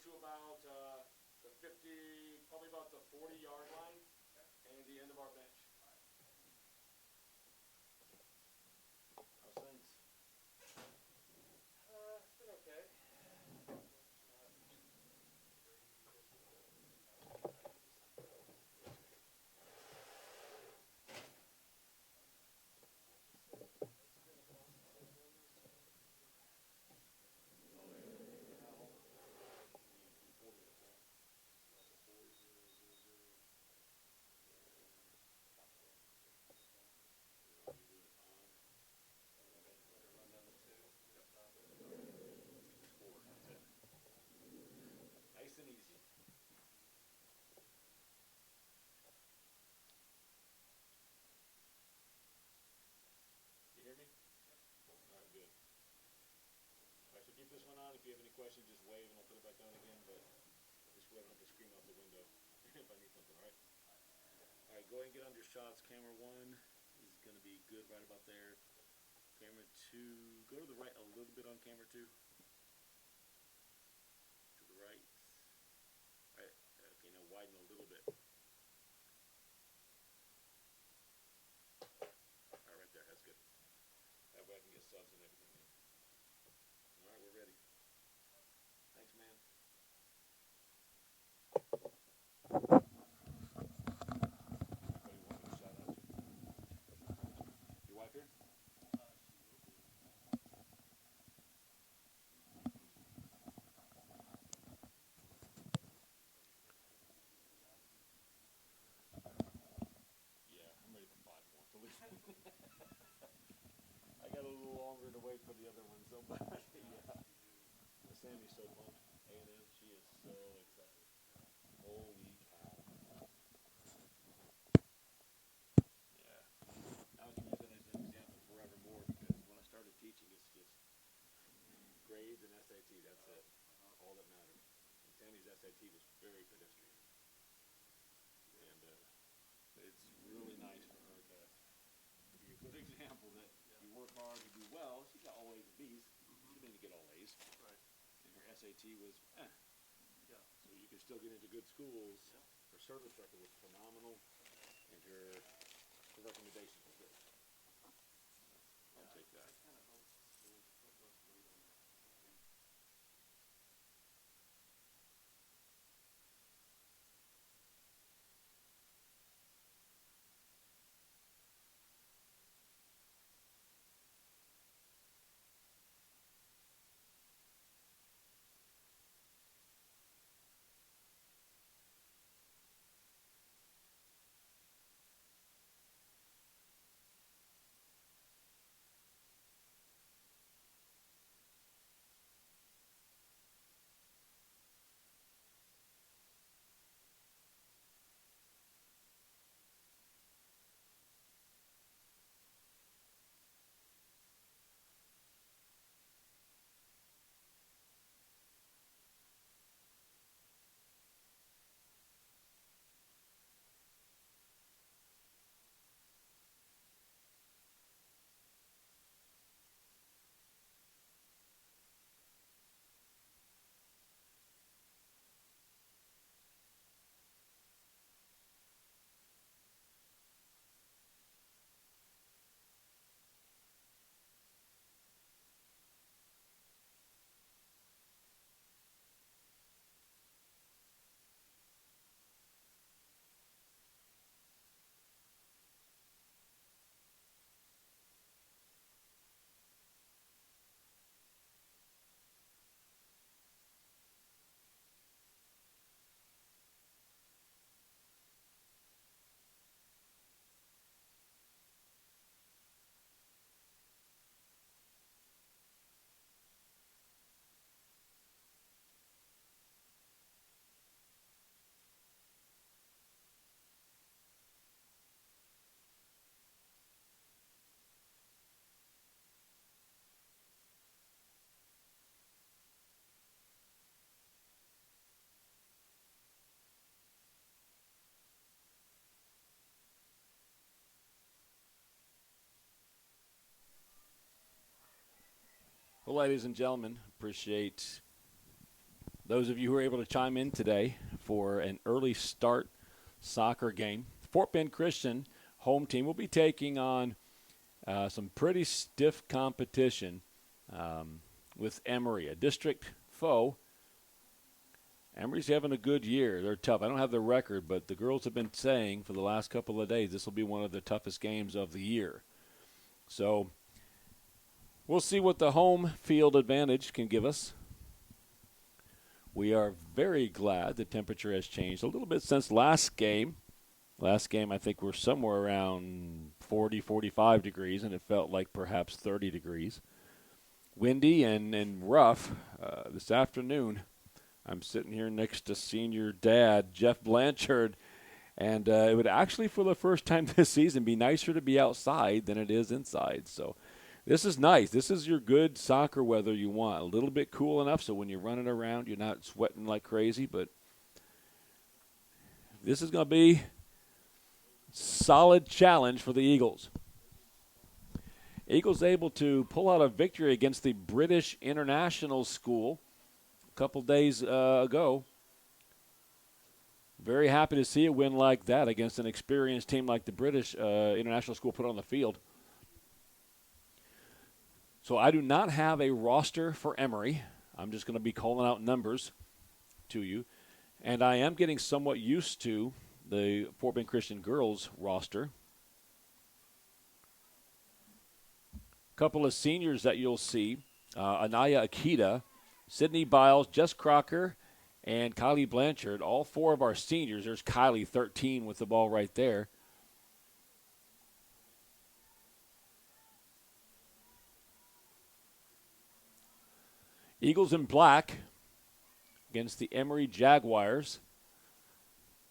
to about the 50, probably about the 40-yard line, and the end of our bench. How's things? It's been okay. Nice and easy. You hear me? All right, good. All right, so keep this one on. If you have any questions, just wave and I'll put it back on again, but this way I don't have to scream out the window if I need something, all right? All right, go ahead and get on your shots. Camera 1 is going to be good right about there. Camera 2, go to the right a little bit on camera 2. To the right. All right, okay, now widen a little bit. All right, right there, that's good. That way I can get subs and everything in. All right, we're ready. Thanks, man. Your wife here? Yeah, I'm ready for 5 more. I got a little longer to wait for the other one, so yeah. Sammy's so pumped. A&M, she is so excited. Holy cow. Yeah. I can use that as an example forevermore because when I started teaching, it's just grades and SAT. That's it. All that matters. And Sammy's SAT was very pedestrian. And it's really nice for her to be a good example that you work hard, you do well. She got all A's and B's. She didn't get all A's. Right. And her SAT was Yeah. So you can still get into good schools. Her service record was phenomenal, and her recommendations were good. I'll take that. I kind of hope let's wait on that. Well, ladies and gentlemen, appreciate those of you who are able to chime in today for an early start soccer game. Fort Bend Christian home team will be taking on some pretty stiff competition with Emery, a district foe. Emery's having a good year. They're tough. I don't have the record, but the girls have been saying for the last couple of days this will be one of the toughest games of the year. So we'll see what the home field advantage can give us. We are very glad the temperature has changed a little bit since last game. Last game, I think we're somewhere around 40, 45 degrees, and it felt like perhaps 30 degrees. Windy and rough this afternoon. I'm sitting here next to senior dad, Jeff Blanchard, and it would actually, for the first time this season, be nicer to be outside than it is inside. So this is nice. This is your good soccer weather you want. A little bit cool enough so when you're running around, you're not sweating like crazy, but this is going to be solid challenge for the Eagles. Eagles able to pull out a victory against the British International School a couple days ago. Very happy to see a win like that against an experienced team like the British International School put on the field. So I do not have a roster for Emery. I'm just going to be calling out numbers to you. And I am getting somewhat used to the Fort Bend Christian girls roster. Couple of seniors that you'll see, Anaya Akita, Sydney Biles, Jess Crocker, and Kylie Blanchard, all four of our seniors. There's Kylie, 13, with the ball right there. Eagles in black against the Emery Jaguars.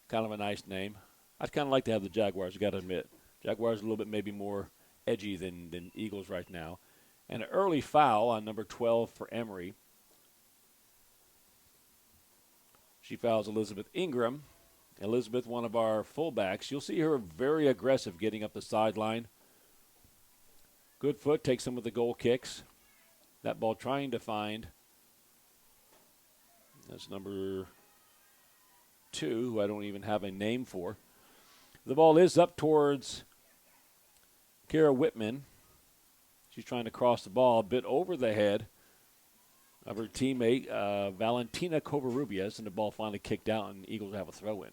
Kind of a nice name. I'd kind of like to have the Jaguars, got to admit. Jaguars a little bit maybe more edgy than Eagles right now. And an early foul on number 12 for Emery. She fouls Elizabeth Ingram. Elizabeth, one of our fullbacks. You'll see her very aggressive getting up the sideline. Good foot, takes some of the goal kicks. That ball trying to find. That's number 2, who I don't even have a name for. The ball is up towards Kara Whitman. She's trying to cross the ball a bit over the head of her teammate, Valentina Covarrubias, and the ball finally kicked out, and Eagles have a throw-in.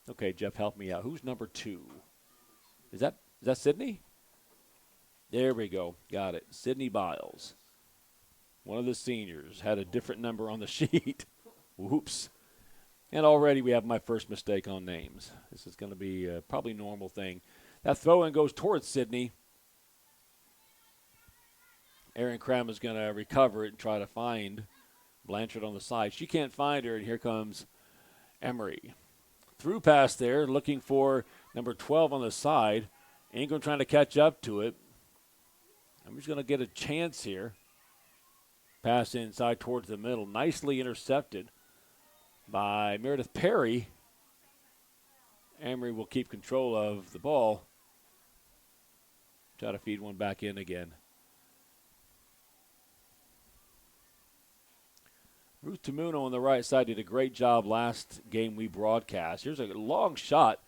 Okay, Jeff, help me out. Who's number 2? Is that Sydney? There we go. Got it. Sydney Biles. One of the seniors had a different number on the sheet. Whoops. And already we have my first mistake on names. This is going to be probably a normal thing. That throw-in goes towards Sydney. Erin Cram is going to recover it and try to find Blanchard on the side. She can't find her, and here comes Emery. Through pass there, looking for number 12 on the side. Ingram trying to catch up to it. Emery's going to get a chance here. Pass inside towards the middle. Nicely intercepted by Meredith Perry. Emery will keep control of the ball. Try to feed one back in again. Ruth Tamuno on the right side did a great job last game we broadcast. Here's a long shot.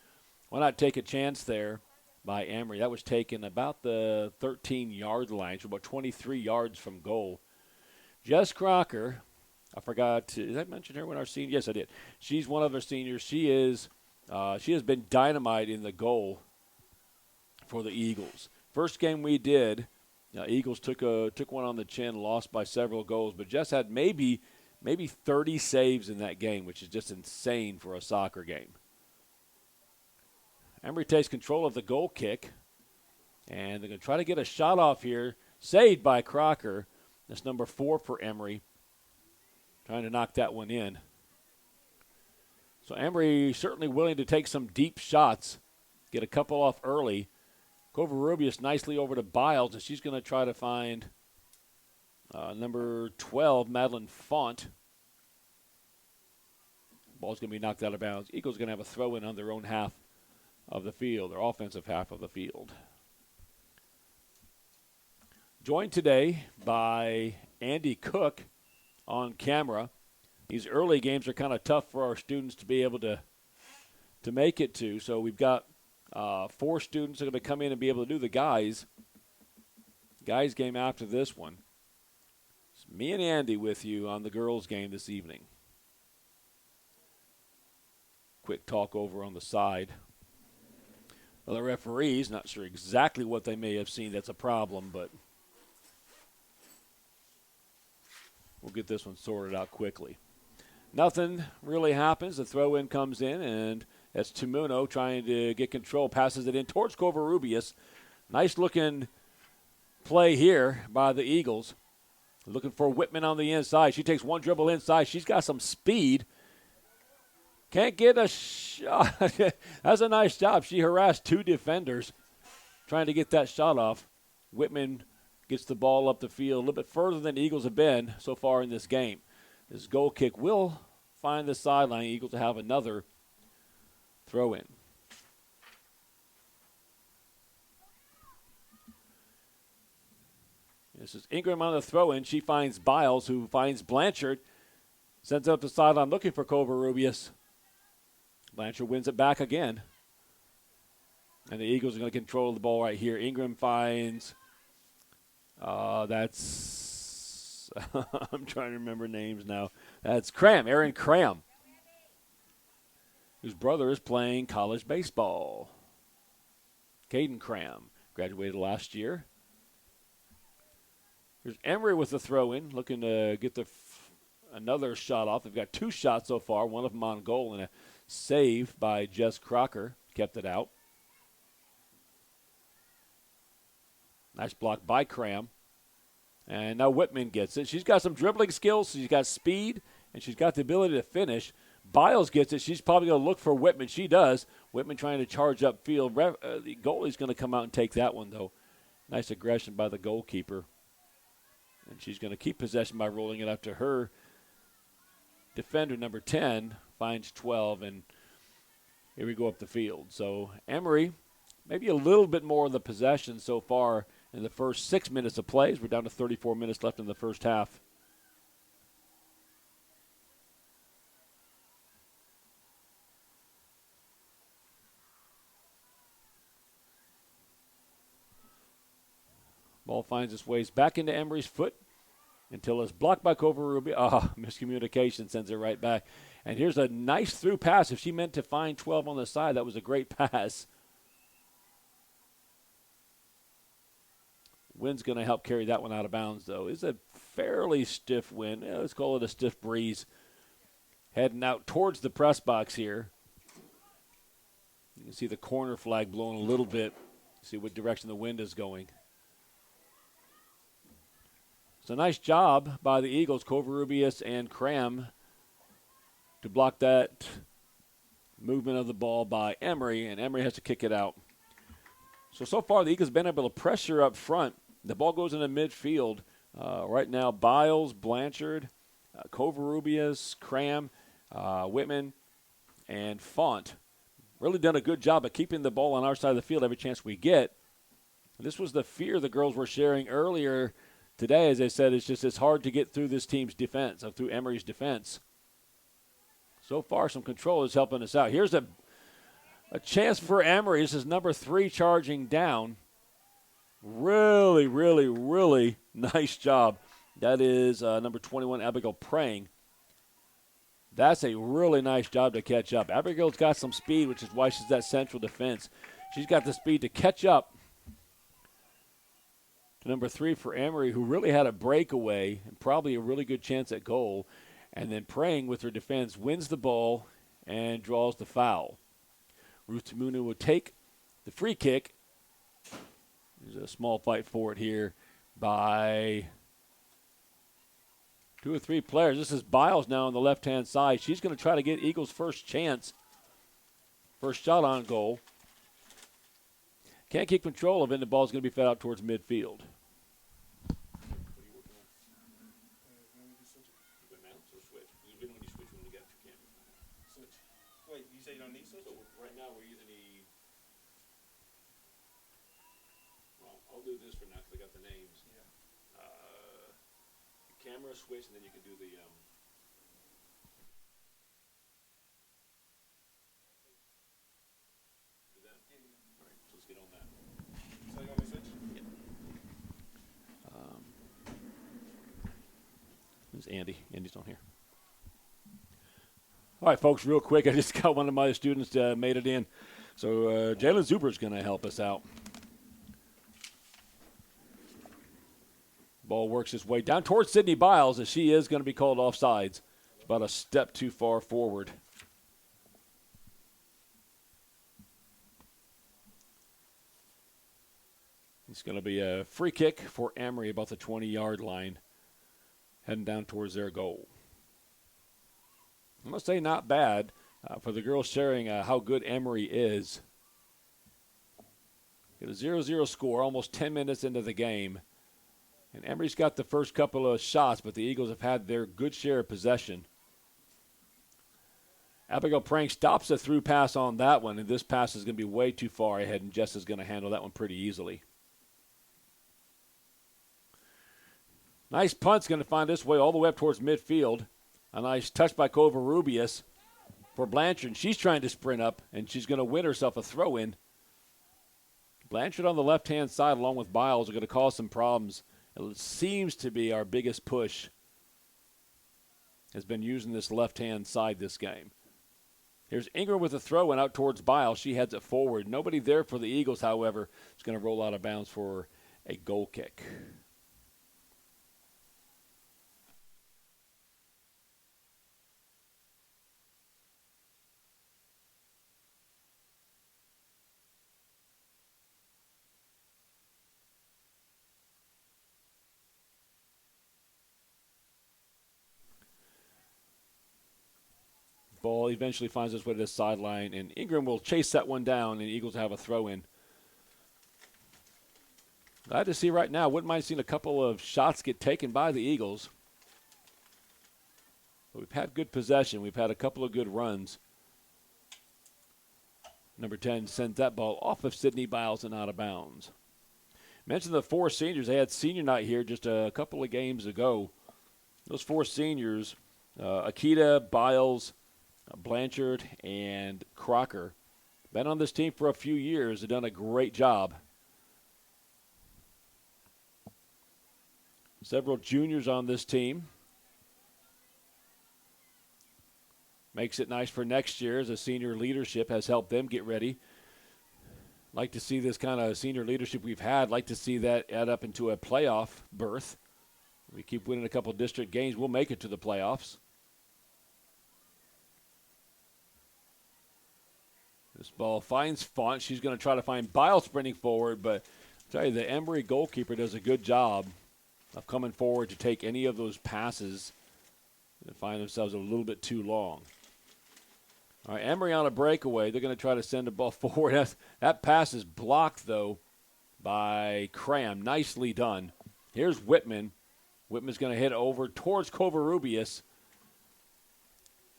Why not take a chance there by Emery? That was taken about the 13-yard line, so about 23 yards from goal. Jess Crocker, I forgot to, did I mention her when our senior? Yes, I did. She's one of our seniors. She has been dynamite in the goal for the Eagles. First game we did, Eagles took one on the chin, lost by several goals, but Jess had maybe 30 saves in that game, which is just insane for a soccer game. Emery takes control of the goal kick, and they're going to try to get a shot off here, saved by Crocker. That's number 4 for Emery, trying to knock that one in. So Emery certainly willing to take some deep shots, get a couple off early. Covarrubias nicely over to Biles, and she's going to try to find number 12, Madeline Font. Ball's going to be knocked out of bounds. Eagles going to have a throw-in on their own half of the field, their offensive half of the field. Joined today by Andy Cook on camera. these early games are kind of tough for our students to be able to make it to. So we've got 4 students that are going to come in and be able to do the guys game after this one. It's me and Andy with you on the girls game this evening. Quick talk over on the side. Well, the referees, not sure exactly what they may have seen. That's a problem, but we'll get this one sorted out quickly. Nothing really happens. The throw-in comes in, and that's Tumuno trying to get control. Passes it in towards Covarrubias. Nice-looking play here by the Eagles. Looking for Whitman on the inside. She takes one dribble inside. She's got some speed. Can't get a shot. That's a nice job. She harassed 2 defenders trying to get that shot off. Whitman gets the ball up the field a little bit further than the Eagles have been so far in this game. This goal kick will find the sideline. Eagles will have another throw-in. This is Ingram on the throw-in. She finds Biles, who finds Blanchard. Sends it up the sideline looking for Covarrubias. Blanchard wins it back again. And the Eagles are going to control the ball right here. Ingram finds, that's, I'm trying to remember names now. That's Cram, Aaron Cram, whose brother is playing college baseball. Caden Cram, graduated last year. Here's Emery with the throw-in, looking to get another shot off. They've got 2 shots so far, one of them on goal, and a save by Jess Crocker. Kept it out. Nice block by Cram. And now Whitman gets it. She's got some dribbling skills. She's got speed, and she's got the ability to finish. Biles gets it. She's probably going to look for Whitman. She does. Whitman trying to charge upfield. The goalie's going to come out and take that one, though. Nice aggression by the goalkeeper. And she's going to keep possession by rolling it up to her defender, number 10, finds 12, and here we go up the field. So Emery, maybe a little bit more of the possession so far in the first 6 minutes of play. We're down to 34 minutes left in the first half. Ball finds its ways back into Emery's foot until it's blocked by Covarrubias. Miscommunication sends it right back. And here's a nice through pass. If she meant to find 12 on the side, that was a great pass. Wind's going to help carry that one out of bounds, though. It's a fairly stiff wind. Let's call it a stiff breeze. Heading out towards the press box here. You can see the corner flag blowing a little bit. See what direction the wind is going. It's a nice job by the Eagles, Covarrubias and Cram, to block that movement of the ball by Emery, and Emery has to kick it out. So far the Eagles have been able to pressure up front. The ball goes into midfield. Right now, Biles, Blanchard, Covarrubias, Cram, Whitman, and Font. Really done a good job of keeping the ball on our side of the field every chance we get. This was the fear the girls were sharing earlier today. As I said, it's hard to get through this team's defense, through Emery's defense. So far, some control is helping us out. Here's a chance for Emery. This is number 3 charging down. Really, really, really nice job. That is number 21, Abigail Prang. That's a really nice job to catch up. Abigail's got some speed, which is why she's that central defense. She's got the speed to catch up to number 3 for Emery, who really had a breakaway and probably a really good chance at goal. And then Prang, with her defense, wins the ball and draws the foul. Ruth Tamunu will take the free kick. There's a small fight for it here by 2 or 3 players. This is Biles now on the left-hand side. She's going to try to get Eagles' first chance. First shot on goal. Can't keep control of it, and the ball's going to be fed out towards midfield. Wait, you say you don't need switch? So right now we're using the, well, I'll do this for now because I got the names. Yeah. Camera switch, and then you can do the It's Andy. Andy's on here. All right, folks, real quick. I just got one of my students made it in. So Jalen Zuber's going to help us out. Ball works its way down towards Sydney Biles as she is going to be called offsides. It's about a step too far forward. It's going to be a free kick for Emery about the 20-yard line, heading down towards their goal. I must say not bad for the girls sharing how good Emery is. Get a 0-0 score almost 10 minutes into the game. And Emery's got the first couple of shots, but the Eagles have had their good share of possession. Abigail Prank stops a through pass on that one, and this pass is going to be way too far ahead, and Jess is going to handle that one pretty easily. Nice punt's going to find its way all the way up towards midfield. A nice touch by Covarrubias for Blanchard. She's trying to sprint up, and she's going to win herself a throw-in. Blanchard on the left-hand side along with Biles are going to cause some problems. It seems to be our biggest push has been using this left-hand side this game. Here's Ingram with a throw-in out towards Biles. She heads it forward. Nobody there for the Eagles, however, is going to roll out of bounds for a goal kick. Ball eventually finds its way to the sideline, and Ingram will chase that one down, and Eagles have a throw-in. Glad to see right now. Wouldn't mind seeing a couple of shots get taken by the Eagles. But we've had good possession. We've had a couple of good runs. Number 10 sends that ball off of Sydney Biles and out of bounds. Mentioned the four seniors. They had senior night here just a couple of games ago. Those four seniors, Akita, Biles, Blanchard, and Crocker, been on this team for a few years. They've done a great job. Several juniors on this team. Makes it nice for next year as the senior leadership has helped them get ready. Like to see this kind of senior leadership we've had. Like to see that add up into a playoff berth. We keep winning a couple of district games, we'll make it to the playoffs. This ball finds Font. She's going to try to find Biles sprinting forward, but I'll tell you, the Emery goalkeeper does a good job of coming forward to take any of those passes that find themselves a little bit too long. All right, Emery on a breakaway. They're going to try to send the ball forward. That pass is blocked, though, by Cram. Nicely done. Here's Whitman. Whitman's going to hit over towards Covarrubias.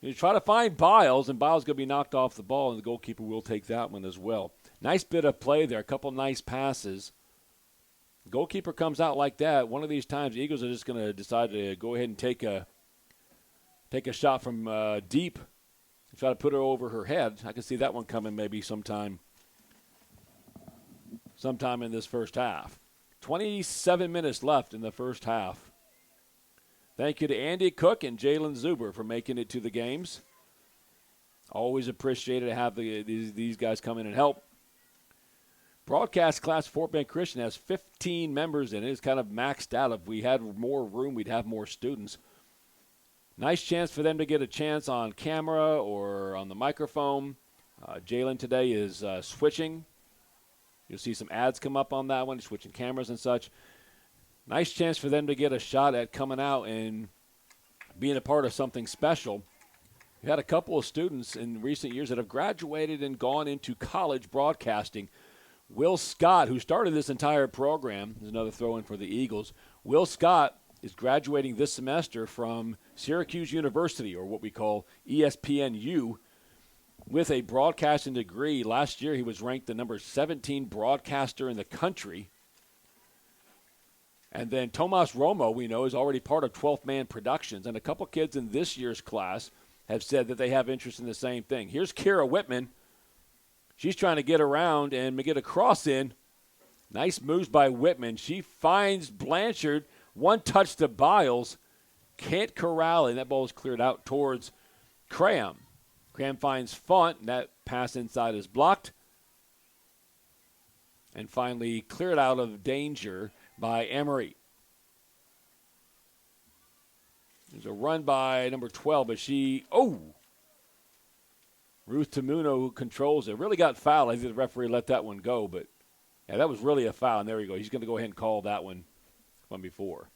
You try to find Biles, and Biles is going to be knocked off the ball, and the goalkeeper will take that one as well. Nice bit of play there, a couple nice passes. The goalkeeper comes out like that. One of these times, the Eagles are just going to decide to go ahead and take a shot from deep and try to put her over her head. I can see that one coming maybe sometime in this first half. 27 minutes left in the first half. Thank you to Andy Cook and Jalen Zuber for making it to the games. Always appreciated to have these guys come in and help. Broadcast class Fort Bend Christian has 15 members in it. It's kind of maxed out. If we had more room, we'd have more students. Nice chance for them to get a chance on camera or on the microphone. Jalen today is switching. You'll see some ads come up on that one, switching cameras and such. Nice chance for them to get a shot at coming out and being a part of something special. We had a couple of students in recent years that have graduated and gone into college broadcasting. Will Scott, who started this entire program, is another throw-in for the Eagles. Will Scott is graduating this semester from Syracuse University, or what we call ESPNU, with a broadcasting degree. Last year he was ranked the number 17 broadcaster in the country. And then Tomas Romo, we know, is already part of 12th Man Productions. And a couple kids in this year's class have said that they have interest in the same thing. Here's Kira Whitman. She's trying to get around and get a cross in. Nice moves by Whitman. She finds Blanchard. One touch to Biles. can't corral it, and that ball is cleared out towards Cram. Cram finds Font, and that pass inside is blocked. And finally cleared out of danger by Emery. There's a run by number 12, but Ruth Tamuno, who controls it, really got fouled. I think the referee let that one go, but yeah, that was really a foul. And there you go. He's going to go ahead and call that one before.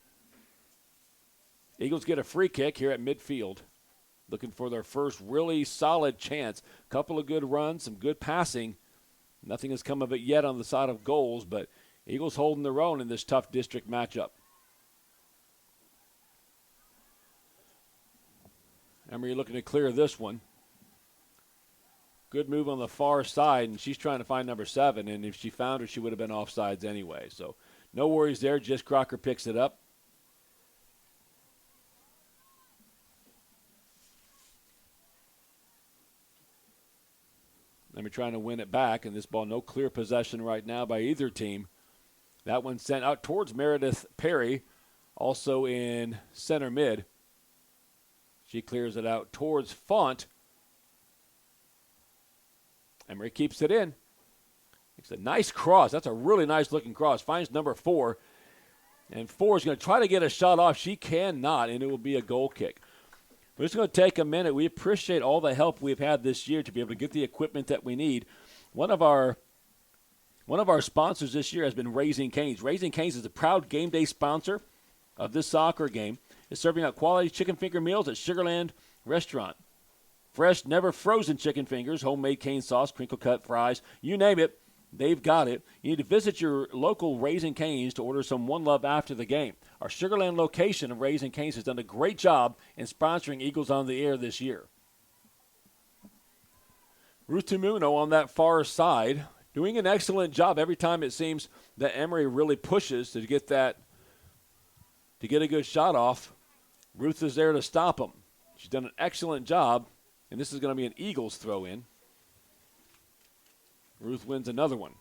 Eagles get a free kick here at midfield, looking for their first really solid chance. Couple of good runs, some good passing. Nothing has come of it yet on the side of goals, but Eagles holding their own in this tough district matchup. Emery looking to clear this one. Good move on the far side, and she's trying to find number 7, and if she found her, she would have been offsides anyway. So no worries there. Jess Crocker picks it up. Emery trying to win it back, and this ball, no clear possession right now by either team. That one sent out towards Meredith Perry, also in center mid. She clears it out towards Font. Emery keeps it in. It's a nice cross. That's a really nice looking cross. Finds number 4. And 4 is going to try to get a shot off. She cannot, and it will be a goal kick. We're just going to take a minute. We appreciate all the help we've had this year to be able to get the equipment that we need. One of our sponsors this year has been Raising Cane's. Raising Cane's is a proud game day sponsor of this soccer game. It's serving out quality chicken finger meals at Sugarland Restaurant. Fresh, never frozen chicken fingers, homemade cane sauce, crinkle cut fries, you name it, they've got it. You need to visit your local Raising Cane's to order some One Love after the game. Our Sugarland location of Raising Cane's has done a great job in sponsoring Eagles on the Air this year. Ruth Tamuno on that far side, doing an excellent job every time it seems that Emery really pushes to get a good shot off. Ruth is there to stop him. She's done an excellent job. And this is going to be an Eagles throw in. Ruth wins another one.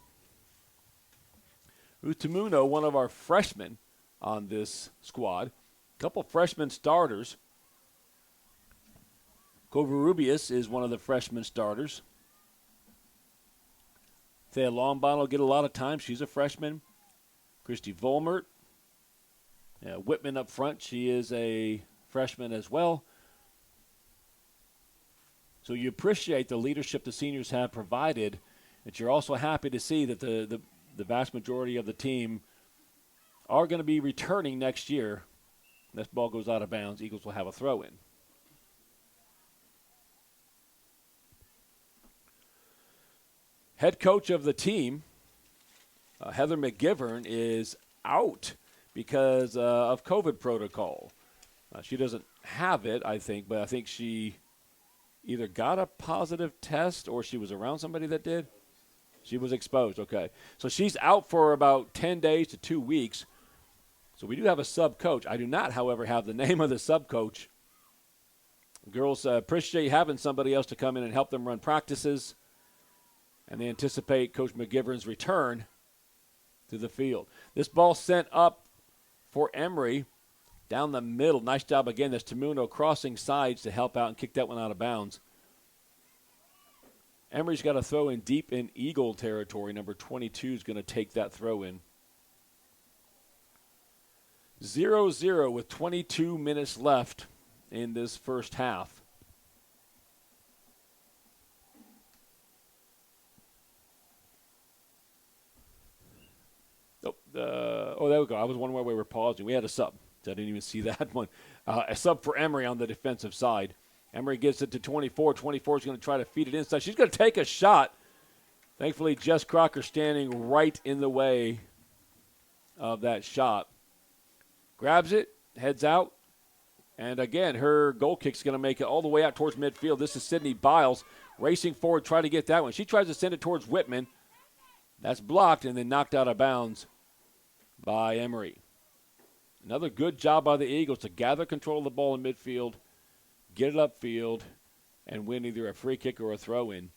Ruth Tamuno, one of our freshmen on this squad. A couple freshman starters. Covarrubias is one of the freshman starters. Thea Longbottom will get a lot of time. She's a freshman. Christy Volmert. Whitman up front. She is a freshman as well. So you appreciate the leadership the seniors have provided, but you're also happy to see that the vast majority of the team are going to be returning next year. This ball goes out of bounds. Eagles will have a throw-in. Head coach of the team, Heather McGivern, is out because of COVID protocol. She doesn't have it, I think, but I think she either got a positive test or she was around somebody that did. She was exposed, okay. So she's out for about 10 days to 2 weeks. So we do have a sub-coach. I do not, however, have the name of the sub-coach. Girls appreciate having somebody else to come in and help them run practices. And they anticipate Coach McGivern's return to the field. This ball sent up for Emery. Down the middle. Nice job again. That's Tamuno crossing sides to help out and kick that one out of bounds. Emery's got a throw in deep in Eagle territory. Number 22 is going to take that throw in. 0-0 with 22 minutes left in this first half. There we go. I was wondering why we were pausing. We had a sub. I didn't even see that one. A sub for Emery on the defensive side. Emery gets it to 24. 24 is going to try to feed it inside. She's going to take a shot. Thankfully, Jess Crocker standing right in the way of that shot. Grabs it, heads out. And again, her goal kick's going to make it all the way out towards midfield. This is Sydney Biles racing forward, trying to get that one. She tries to send it towards Whitman. That's blocked and then knocked out of bounds by Emery. Another good job by the Eagles to gather control of the ball in midfield, get it upfield, and win either a free kick or a throw-in.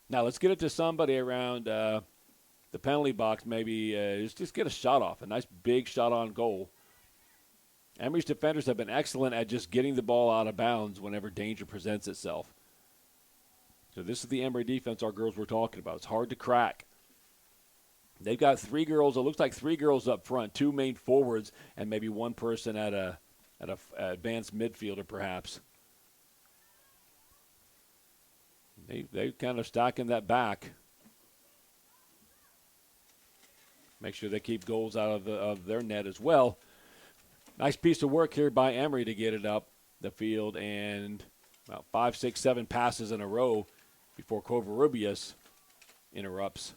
Now let's get it to somebody around the penalty box, maybe just get a shot off, a nice big shot on goal. Emery's defenders have been excellent at just getting the ball out of bounds whenever danger presents itself. So this is the Emery defense our girls were talking about. It's hard to crack. They've got 3 girls. It looks like 3 girls up front, 2 main forwards, and maybe 1 person at a advanced midfielder perhaps. They kind of stacking that back. Make sure they keep goals out of their net as well. Nice piece of work here by Emery to get it up the field, and about 5, 6, 7 passes in a row before Covarrubias interrupts.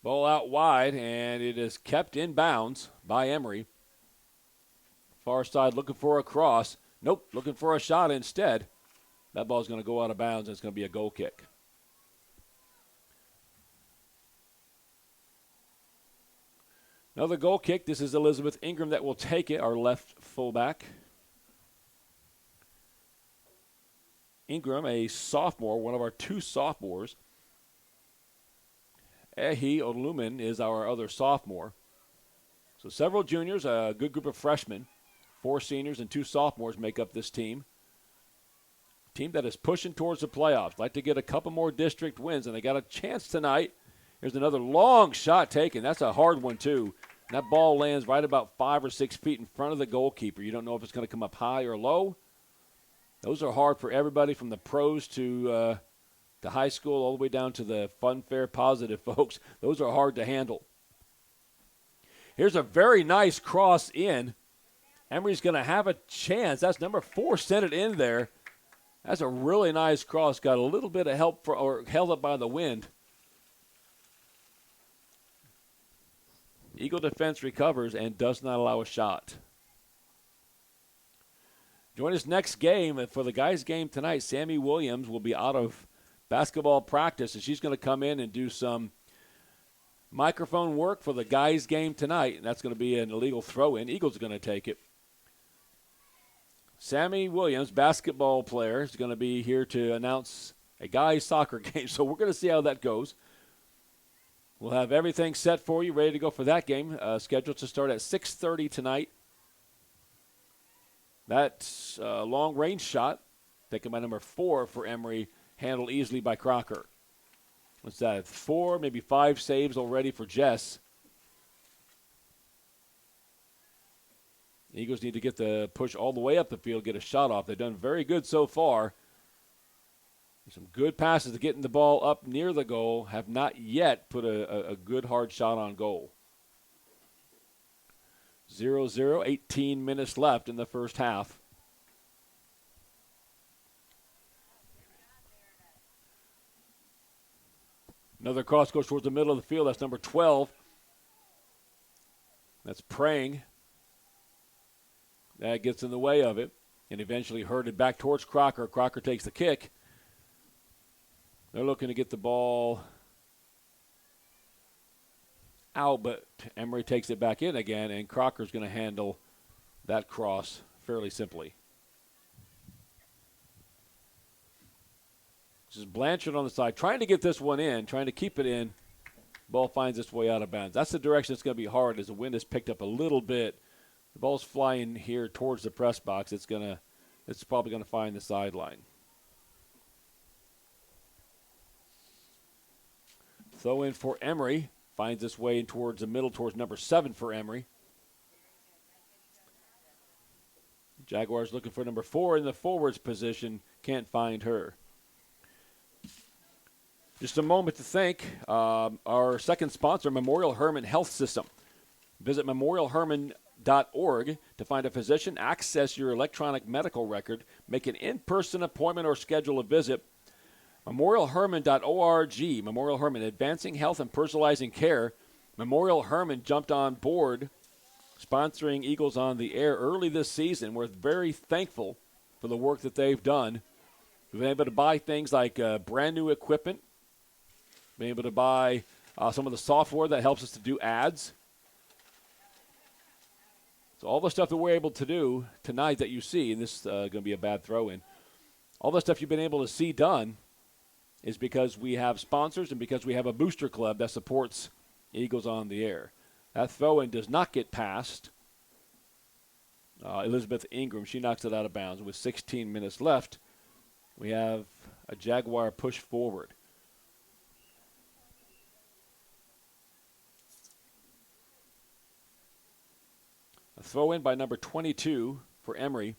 Ball out wide, and it is kept in bounds by Emery. Far side looking for a cross. Nope, looking for a shot instead. That ball's going to go out of bounds, and it's going to be a goal kick. Another goal kick. This is Elizabeth Ingram that will take it, our left fullback. Ingram, a sophomore, one of our 2 sophomores. Ehi Olumin is our other sophomore. So several juniors, a good group of freshmen, 4 seniors and 2 sophomores make up this team. Team that is pushing towards the playoffs. Like to get a couple more district wins, and they got a chance tonight. Here's another long shot taken. That's a hard one, too. And that ball lands right about 5 or 6 feet in front of the goalkeeper. You don't know if it's going to come up high or low. Those are hard for everybody from the pros to high school all the way down to the fun, fair, positive folks. Those are hard to handle. Here's a very nice cross in. Emery's going to have a chance. That's number 4 sent it in there. That's a really nice cross. Got a little bit of help or held up by the wind. Eagle defense recovers and does not allow a shot. Join us next game. For the guys' game tonight, Sammy Williams will be out of basketball practice, and she's going to come in and do some microphone work for the guys' game tonight, and that's going to be an illegal throw-in. Eagles are going to take it. Sammy Williams, basketball player, is going to be here to announce a guys' soccer game, so we're going to see how that goes. We'll have everything set for you, ready to go for that game, scheduled to start at 6:30 tonight. That's a long-range shot, taken by number 4 for Emery, handled easily by Crocker. What's that, 4, maybe 5 saves already for Jess. Eagles need to get the push all the way up the field, get a shot off. They've done very good so far. Some good passes to getting the ball up near the goal. Have not yet put a good hard shot on goal. 0-0, 18 minutes left in the first half. Another cross goes towards the middle of the field. That's number 12. That's Praying. That gets in the way of it and eventually herded back towards Crocker. Crocker takes the kick. They're looking to get the ball out, but Emery takes it back in again, and Crocker's going to handle that cross fairly simply. This is Blanchard on the side, trying to get this one in, trying to keep it in. Ball finds its way out of bounds. That's the direction it's going to be hard as the wind has picked up a little bit. The ball's flying here towards the press box. It's probably going to find the sideline. Throw in for Emery. Finds its way in towards the middle, towards number 7 for Emery. Jaguars looking for number 4 in the forwards position. Can't find her. Just a moment to thank our second sponsor, Memorial Hermann Health System. Visit memorialhermann.org to find a physician, access your electronic medical record, make an in-person appointment, or schedule a visit. memorialhermann.org. Memorial Hermann, advancing health and personalizing care. Memorial Hermann jumped on board sponsoring Eagles on the Air early this season. We're very thankful for the work that they've done. We've been able to buy things like brand new equipment, been able to buy some of the software that helps us to do ads. So all the stuff that we're able to do tonight that you see, and this is going to be a bad throw-in, all the stuff you've been able to see done is because we have sponsors and because we have a booster club that supports Eagles on the air. That throw-in does not get past Elizabeth Ingram. She knocks it out of bounds. With 16 minutes left, we have a Jaguar push forward. A throw-in by number 22 for Emery.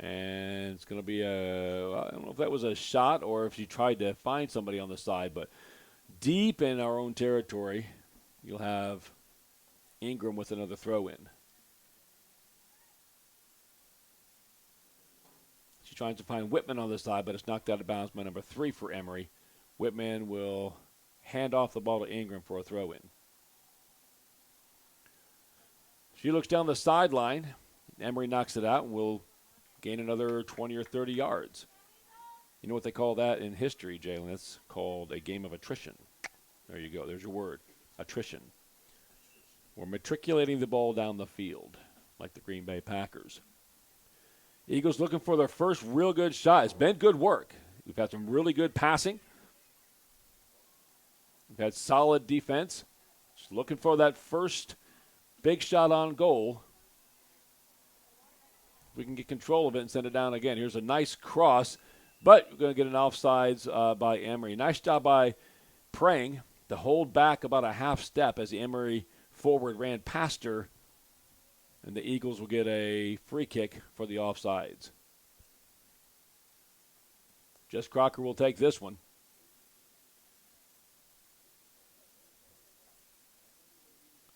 And it's going to be I don't know if that was a shot or if she tried to find somebody on the side, but deep in our own territory, you'll have Ingram with another throw-in. She's trying to find Whitman on the side, but it's knocked out of bounds by number 3 for Emery. Whitman will hand off the ball to Ingram for a throw-in. She looks down the sideline. Emery knocks it out and will gain another 20 or 30 yards. You know what they call that in history, Jalen? That's called a game of attrition. There you go. There's your word, attrition. We're matriculating the ball down the field like the Green Bay Packers. Eagles looking for their first real good shot. It's been good work. We've had some really good passing. We've had solid defense. Just looking for that first big shot on goal. We can get control of it and send it down again. Here's a nice cross, but we're going to get an offsides by Emery. Nice job by Prang to hold back about a half step as the Emery forward ran past her, and the Eagles will get a free kick for the offsides. Jess Crocker will take this one.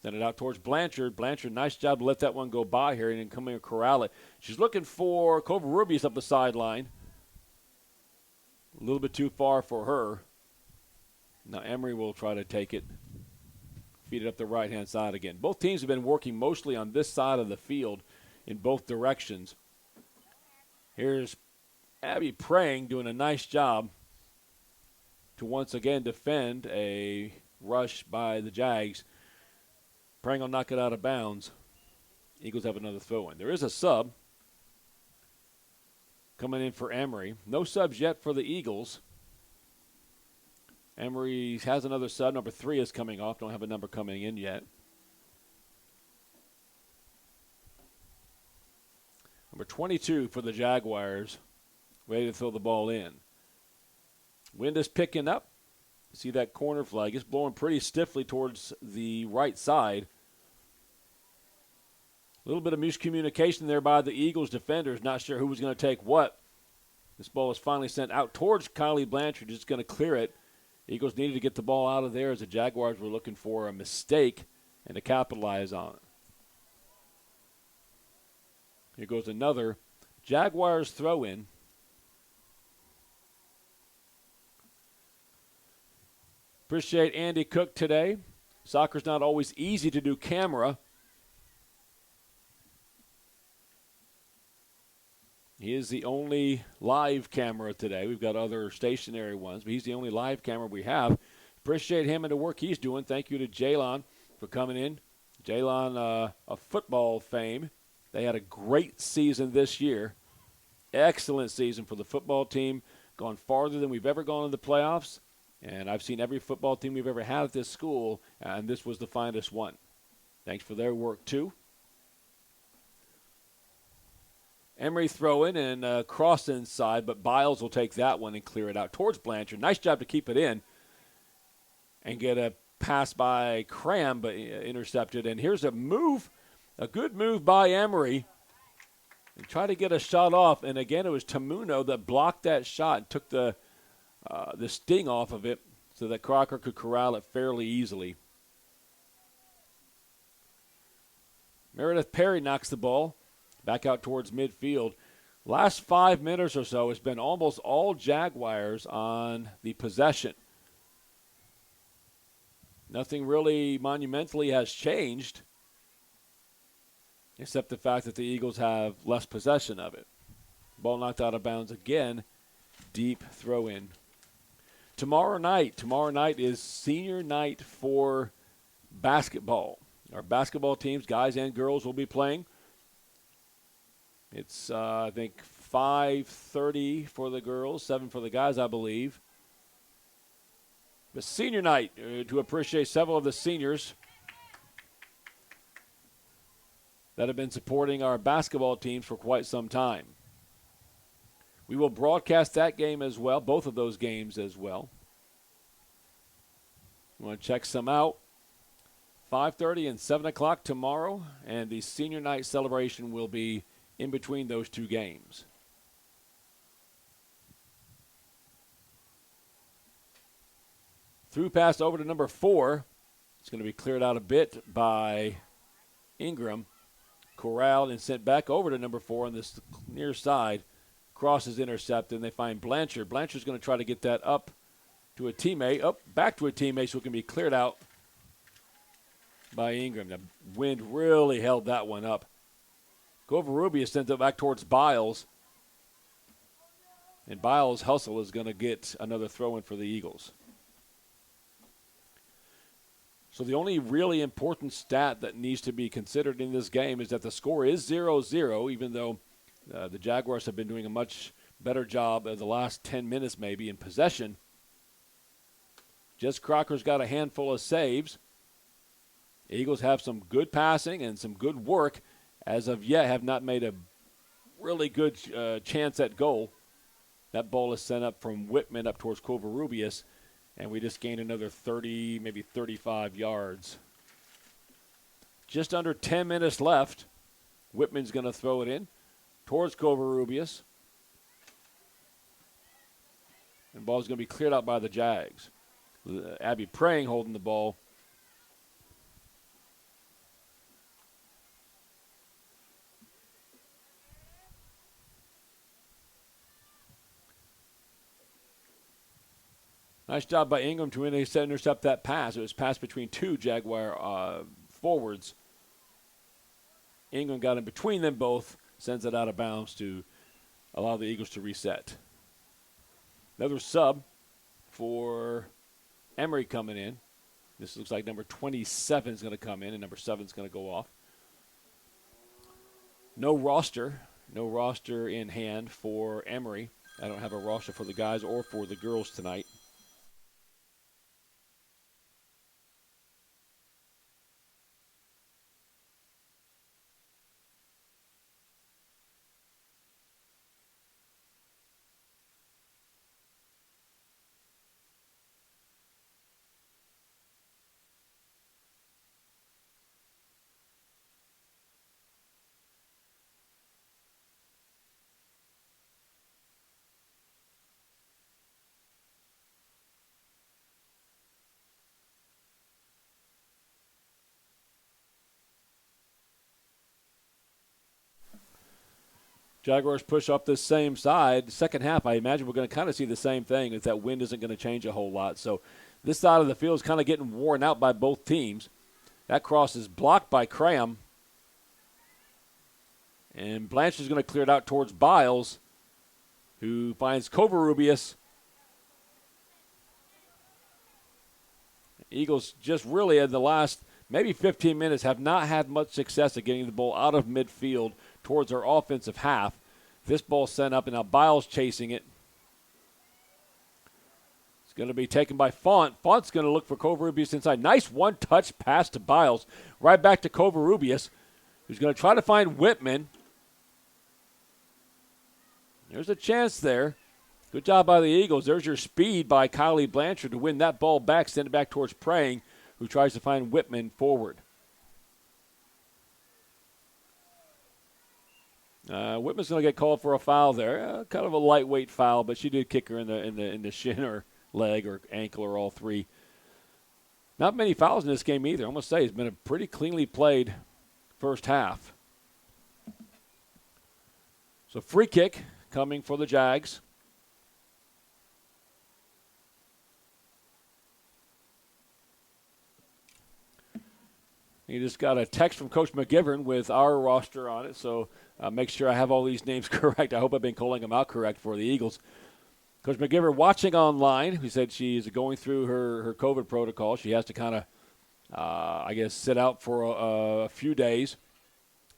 Send it out towards Blanchard. Blanchard, nice job to let that one go by here and then coming to corral it. She's looking for Covarrubias up the sideline. A little bit too far for her. Now Emery will try to take it, feed it up the right-hand side again. Both teams have been working mostly on this side of the field in both directions. Here's Abby Prang doing a nice job to once again defend a rush by the Jags. Prang will knock it out of bounds. Eagles have another throw-in. There is a sub coming in for Emery. No subs yet for the Eagles. Emery has another sub. Number 3 is coming off. Don't have a number coming in yet. Number 22 for the Jaguars. Ready to throw the ball in. Wind is picking up. See that corner flag. It's blowing pretty stiffly towards the right side. A little bit of miscommunication there by the Eagles defenders. Not sure who was going to take what. This ball is finally sent out towards Kylie Blanchard. Just going to clear it. Eagles needed to get the ball out of there as the Jaguars were looking for a mistake and to capitalize on it. Here goes another Jaguars throw-in. Appreciate Andy Cook today. Soccer's not always easy to do camera. He is the only live camera today. We've got other stationary ones, but he's the only live camera we have. Appreciate him and the work he's doing. Thank you to Jalon for coming in. Jalon, a football fame. They had a great season this year. Excellent season for the football team. Gone farther than we've ever gone in the playoffs. And I've seen every football team we've ever had at this school, and this was the finest one. Thanks for their work, too. Emery throw in and cross inside, but Biles will take that one and clear it out towards Blanchard. Nice job to keep it in and get a pass by Cram, but intercepted. And here's a move, a good move by Emery. And try to get a shot off, and again it was Tamuno that blocked that shot and took the sting off of it so that Crocker could corral it fairly easily. Meredith Perry knocks the ball back out towards midfield. Last 5 minutes or so, it's been almost all Jaguars on the possession. Nothing really monumentally has changed except the fact that the Eagles have less possession of it. Ball knocked out of bounds again. Deep throw in. Tomorrow night is senior night for basketball. Our basketball teams, guys and girls, will be playing. It's, I think, 5:30 for the girls, 7 for the guys, I believe. The senior night, to appreciate several of the seniors that have been supporting our basketball teams for quite some time. We will broadcast that game as well, both of those games as well. You want to check some out. 5:30 and 7 o'clock tomorrow, and the senior night celebration will be in between those two games. Through pass over to number 4. It's going to be cleared out a bit by Ingram. Corralled and sent back over to number 4 on this near side. Cross is intercepted, and they find Blanchard. Blanchard's going to try to get that up to a teammate, back to a teammate, so it can be cleared out by Ingram. The wind really held that one up. Covarrubias sends it back towards Biles. And Biles' hustle is going to get another throw in for the Eagles. So the only really important stat that needs to be considered in this game is that the score is 0-0, even though the Jaguars have been doing a much better job of the last 10 minutes maybe in possession. Jess Crocker's got a handful of saves. Eagles have some good passing and some good work. As of yet, have not made a really good chance at goal. That ball is sent up from Whitman up towards Covarrubias, and we just gained another 30, maybe 35 yards. Just under 10 minutes left. Whitman's going to throw it in towards Covarrubias. And the ball's going to be cleared out by the Jags. Abby Praying holding the ball. Nice job by Ingram to intercept that pass. It was passed between two Jaguar forwards. Ingram got in between them both, sends it out of bounds to allow the Eagles to reset. Another sub for Emery coming in. This looks like number 27 is going to come in, and number 7 is going to go off. No roster in hand for Emery. I don't have a roster for the guys or for the girls tonight. Jaguars push up this same side. Second half, I imagine we're going to kind of see the same thing, is that wind isn't going to change a whole lot. So this side of the field is kind of getting worn out by both teams. That cross is blocked by Cram. And Blanchard is going to clear it out towards Biles, who finds Covarrubias. Eagles just really in the last maybe 15 minutes have not had much success at getting the ball out of midfield towards our offensive half. This ball sent up, and now Biles chasing it. It's going to be taken by Font. Font's going to look for Covarrubias inside. Nice one-touch pass to Biles. Right back to Covarrubias, who's going to try to find Whitman. There's a chance there. Good job by the Eagles. There's your speed by Kylie Blanchard to win that ball back, send it back towards Praying, who tries to find Whitman forward. Whitman's going to get called for a foul there. Kind of a lightweight foul, but she did kick her in the shin or leg or ankle or all three. Not many fouls in this game either. I must say it's been a pretty cleanly played first half. So free kick coming for the Jags. You just got a text from Coach McGivern with our roster on it, so make sure I have all these names correct. I hope I've been calling them out correct for the Eagles. Coach McGivern watching online. He said she's going through her COVID protocol. She has to kind of, sit out for a few days.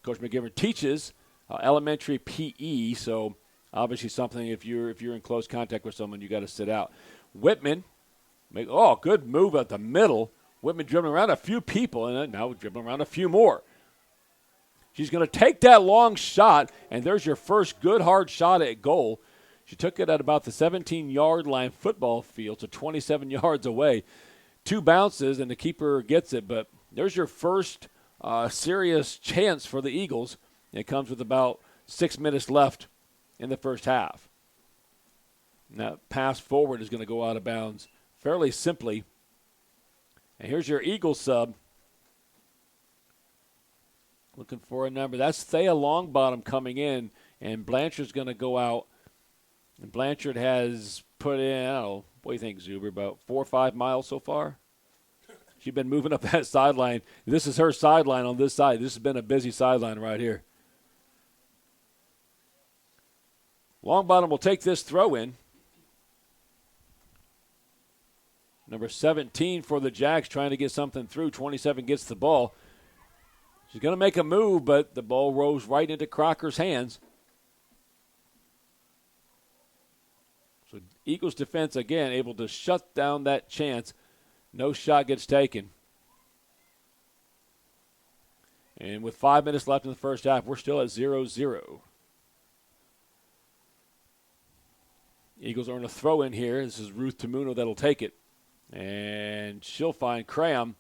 Coach McGivern teaches elementary PE, so obviously something if you're in close contact with someone, you got to sit out. Whitman, good move at the middle. Whitman dribbling around a few people, and now dribbling around a few more. She's going to take that long shot, and there's your first good hard shot at goal. She took it at about the 17-yard line football field, so 27 yards away. 2 bounces, and the keeper gets it, but there's your first serious chance for the Eagles. It comes with about 6 minutes left in the first half. And that pass forward is going to go out of bounds fairly simply. And here's your Eagles sub. Looking for a number. That's Thea Longbottom coming in, and Blanchard's going to go out. And Blanchard has put in, what do you think, Zuber, about 4 or 5 miles so far? She's been moving up that sideline. This is her sideline on this side. This has been a busy sideline right here. Longbottom will take this throw in. Number 17 for the Jags trying to get something through. 27 gets the ball. She's going to make a move, but the ball rolls right into Crocker's hands. So Eagles defense, again, able to shut down that chance. No shot gets taken. And with 5 minutes left in the first half, we're still at 0-0. Eagles are on a throw in here. This is Ruth Tamuno that'll take it. And she'll find Cram,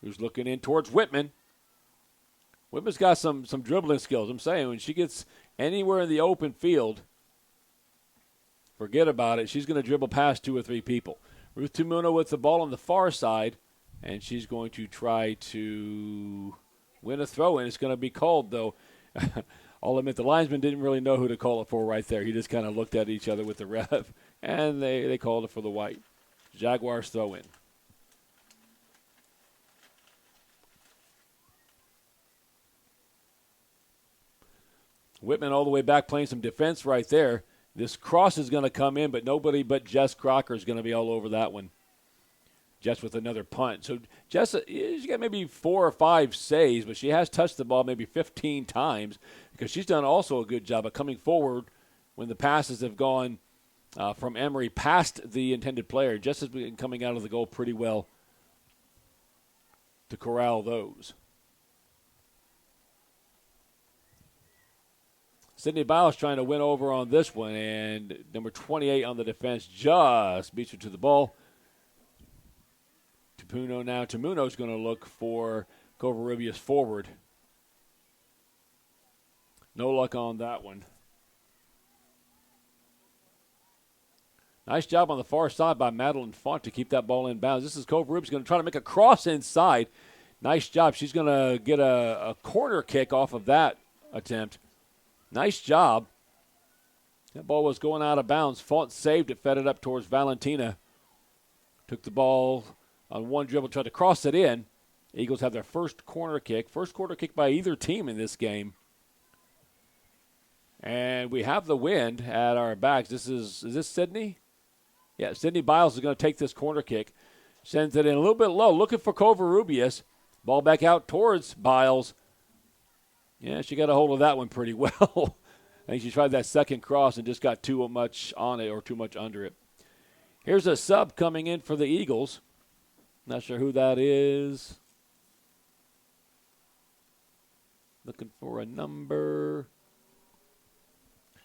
who's looking in towards Whitman. Whitman's got some dribbling skills. I'm saying when she gets anywhere in the open field, forget about it. She's going to dribble past 2 or 3 people. Ruth Tamuno with the ball on the far side, and she's going to try to win a throw-in. It's going to be called, though. I'll admit the linesman didn't really know who to call it for right there. He just kind of looked at each other with the ref, and they called it for the white. Jaguars throw-in. Whitman all the way back playing some defense right there. This cross is going to come in, but nobody but Jess Crocker is going to be all over that one. Jess with another punt. So Jess, she's got maybe 4 or 5 saves, but she has touched the ball maybe 15 times because she's done also a good job of coming forward when the passes have gone from Emery past the intended player. Jess has been coming out of the goal pretty well to corral those. Sydney Biles trying to win over on this one, and number 28 on the defense just beats her to the ball. Tamuno now. Tamuno's going to look for Covarrubias forward. No luck on that one. Nice job on the far side by Madeline Font to keep that ball in bounds. This is Covarrubias going to try to make a cross inside. Nice job. She's going to get a corner kick off of that attempt. Nice job. That ball was going out of bounds. Font saved it, fed it up towards Valentina. Took the ball on one dribble, tried to cross it in. Eagles have their first corner kick. First corner kick by either team in this game. And we have the wind at our backs. Is this Sydney? Yeah, Sydney Biles is going to take this corner kick. Sends it in a little bit low, looking for Covarrubias. Ball back out towards Biles. Yeah, she got a hold of that one pretty well. I think she tried that second cross and just got too much on it or too much under it. Here's a sub coming in for the Eagles. Not sure who that is. Looking for a number.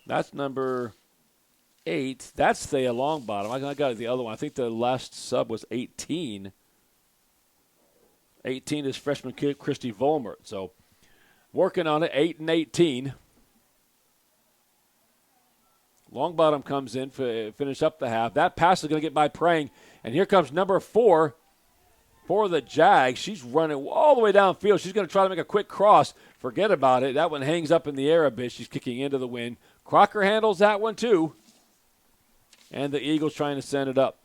That's number 8. That's Thea Longbottom. I got the other one. I think the last sub was 18. 18 is freshman kid Christy Volmert. So working on it, 8 and 18. Longbottom comes in to finish up the half. That pass is going to get by Prang. And here comes number 4 for the Jags. She's running all the way downfield. She's going to try to make a quick cross. Forget about it. That one hangs up in the air a bit. She's kicking into the wind. Crocker handles that one too. And the Eagles trying to send it up.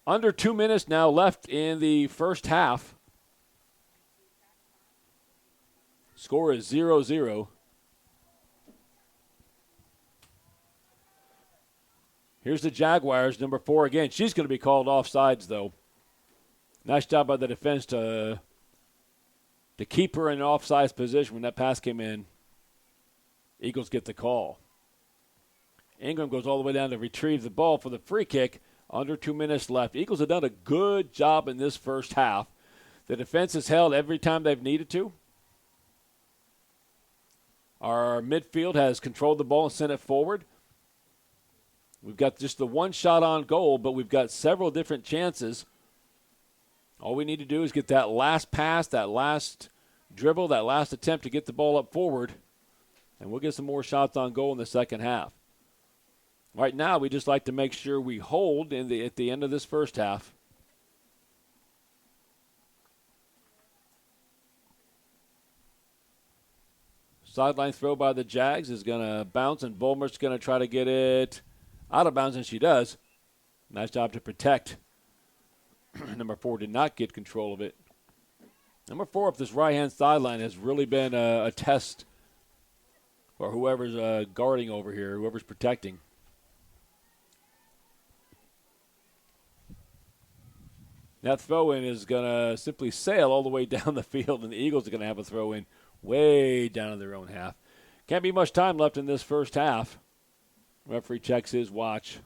Under 2 minutes now left in the first half. Score is 0-0. Here's the Jaguars, number 4 again. She's going to be called offsides, though. Nice job by the defense to keep her in an offsides position when that pass came in. Eagles get the call. Ingram goes all the way down to retrieve the ball for the free kick. Under 2 minutes left. Eagles have done a good job in this first half. The defense has held every time they've needed to. Our midfield has controlled the ball and sent it forward. We've got just the one shot on goal, but we've got several different chances. All we need to do is get that last pass, that last dribble, that last attempt to get the ball up forward, and we'll get some more shots on goal in the second half. Right now, we just like to make sure we hold at the end of this first half. Sideline throw by the Jags is going to bounce, and Bulmer's going to try to get it out of bounds, and she does. Nice job to protect. Number 4 did not get control of it. Number 4 up this right-hand sideline has really been a test for whoever's guarding over here, whoever's protecting. That throw-in is going to simply sail all the way down the field, and the Eagles are going to have a throw-in way down in their own half. Can't be much time left in this first half. Referee checks his watch.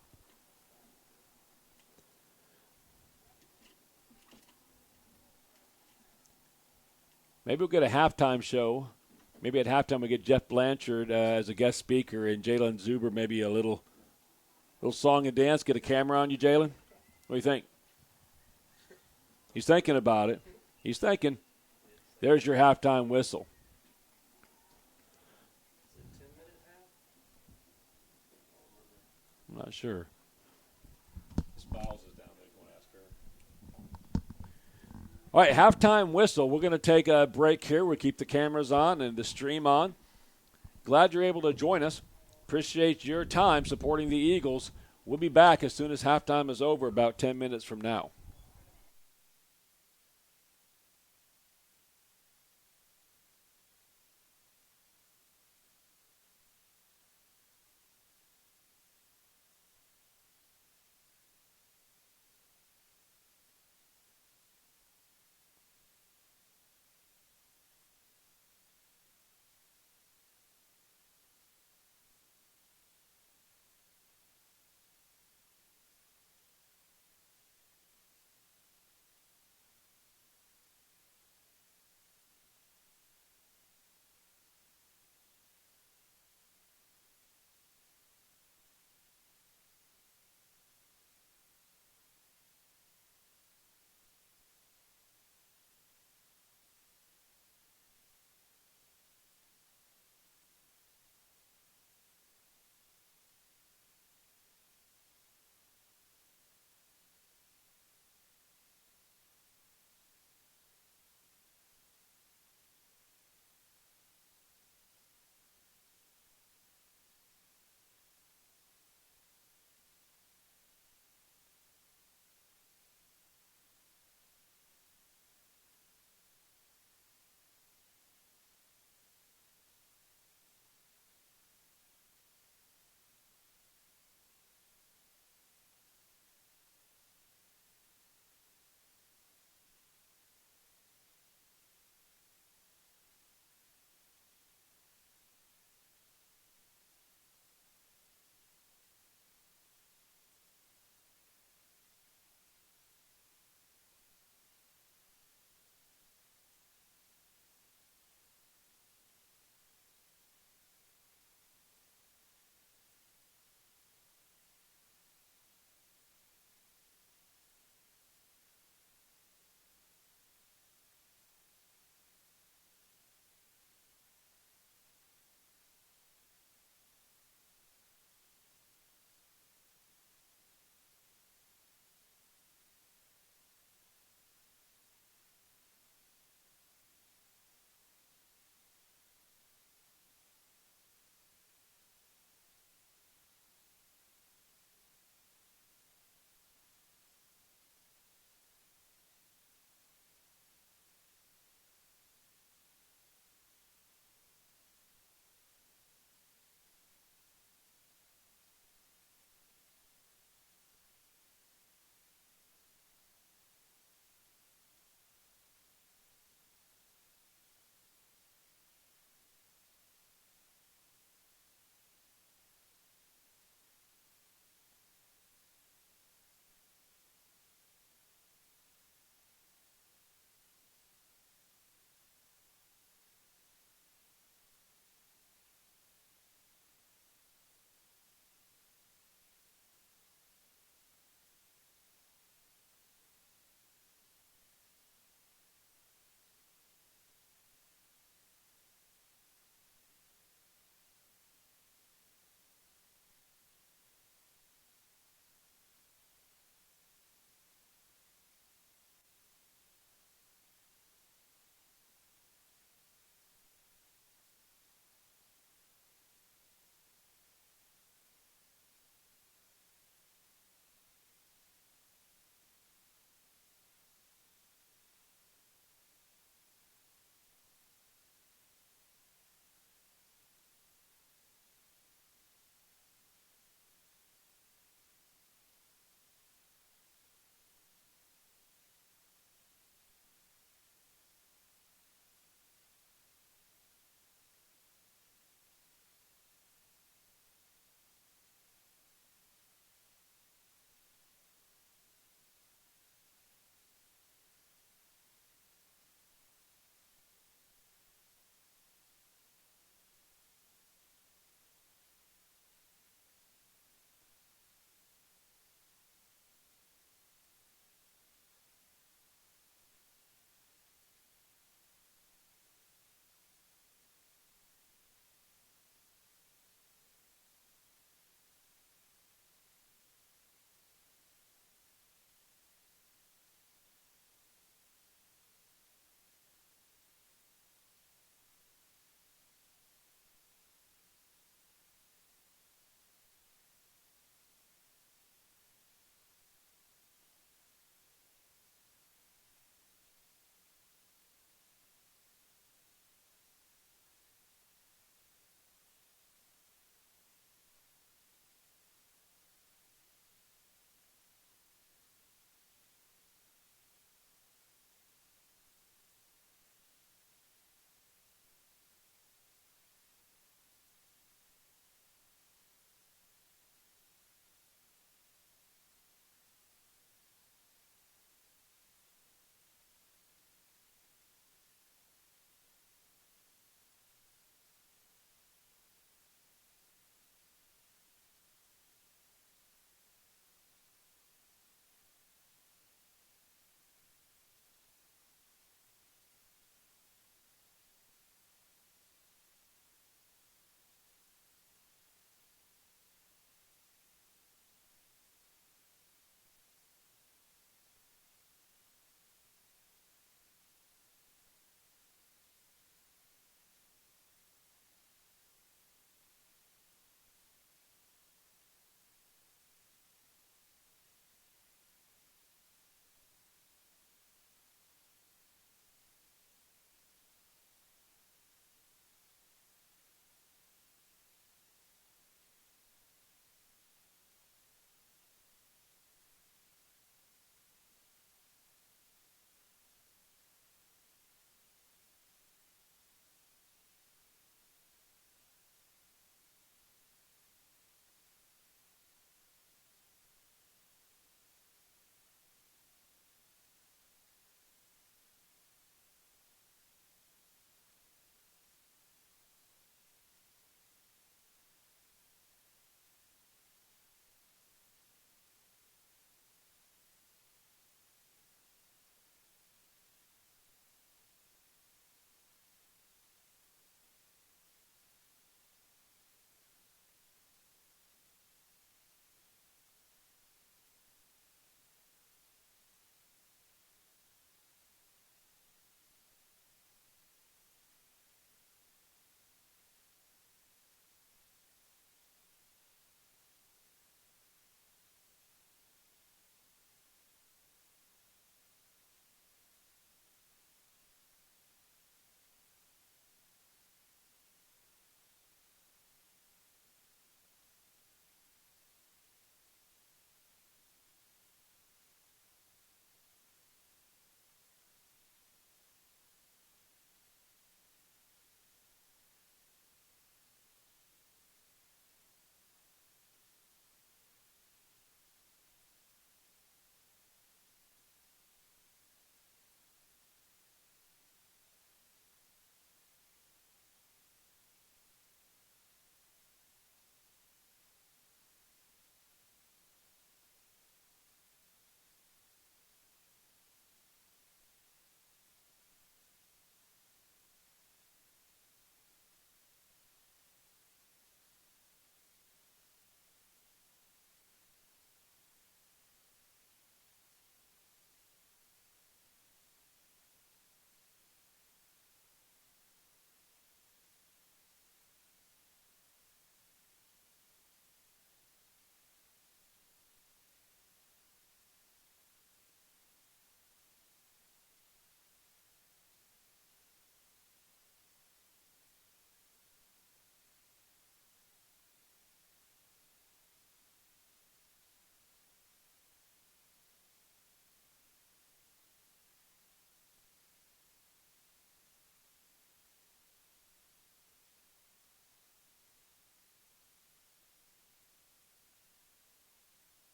Maybe we'll get a halftime show. Maybe at halftime we'll get Jeff Blanchard as a guest speaker and Jalen Zuber maybe a little song and dance. Get a camera on you, Jalen. What do you think? He's thinking about it. He's thinking. There's your halftime whistle. Is it 10-minute half? I'm not sure. Spouse is down there. You want to ask her? All right, halftime whistle. We're going to take a break here. We'll keep the cameras on and the stream on. Glad you're able to join us. Appreciate your time supporting the Eagles. We'll be back as soon as halftime is over, about 10 minutes from now.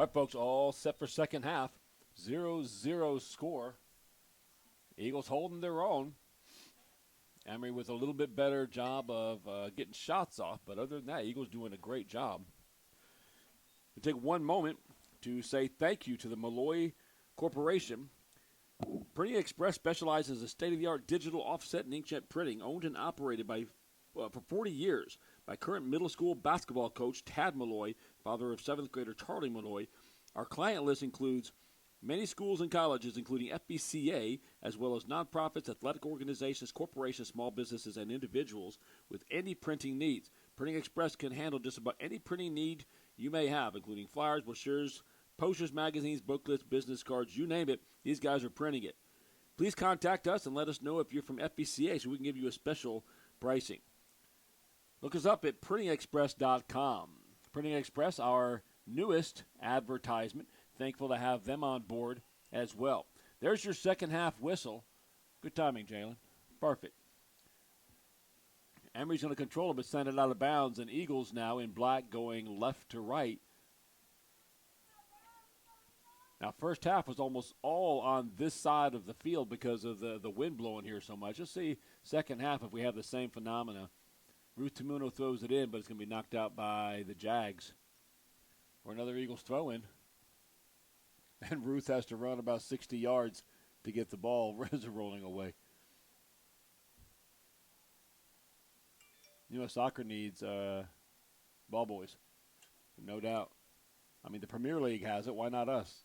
All right, folks, all set for second half. 0-0 score. Eagles holding their own. Emery with a little bit better job of getting shots off, but other than that, Eagles doing a great job. We'll take one moment to say thank you to the Malloy Corporation. Printing Express specializes in state-of-the-art digital offset and inkjet printing, owned and operated for 40 years by current middle school basketball coach Tad Malloy, father of 7th grader Charlie Malloy. Our client list includes many schools and colleges, including FBCA, as well as nonprofits, athletic organizations, corporations, small businesses, and individuals with any printing needs. Printing Express can handle just about any printing need you may have, including flyers, brochures, posters, magazines, booklets, business cards, you name it. These guys are printing it. Please contact us and let us know if you're from FBCA so we can give you a special pricing. Look us up at printingexpress.com. Printing Express, our newest advertisement. Thankful to have them on board as well. There's your second half whistle. Good timing, Jalen. Perfect. Emery's going to control it, but send it out of bounds. And Eagles now in black going left to right. Now, first half was almost all on this side of the field because of the wind blowing here so much. Let's see second half if we have the same phenomena. Ruth Tamuno throws it in, but it's going to be knocked out by the Jags. Or another Eagles throw in. And Ruth has to run about 60 yards to get the ball rolling away. U.S. Soccer needs ball boys, no doubt. I mean, the Premier League has it. Why not us?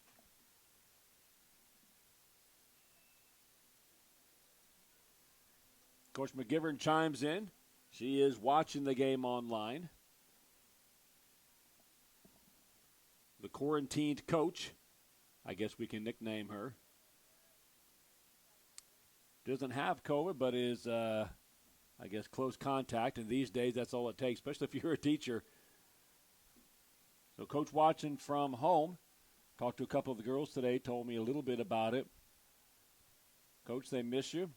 Coach McGivern chimes in. She is watching the game online. The quarantined coach, I guess we can nickname her, doesn't have COVID, but is, I guess, close contact. And these days, that's all it takes, especially if you're a teacher. So Coach watching from home. Talked to a couple of the girls today, told me a little bit about it. Coach, they miss you.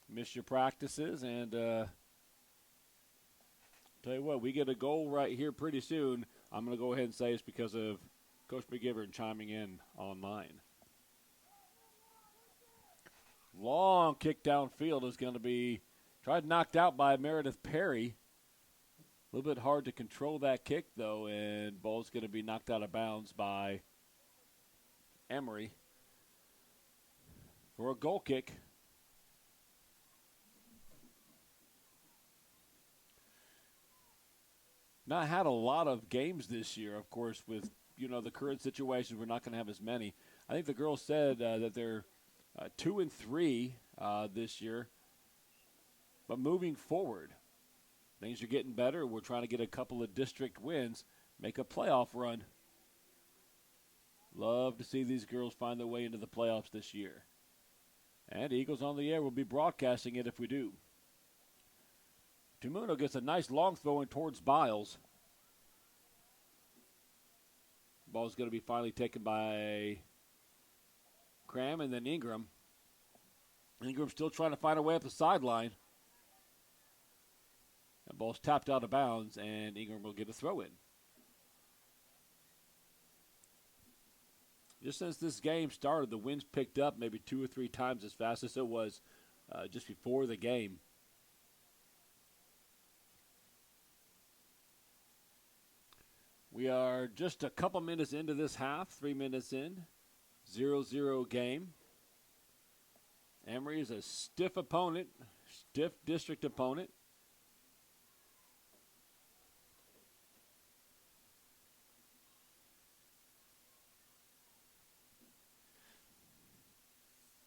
Miss your practices. And tell you what, we get a goal right here pretty soon. I'm going to go ahead and say it's because of Coach McGivern chiming in online. Long kick downfield is going to be tried knocked out by Meredith Perry. A little bit hard to control that kick, though, and ball's going to be knocked out of bounds by Emery for a goal kick. Not had a lot of games this year, of course, with the current situation. We're not going to have as many. I think the girls said that they're 2-3 this year. But moving forward, things are getting better. We're trying to get a couple of district wins, make a playoff run. Love to see these girls find their way into the playoffs this year. And Eagles on the Air will be broadcasting it if we do. Tamuno gets a nice long throw in towards Biles. Ball's going to be finally taken by Cram and then Ingram. Ingram still trying to find a way up the sideline. That ball's tapped out of bounds, and Ingram will get a throw in. Just since this game started, the wind's picked up maybe 2 or 3 times as fast as it was just before the game. We are just a couple minutes into this half, 3 minutes in. 0-0 game. Emery is a stiff opponent, stiff district opponent.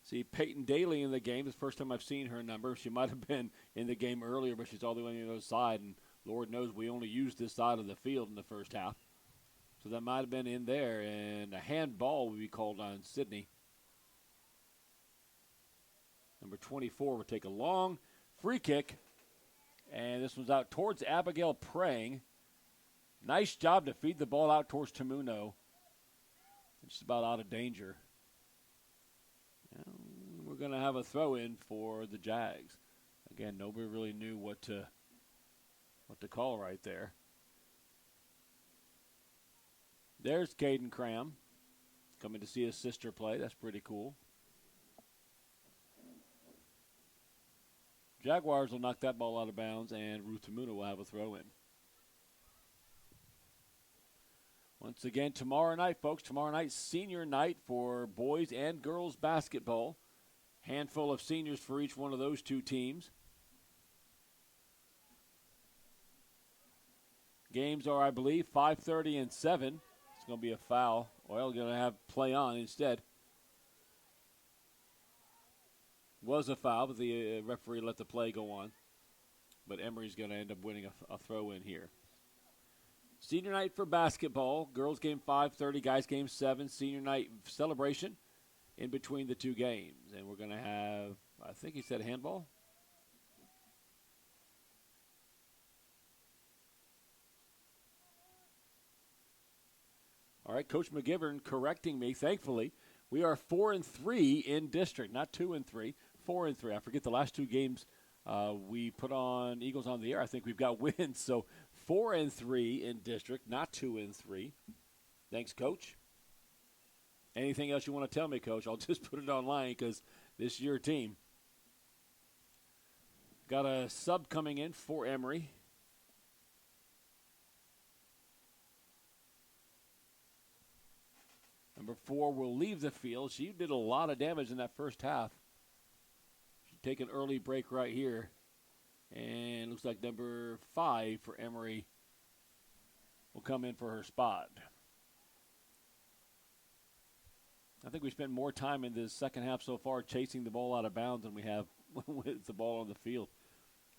See Peyton Daly in the game. It's the first time I've seen her number. She might have been in the game earlier, but she's all the way on the other side, and Lord knows we only used this side of the field in the first half. So that might have been in there, and a handball will be called on Sydney. Number 24 will take a long free kick, and this one's out towards Abigail Prang. Nice job to feed the ball out towards Tamuno. Just about out of danger. We're going to have a throw-in for the Jags. Again, nobody really knew what to call right there. There's Caden Cram coming to see his sister play. That's pretty cool. Jaguars will knock that ball out of bounds, and Ruth Tamuna will have a throw in. Once again, tomorrow night, folks, tomorrow night, senior night for boys and girls basketball. Handful of seniors for each one of those two teams. Games are, I believe, 5:30 and 7. It's going to be a foul. Oil going to have play on instead. Was a foul, but the referee let the play go on. But Emery's going to end up winning a throw in here. Senior night for basketball. Girls game 5:30, guys game 7. Senior night celebration in between the two games. And we're going to have, I think he said handball. All right, Coach McGivern correcting me, thankfully. We are 4-3 in district, not 2-3, 4-3. I forget the last two games we put on Eagles on the air. I think we've got wins, so 4-3 in district, not 2-3. Thanks, Coach. Anything else you want to tell me, Coach? I'll just put it online because this is your team. Got a sub coming in for Emery. Number 4 will leave the field. She did a lot of damage in that first half. She'll take an early break right here. And looks like number 5 for Emery will come in for her spot. I think we spent more time in the second half so far chasing the ball out of bounds than we have with the ball on the field.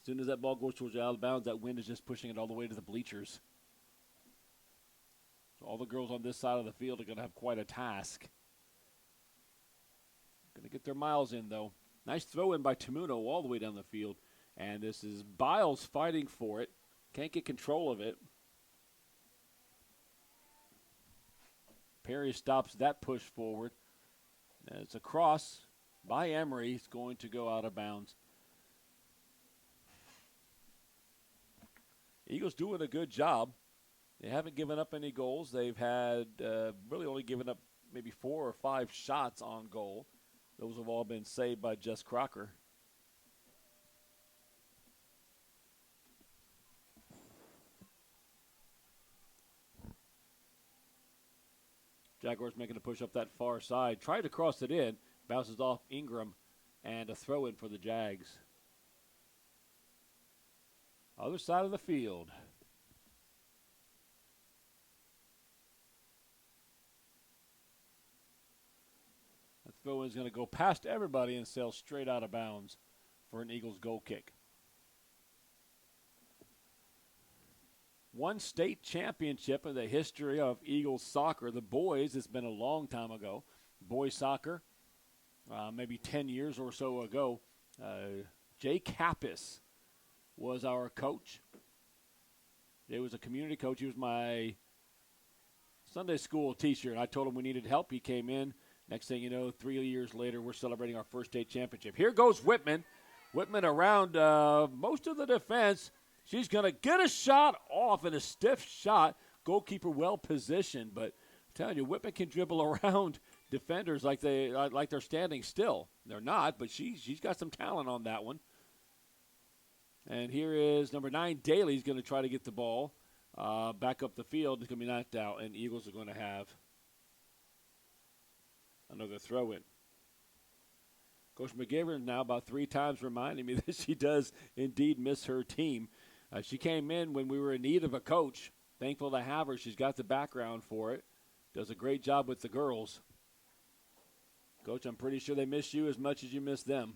As soon as that ball goes towards out of bounds, that wind is just pushing it all the way to the bleachers. So all the girls on this side of the field are going to have quite a task. Going to get their miles in, though. Nice throw in by Tamuno all the way down the field. And this is Biles fighting for it. Can't get control of it. Perry stops that push forward. And it's a cross by Emery. It's going to go out of bounds. Eagles doing a good job. They haven't given up any goals. They've had really only given up maybe 4 or 5 shots on goal. Those have all been saved by Jess Crocker. Jaguars making a push up that far side. Tried to cross it in. Bounces off Ingram. And a throw in for the Jags. Other side of the field. That throw is going to go past everybody and sail straight out of bounds for an Eagles goal kick. One state championship in the history of Eagles soccer. The boys, it's been a long time ago. Boys soccer, maybe 10 years or so ago. Jay Kappas was our coach. He was a community coach. He was my Sunday school teacher, and I told him we needed help. He came in. Next thing you know, 3 years later, we're celebrating our first state championship. Here goes Whitman. Whitman around most of the defense. She's going to get a shot off in a stiff shot. Goalkeeper well positioned, but I'm telling you, Whitman can dribble around defenders like they're standing still. They're not, but she's got some talent on that one. And here is number 9, Daly's going to try to get the ball back up the field. It's going to be knocked out, and Eagles are going to have another throw in. Coach McGivern now about 3 times reminding me that she does indeed miss her team. She came in when we were in need of a coach. Thankful to have her. She's got the background for it. Does a great job with the girls. Coach, I'm pretty sure they miss you as much as you miss them.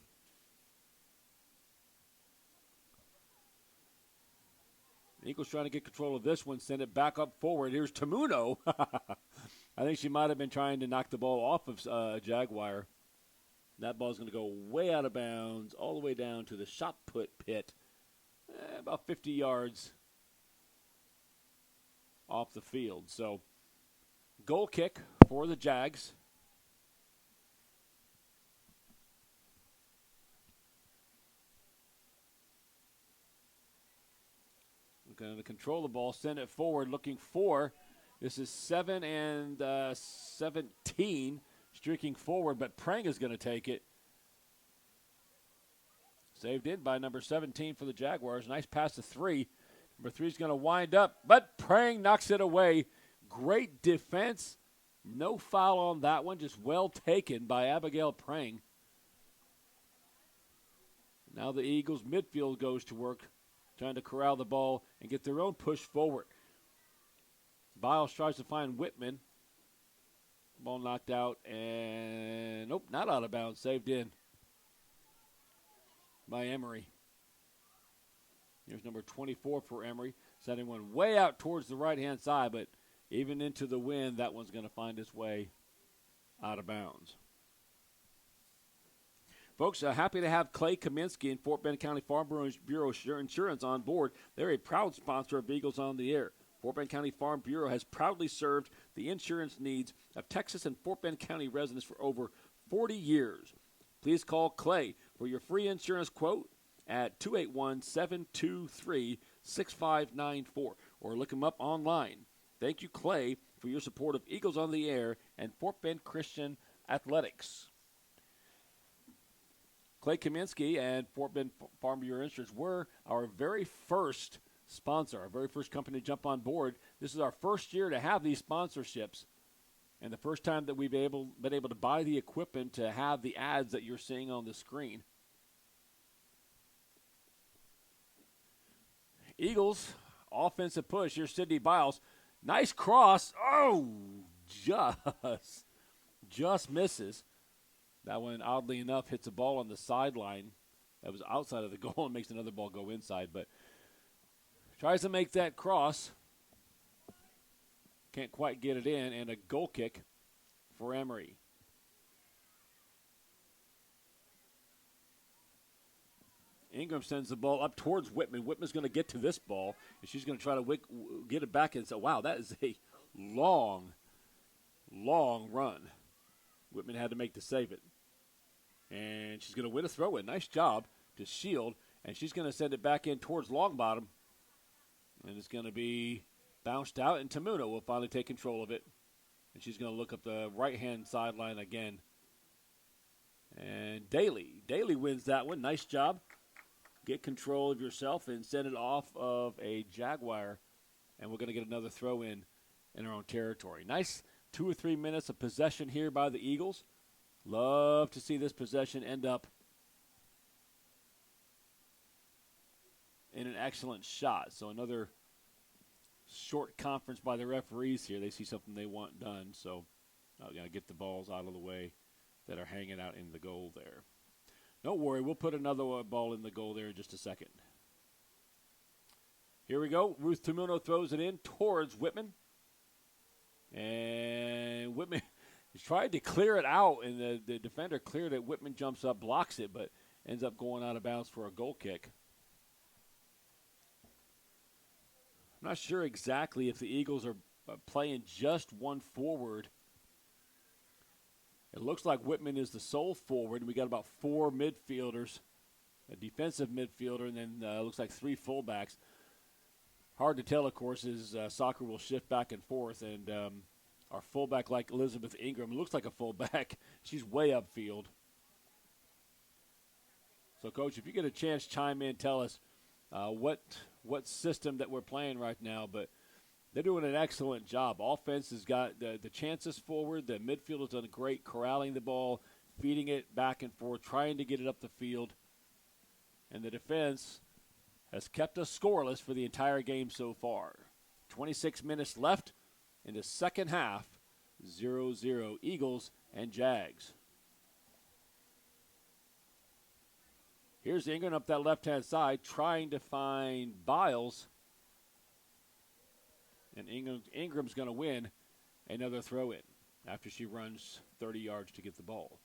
Eagles trying to get control of this one. Send it back up forward. Here's Tamuno. I think she might have been trying to knock the ball off of Jaguar. That ball's going to go way out of bounds, all the way down to the shot put pit, about 50 yards off the field. So, goal kick for the Jags. We're going to control the ball, send it forward, looking for This is 7-17, streaking forward, but Prang is going to take it. Saved in by number 17 for the Jaguars. Nice pass to 3. Number 3 is going to wind up, but Prang knocks it away. Great defense. No foul on that one, just well taken by Abigail Prang. Now the Eagles midfield goes to work, trying to corral the ball and get their own push forward. Biles tries to find Whitman. Ball knocked out, and nope, not out of bounds. Saved in by Emery. Here's number 24 for Emery. Sending one way out towards the right-hand side, but even into the wind, that one's going to find its way out of bounds. Folks, happy to have Clay Kaminsky and Fort Bend County Farm Bureau Insurance on board. They're a proud sponsor of Eagles on the Air. Fort Bend County Farm Bureau has proudly served the insurance needs of Texas and Fort Bend County residents for over 40 years. Please call Clay for your free insurance quote at 281-723-6594 or look him up online. Thank you, Clay, for your support of Eagles on the Air and Fort Bend Christian Athletics. Clay Kaminsky and Fort Bend Farm Bureau Insurance were our very first sponsor, our very first company to jump on board. This is our first year to have these sponsorships, and the first time that we've been able to buy the equipment to have the ads that you're seeing on the screen. Eagles, offensive push. Here's Sydney Biles. Nice cross. Oh, just misses. That one, oddly enough, hits a ball on the sideline. That was outside of the goal and makes another ball go inside. But tries to make that cross. Can't quite get it in. And a goal kick for Emery. Ingram sends the ball up towards Whitman. Whitman's going to get to this ball, and she's going to try to get it back and say, wow, that is a long run. Whitman had to make to save it. And she's going to win a throw-in. Nice job to shield, and she's going to send it back in towards Longbottom. And it's going to be bounced out, and Tamuna will finally take control of it. And she's going to look up the right-hand sideline again. And Daly wins that one. Nice job. Get control of yourself and send it off of a Jaguar. And we're going to get another throw in our own territory. Nice 2 or 3 minutes of possession here by the Eagles. Love to see this possession end up in an excellent shot. So another short conference by the referees here. They see something they want done. So I've got to get the balls out of the way that are hanging out in the goal there. Don't worry, we'll put another ball in the goal there in just a second. Here we go. Ruth Tamuno throws it in towards Whitman. And Whitman has tried to clear it out, and the defender cleared it. Whitman jumps up, blocks it, but ends up going out of bounds for a goal kick. I'm not sure exactly if the Eagles are playing just one forward. It looks like Whitman is the sole forward, and we got about 4 midfielders, a defensive midfielder, and then looks like 3 fullbacks. Hard to tell, of course, as soccer will shift back and forth, and our fullback, like Elizabeth Ingram, looks like a fullback. She's way upfield. So, Coach, if you get a chance, chime in, tell us what system that we're playing right now, but they're doing an excellent job. Offense has got the chances forward. The midfield has done great corralling the ball, feeding it back and forth, trying to get it up the field. And the defense has kept us scoreless for the entire game so far. 26 minutes left in the second half, 0-0 Eagles and Jags. Here's Ingram up that left-hand side trying to find Biles. And Ingram's going to win another throw-in after she runs 30 yards to get the ball.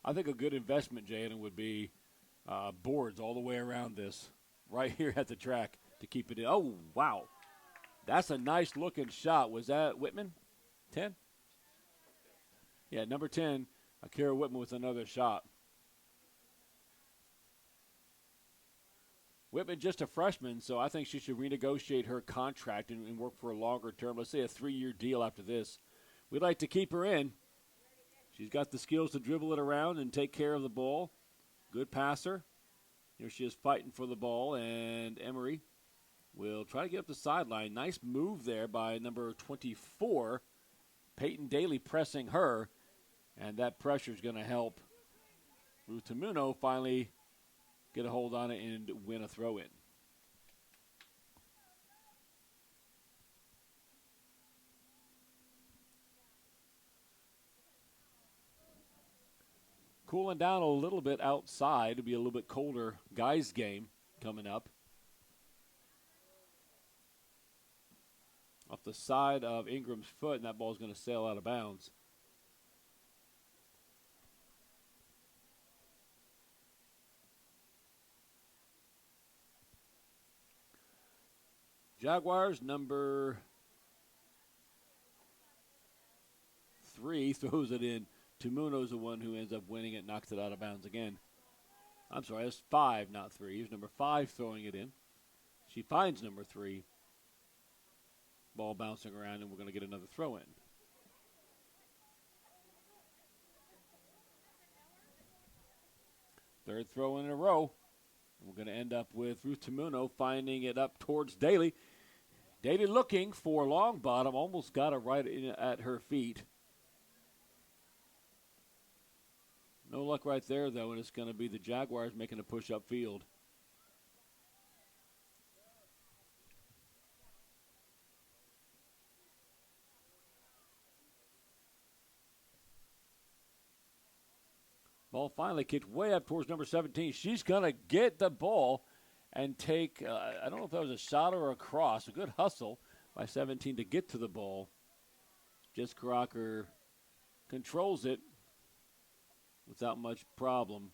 I think a good investment, Jaden, would be boards all the way around this, right here at the track to keep it in. Oh, wow. That's a nice-looking shot. Was that Whitman? 10? Yeah, number 10, Akira Whitman with another shot. Whitman just a freshman, so I think she should renegotiate her contract and work for a longer term. Let's say a 3-year deal after this. We'd like to keep her in. She's got the skills to dribble it around and take care of the ball. Good passer. Here she is fighting for the ball, and Emery will try to get up the sideline. Nice move there by number 24, Peyton Daly, pressing her, and that pressure is going to help Ruth Tamuno finally get a hold on it and win a throw-in. Cooling down a little bit outside. It'll be a little bit colder guys game coming up. Off the side of Ingram's foot, and that ball's going to sail out of bounds. Jaguars, number 3 throws it in. Tamuno's the one who ends up winning it, knocks it out of bounds again. I'm sorry, that's 5, not 3. Here's number 5 throwing it in. She finds number 3. Ball bouncing around, and we're going to get another throw in. Third throw in a row. We're going to end up with Ruth Tamuno finding it up towards Daly. Daly looking for long bottom, almost got it right at her feet. No luck right there, though, and it's going to be the Jaguars making a push upfield. Ball finally kicked way up towards number 17. She's going to get the ball and take, I don't know if that was a shot or a cross, a good hustle by 17 to get to the ball. Jess Crocker controls it without much problem.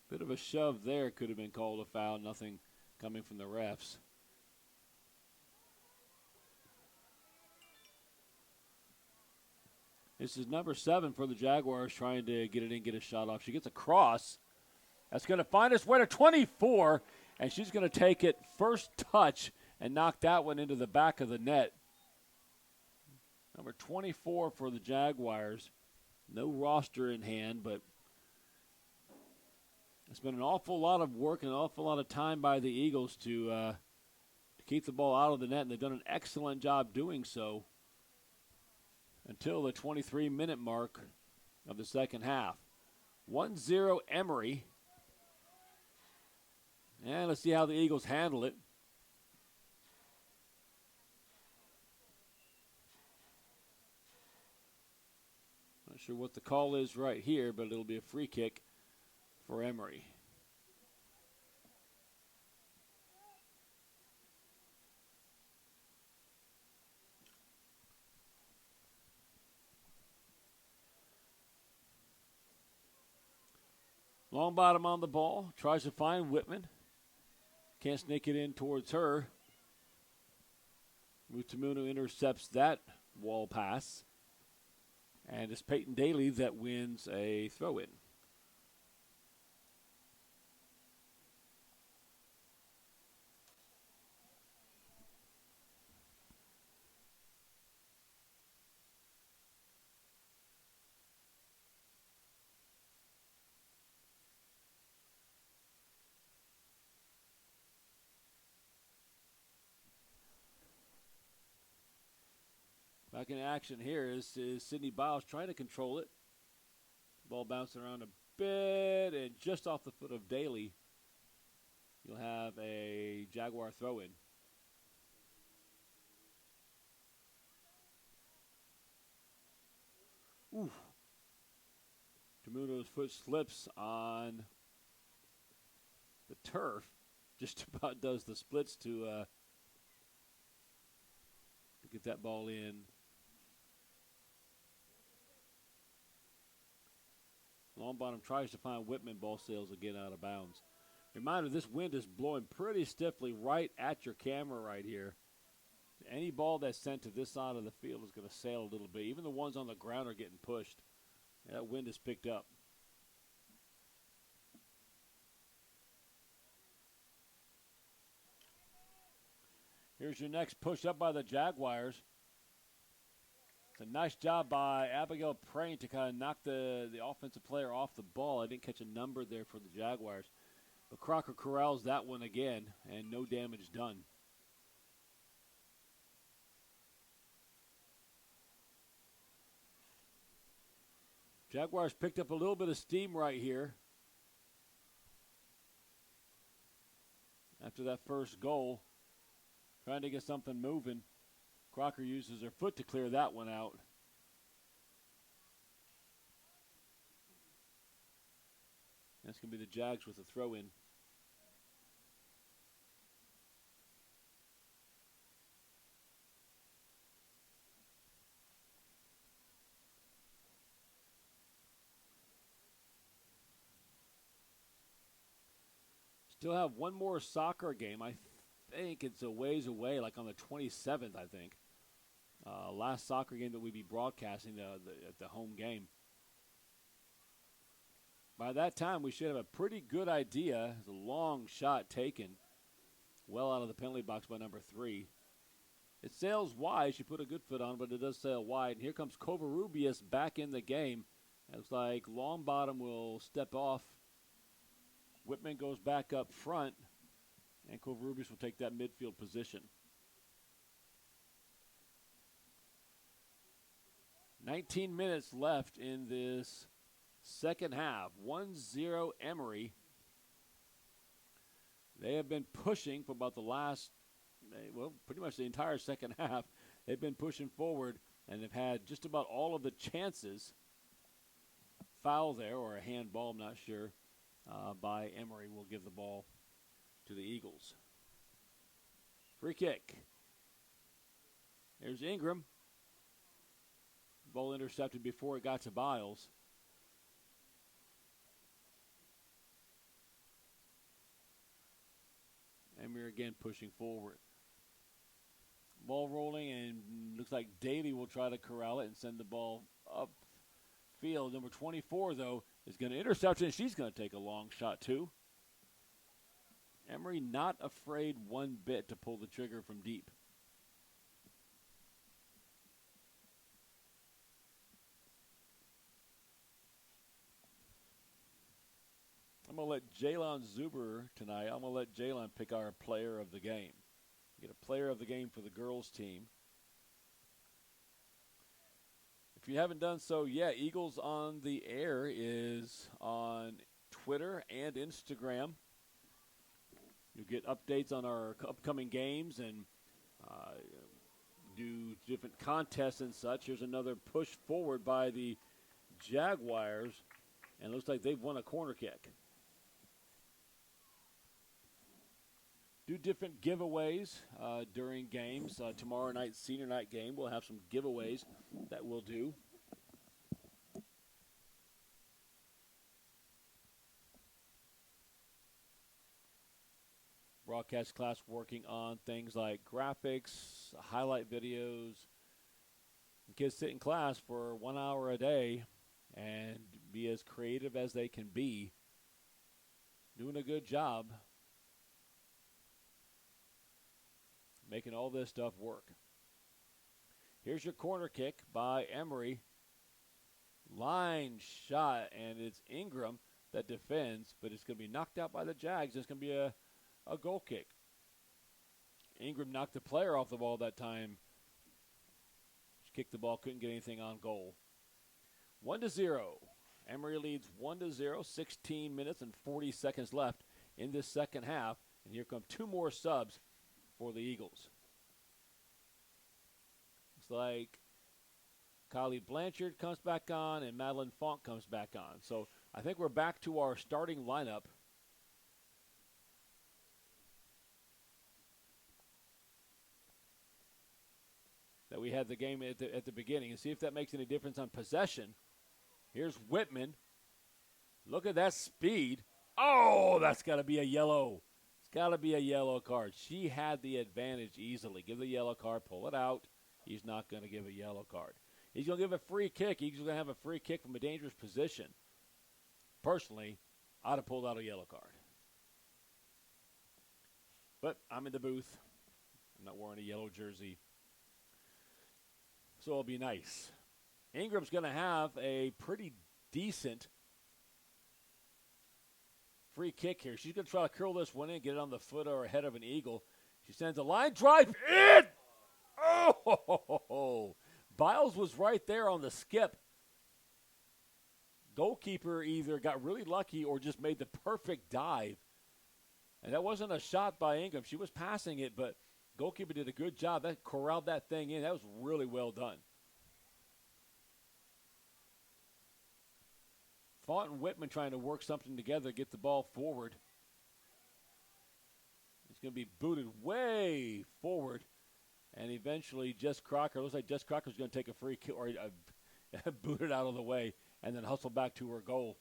Bit of a shove there. Could have been called a foul. Nothing coming from the refs. This is number 7 for the Jaguars, trying to get it in, get a shot off. She gets a cross. That's going to find us Weiner 24, and she's going to take it first touch and knock that one into the back of the net. Number 24 for the Jaguars. No roster in hand, but it's been an awful lot of work and an awful lot of time by the Eagles to keep the ball out of the net, and they've done an excellent job doing so until the 23-minute mark of the second half. 1-0 Emery. And let's see how the Eagles handle it. Not sure what the call is right here, but it'll be a free kick for Emery. Long bottom on the ball. Tries to find Whitman. Can't sneak it in towards her. Mutamuno intercepts that wall pass. And it's Peyton Daly that wins a throw-in. Back in action here is Sydney Biles trying to control it. Ball bouncing around a bit, and just off the foot of Daly, you'll have a Jaguar throw-in. Ooh. Tamuno's foot slips on the turf. Just about does the splits to get that ball in. Long bottom tries to find Whitman. Ball sails again out of bounds. Reminder, this wind is blowing pretty stiffly right at your camera right here. Any ball that's sent to this side of the field is going to sail a little bit. Even the ones on the ground are getting pushed. That wind is picked up. Here's your next push up by the Jaguars. It's a nice job by Abigail Prain to kind of knock the offensive player off the ball. I didn't catch a number there for the Jaguars. But Crocker corrals that one again, and no damage done. Jaguars picked up a little bit of steam right here after that first goal. Trying to get something moving. Crocker uses her foot to clear that one out. That's going to be the Jags with a throw in. Still have one more soccer game. I think it's a ways away, like on the 27th, I think. Last soccer game that we'd be broadcasting at the home game. By that time, we should have a pretty good idea. It's a long shot taken well out of the penalty box by number 3. It sails wide. She put a good foot on, but it does sail wide. And here comes Covarrubias back in the game. It looks like Longbottom will step off. Whitman goes back up front, and Covarrubias will take that midfield position. 19 minutes left in this second half. 1-0 Emery. They have been pushing for about the last, well, pretty much the entire second half. They've been pushing forward, and they've had just about all of the chances. Foul there, or a handball, I'm not sure, by Emery will give the ball to the Eagles. Free kick. There's Ingram. Ball intercepted before it got to Biles. Emery again pushing forward. Ball rolling, and looks like Daly will try to corral it and send the ball upfield. Number 24, though, is going to intercept it, and she's going to take a long shot, too. Emery not afraid one bit to pull the trigger from deep. I'm going to let Jaylon Zuber tonight. I'm going to let Jaylon pick our player of the game. Get a player of the game for the girls team. If you haven't done so yet, Eagles on the Air is on Twitter and Instagram. You'll get updates on our upcoming games and do different contests and such. Here's another push forward by the Jaguars, and it looks like they've won a corner kick. Do different giveaways during games. Tomorrow night's senior night game, we'll have some giveaways that we'll do. Broadcast class working on things like graphics, highlight videos. Kids sit in class for 1 hour a day and be as creative as they can be. Doing a good job making all this stuff work. Here's your corner kick by Emery. Line shot, and it's Ingram that defends, but it's going to be knocked out by the Jags. It's going to be a goal kick. Ingram knocked the player off the ball that time. She kicked the ball, couldn't get anything on goal. 1-0. Emery leads 1-0, 16 minutes and 40 seconds left in this second half. And here come 2 more subs for the Eagles. Looks like Kylie Blanchard comes back on and Madeline Font comes back on. So I think we're back to our starting lineup. That we had the game at the beginning, and see if that makes any difference on possession. Here's Whitman. Look at that speed. Oh, that's got to be a yellow. It's got to be a yellow card. She had the advantage easily. Give the yellow card, pull it out. He's not going to give a yellow card. He's going to give a free kick. He's going to have a free kick from a dangerous position. Personally, I'd have pulled out a yellow card. But I'm in the booth. I'm not wearing a yellow jersey. So it'll be nice. Ingram's going to have a pretty decent free kick here. She's going to try to curl this one in, get it on the foot or head of an Eagle. She sends a line drive in. Oh, Biles was right there on the skip. Goalkeeper either got really lucky or just made the perfect dive. And that wasn't a shot by Ingram. She was passing it, but goalkeeper did a good job. That corralled that thing in. That was really well done. Font and Whitman trying to work something together, get the ball forward. It's going to be booted way forward. And eventually, Jess Crocker, looks like Jess Crocker's going to take a free kick or boot it out of the way and then hustle back to her goal.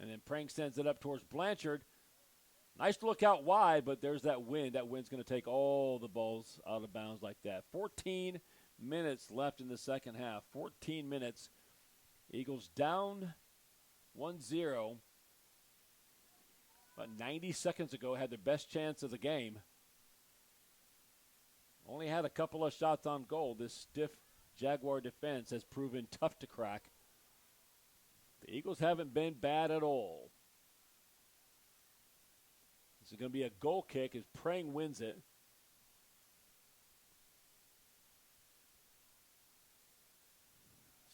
And then Prank sends it up towards Blanchard. Nice look out wide, but there's that wind. That wind's going to take all the balls out of bounds like that. 14 minutes left in the second half. 14 minutes. Eagles down 1-0. About 90 seconds ago, had their best chance of the game. Only had a couple of shots on goal. This stiff Jaguar defense has proven tough to crack. The Eagles haven't been bad at all. This is going to be a goal kick as Prang wins it.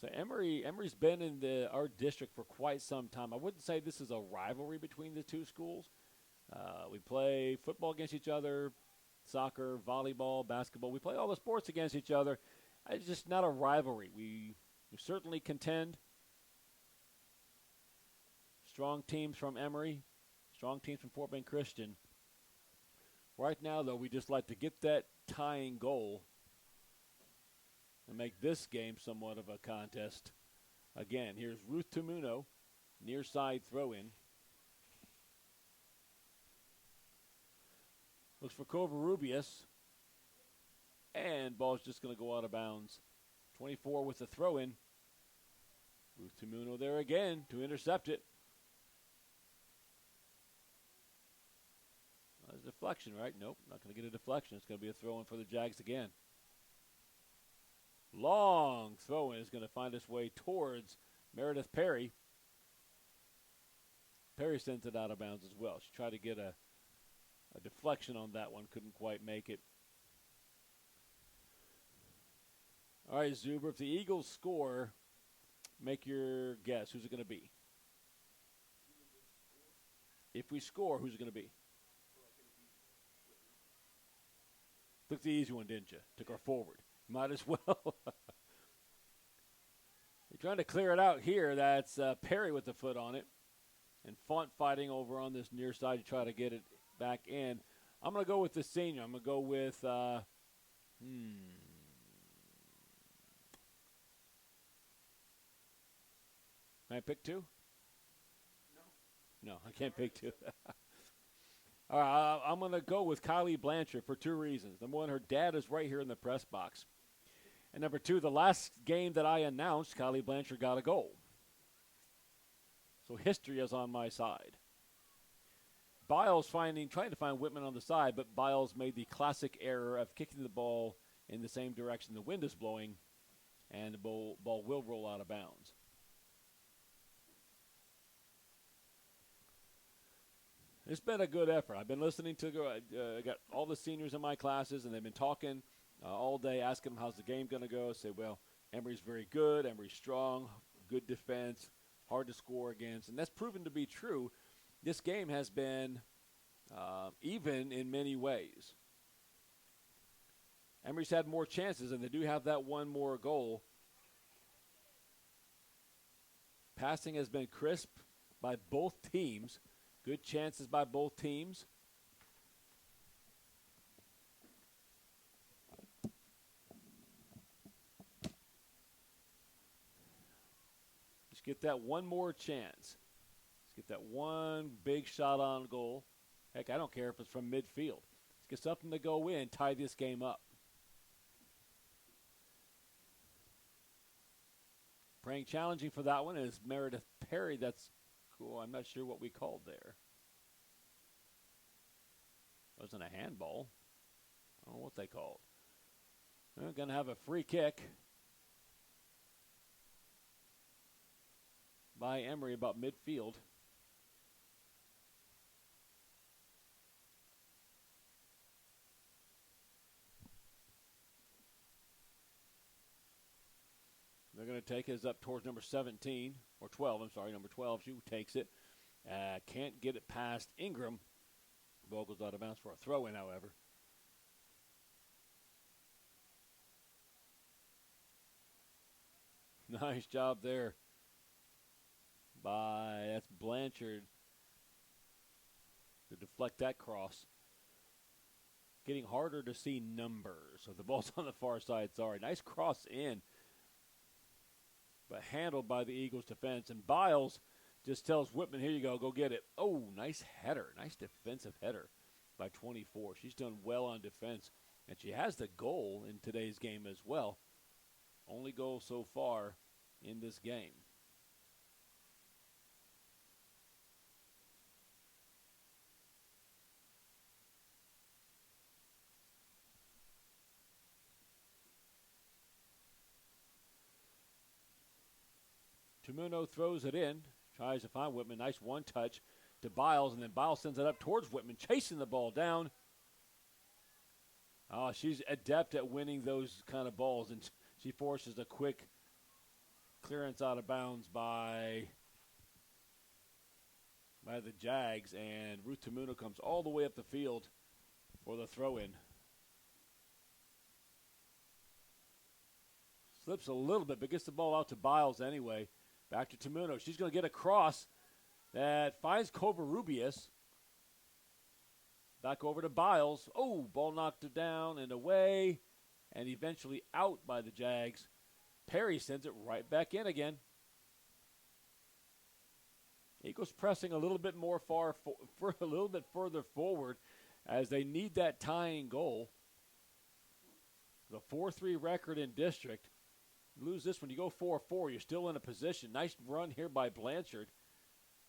So Emery's been in our district for quite some time. I wouldn't say this is a rivalry between the two schools. We play football against each other, soccer, volleyball, basketball. We play all the sports against each other. It's just not a rivalry. We certainly contend. Strong teams from Emery, strong teams from Fort Bend Christian. Right now, though, we just like to get that tying goal and make this game somewhat of a contest. Again, here's Ruth Tamuno, near side throw-in. Looks for Covarrubias. And ball's just going to go out of bounds. 24 with the throw-in. Ruth Tamuno there again to intercept it. There's a deflection, right? Nope, not going to get a deflection. It's going to be a throw-in for the Jags again. Long throw-in is going to find its way towards Meredith Perry. Perry sends it out of bounds as well. She tried to get a deflection on that one. Couldn't quite make it. All right, Zuber, if the Eagles score, make your guess. Who's it going to be? If we score, who's it going to be? Took the easy one, didn't you? Took her forward. Might as well. You're trying to clear it out here. That's Perry with the foot on it. And Font fighting over on this near side to try to get it back in. I'm going to go with the senior. I'm going to go with, Can I pick two? No, I can't pick two. All right, I'm going to go with Kylie Blanchard for two reasons. Number one, her dad is right here in the press box. And number two, the last game that I announced, Kylie Blanchard got a goal. So history is on my side. Biles trying to find Whitman on the side, but Biles made the classic error of kicking the ball in the same direction the wind is blowing, and the ball will roll out of bounds. It's been a good effort. I've been listening to I got all the seniors in my classes, and they've been talking all day, asking them how's the game going to go. I say, well, Emery's very good. Emery's strong, good defense, hard to score against, and that's proven to be true. This game has been even in many ways. Emery's had more chances, and they do have that one more goal. Passing has been crisp by both teams. Good chances by both teams. Just get that one more chance. Get that one big shot on goal. Heck, I don't care if it's from midfield. Let's get something to go in, tie this game up. Praying challenging for that one is Meredith Perry. That's cool. I'm not sure what we called there. It wasn't a handball. I don't know what they called. They're going to have a free kick by Emery about midfield. They're going to take his up towards number 17, or 12, I'm sorry, number 12. She takes it. Can't get it past Ingram. Ball goes out of bounds for a throw-in, however. Nice job there that's Blanchard to deflect that cross. Getting harder to see numbers. So the ball's on the far side, sorry. Nice cross in, but handled by the Eagles defense. And Biles just tells Whitman, here you go get it. Oh, nice header. Nice defensive header by 24. She's done well on defense, and she has the goal in today's game as well. Only goal so far in this game. Tumuno throws it in, tries to find Whitman. Nice one touch to Biles, and then Biles sends it up towards Whitman, chasing the ball down. Oh, she's adept at winning those kind of balls, and she forces a quick clearance out of bounds by the Jags, and Ruth Tumuno comes all the way up the field for the throw-in. Slips a little bit, but gets the ball out to Biles anyway. Back to Tumuno. She's going to get a cross that finds Covarrubias. Back over to Biles. Oh, ball knocked down and away, and eventually out by the Jags. Perry sends it right back in again. Eagles pressing a little bit more a little bit further forward as they need that tying goal. The 4-3 record in district. You lose this one, you go 4-4. You're still in a position. Nice run here by Blanchard,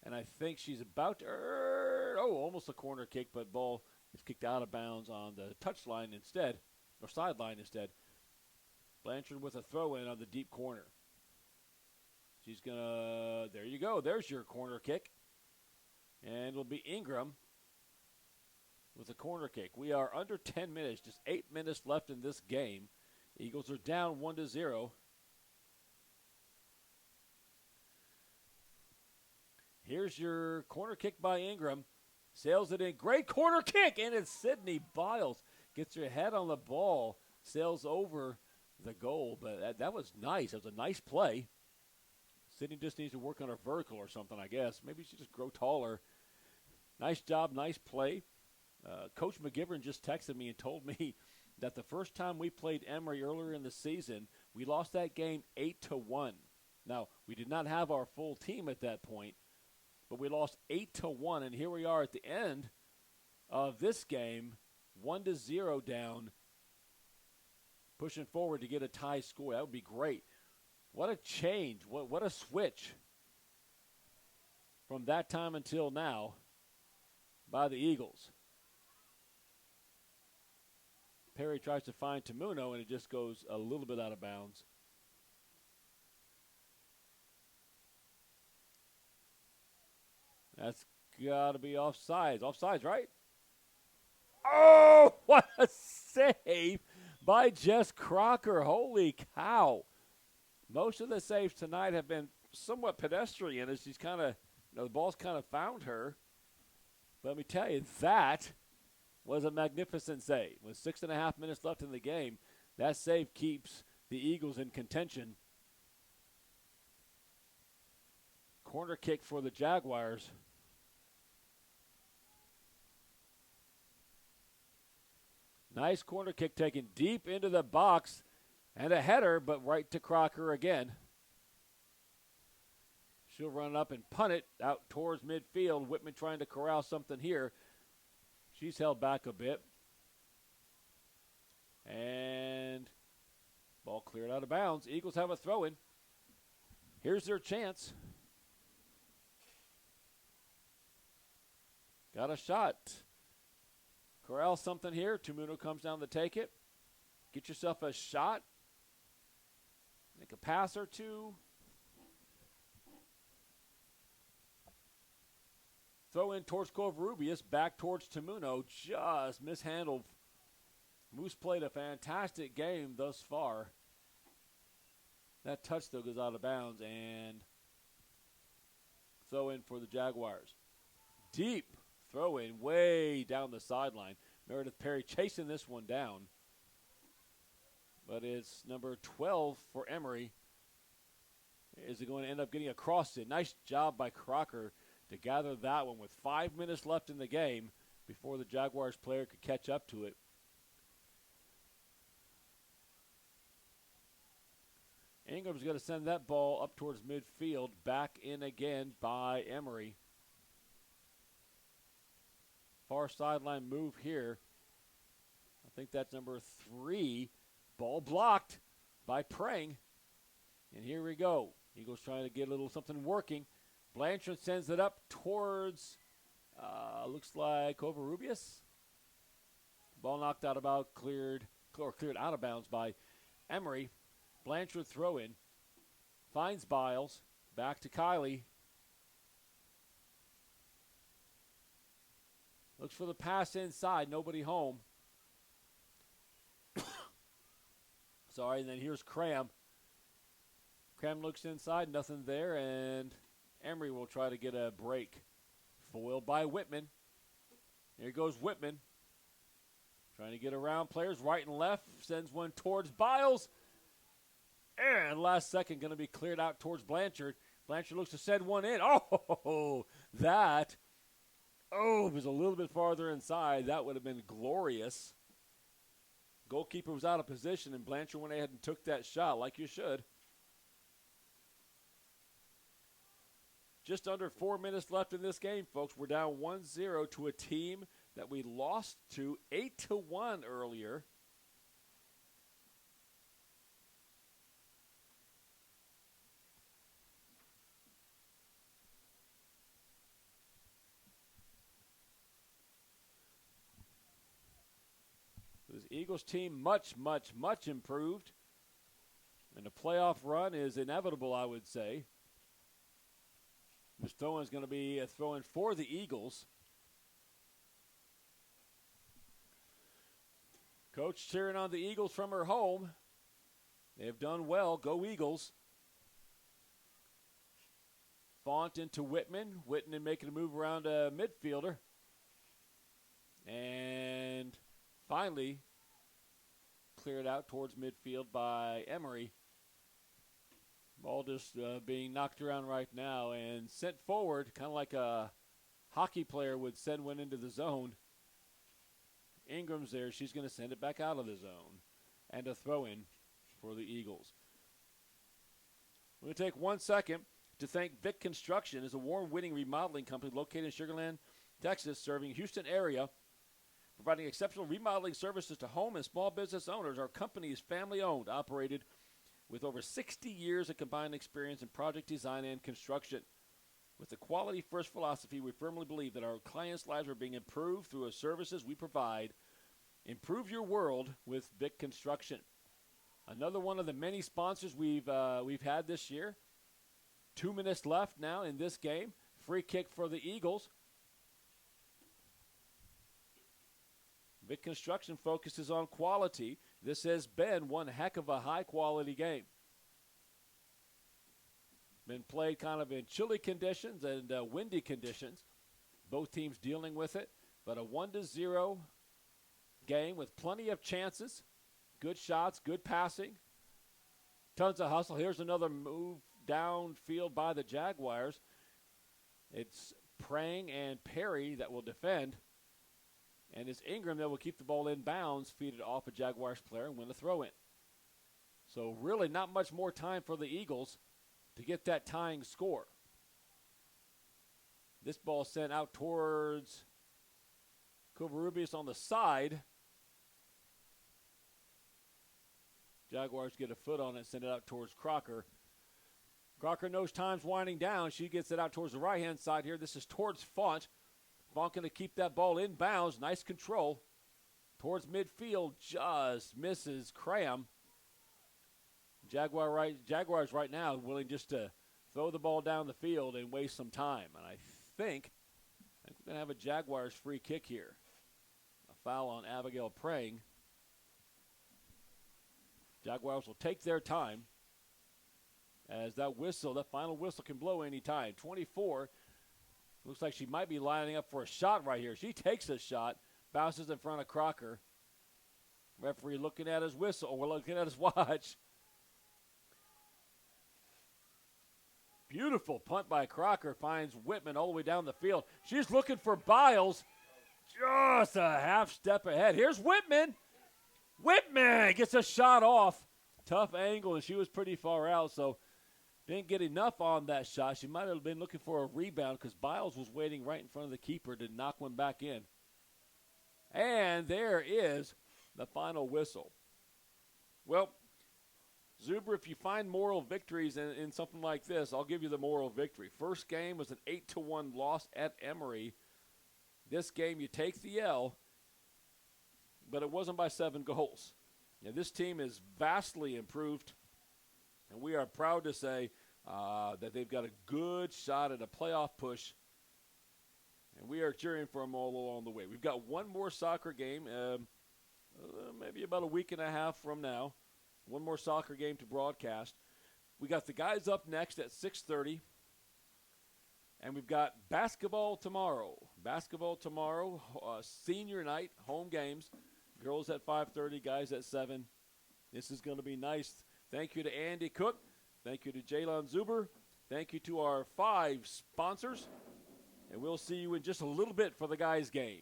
and I think she's about to. Almost a corner kick, but ball is kicked out of bounds on the touchline instead, or sideline instead. Blanchard with a throw-in on the deep corner. She's going to, there you go. There's your corner kick. And it'll be Ingram with a corner kick. We are under 10 minutes, just 8 minutes left in this game. Eagles are down 1-0. Here's your corner kick by Ingram. Sails it in. Great corner kick, and it's Sydney Biles. Gets her head on the ball. Sails over the goal, but that was nice. It was a nice play. Sydney just needs to work on her vertical or something, I guess. Maybe she just grow taller. Nice job, nice play. Coach McGivern just texted me and told me that the first time we played Emery earlier in the season, we lost that game 8-1. Now, we did not have our full team at that point, but we lost 8-1, and here we are at the end of this game, 1-0 down, pushing forward to get a tie score. That would be great. What a change. What a switch from that time until now by the Eagles. Perry tries to find Tumuno, and it just goes a little bit out of bounds. That's got to be offsides. Offsides, right? Oh, what a save by Jess Crocker. Holy cow. Most of the saves tonight have been somewhat pedestrian as she's kind of, the ball's kind of found her. But let me tell you, that was a magnificent save. With 6.5 minutes left in the game, that save keeps the Eagles in contention. Corner kick for the Jaguars. Nice corner kick taken deep into the box, and a header, but right to Crocker again. She'll run up and punt it out towards midfield. Whitman trying to corral something here. She's held back a bit. And ball cleared out of bounds. Eagles have a throw-in. Here's their chance. Got a shot. Corral something here. Tumuno comes down to take it. Get yourself a shot. Make a pass or two. Throw in towards Covarrubias. Back towards Tumuno. Just mishandled. Moose played a fantastic game thus far. That touch still goes out of bounds. And throw in for the Jaguars. Deep throw in way down the sideline. Meredith Perry chasing this one down. But it's number 12 for Emery. Is it going to end up getting a cross in? Nice job by Crocker to gather that one with 5 minutes left in the game before the Jaguars player could catch up to it. Ingram's going to send that ball up towards midfield. Back in again by Emery. Far sideline move here. I think that's number 3. Ball blocked by Prang. And here we go. Eagles trying to get a little something working. Blanchard sends it up towards, looks like Covarrubias. Ball knocked out about, cleared out of bounds by Emery. Blanchard throw in. Finds Biles. Back to Kylie. Looks for the pass inside. Nobody home. Sorry, and then here's Cram. Cram looks inside. Nothing there, and Emery will try to get a break. Foiled by Whitman. Here goes Whitman. Trying to get around players right and left. Sends one towards Biles. And last second going to be cleared out towards Blanchard. Blanchard looks to send one in. Oh, that. Oh, if it was a little bit farther inside, that would have been glorious. Goalkeeper was out of position, and Blanchard went ahead and took that shot like you should. Just under 4 minutes left in this game, folks. We're down 1-0 to a team that we lost to 8-1 earlier. This Eagles team much improved. And a playoff run is inevitable, I would say. This throw-in is going to be a throw-in for the Eagles. Coach cheering on the Eagles from her home. They have done well. Go Eagles. Font into Whitman. Whitman making a move around a midfielder. And finally cleared out towards midfield by Emery. Ball just being knocked around right now and sent forward, kind of like a hockey player would send one into the zone. Ingram's there. She's going to send it back out of the zone. And a throw-in for the Eagles. We're going to take 1 second to thank Vic Construction. It's a award-winning remodeling company located in Sugar Land, Texas, serving Houston area, providing exceptional remodeling services to home and small business owners. Our company is family-owned, operated with over 60 years of combined experience in project design and construction. With the quality-first philosophy, we firmly believe that our clients' lives are being improved through the services we provide. Improve your world with Vic Construction. Another one of the many sponsors we've had this year. 2 minutes left now in this game. Free kick for the Eagles. Vic Construction focuses on quality. This has been one heck of a high-quality game. Been played kind of in chilly conditions and windy conditions. Both teams dealing with it. But a 1-0 game with plenty of chances. Good shots, good passing. Tons of hustle. Here's another move downfield by the Jaguars. It's Prang and Perry that will defend. And it's Ingram that will keep the ball in bounds, feed it off a Jaguars player, and win a throw-in. So really not much more time for the Eagles to get that tying score. This ball sent out towards Covarrubias on the side. Jaguars get a foot on it, send it out towards Crocker. Crocker knows time's winding down. She gets it out towards the right-hand side here. This is towards Font. Font going to keep that ball in bounds. Nice control. Towards midfield, just misses Cram. Jaguars right now willing just to throw the ball down the field and waste some time. And I think we're going to have a Jaguars free kick here. A foul on Abigail Prang. Jaguars will take their time as that final whistle can blow any time. 24. Looks like she might be lining up for a shot right here. She takes a shot, bounces in front of Crocker. Referee looking at his whistle, or we're looking at his watch. Beautiful punt by Crocker, finds Whitman all the way down the field. She's looking for Biles, just a half step ahead. Here's Whitman. Whitman gets a shot off. Tough angle, and she was pretty far out, so didn't get enough on that shot. She might have been looking for a rebound because Biles was waiting right in front of the keeper to knock one back in. And there is the final whistle. Well, Zuber, if you find moral victories in something like this, I'll give you the moral victory. First game was an 8-1 loss at Emery. This game, you take the L, but it wasn't by 7 goals. Now, this team is vastly improved, and we are proud to say that they've got a good shot at a playoff push, and we are cheering for them all along the way. We've got one more soccer game, maybe about a week and a half from now. One more soccer game to broadcast. We got the guys up next at 6:30, and we've got basketball tomorrow. Senior night, home games. Girls at 5:30, guys at 7. This is going to be nice. Thank you to Andy Cook. Thank you to Jalen Zuber. Thank you to our 5 sponsors. And we'll see you in just a little bit for the guys' game.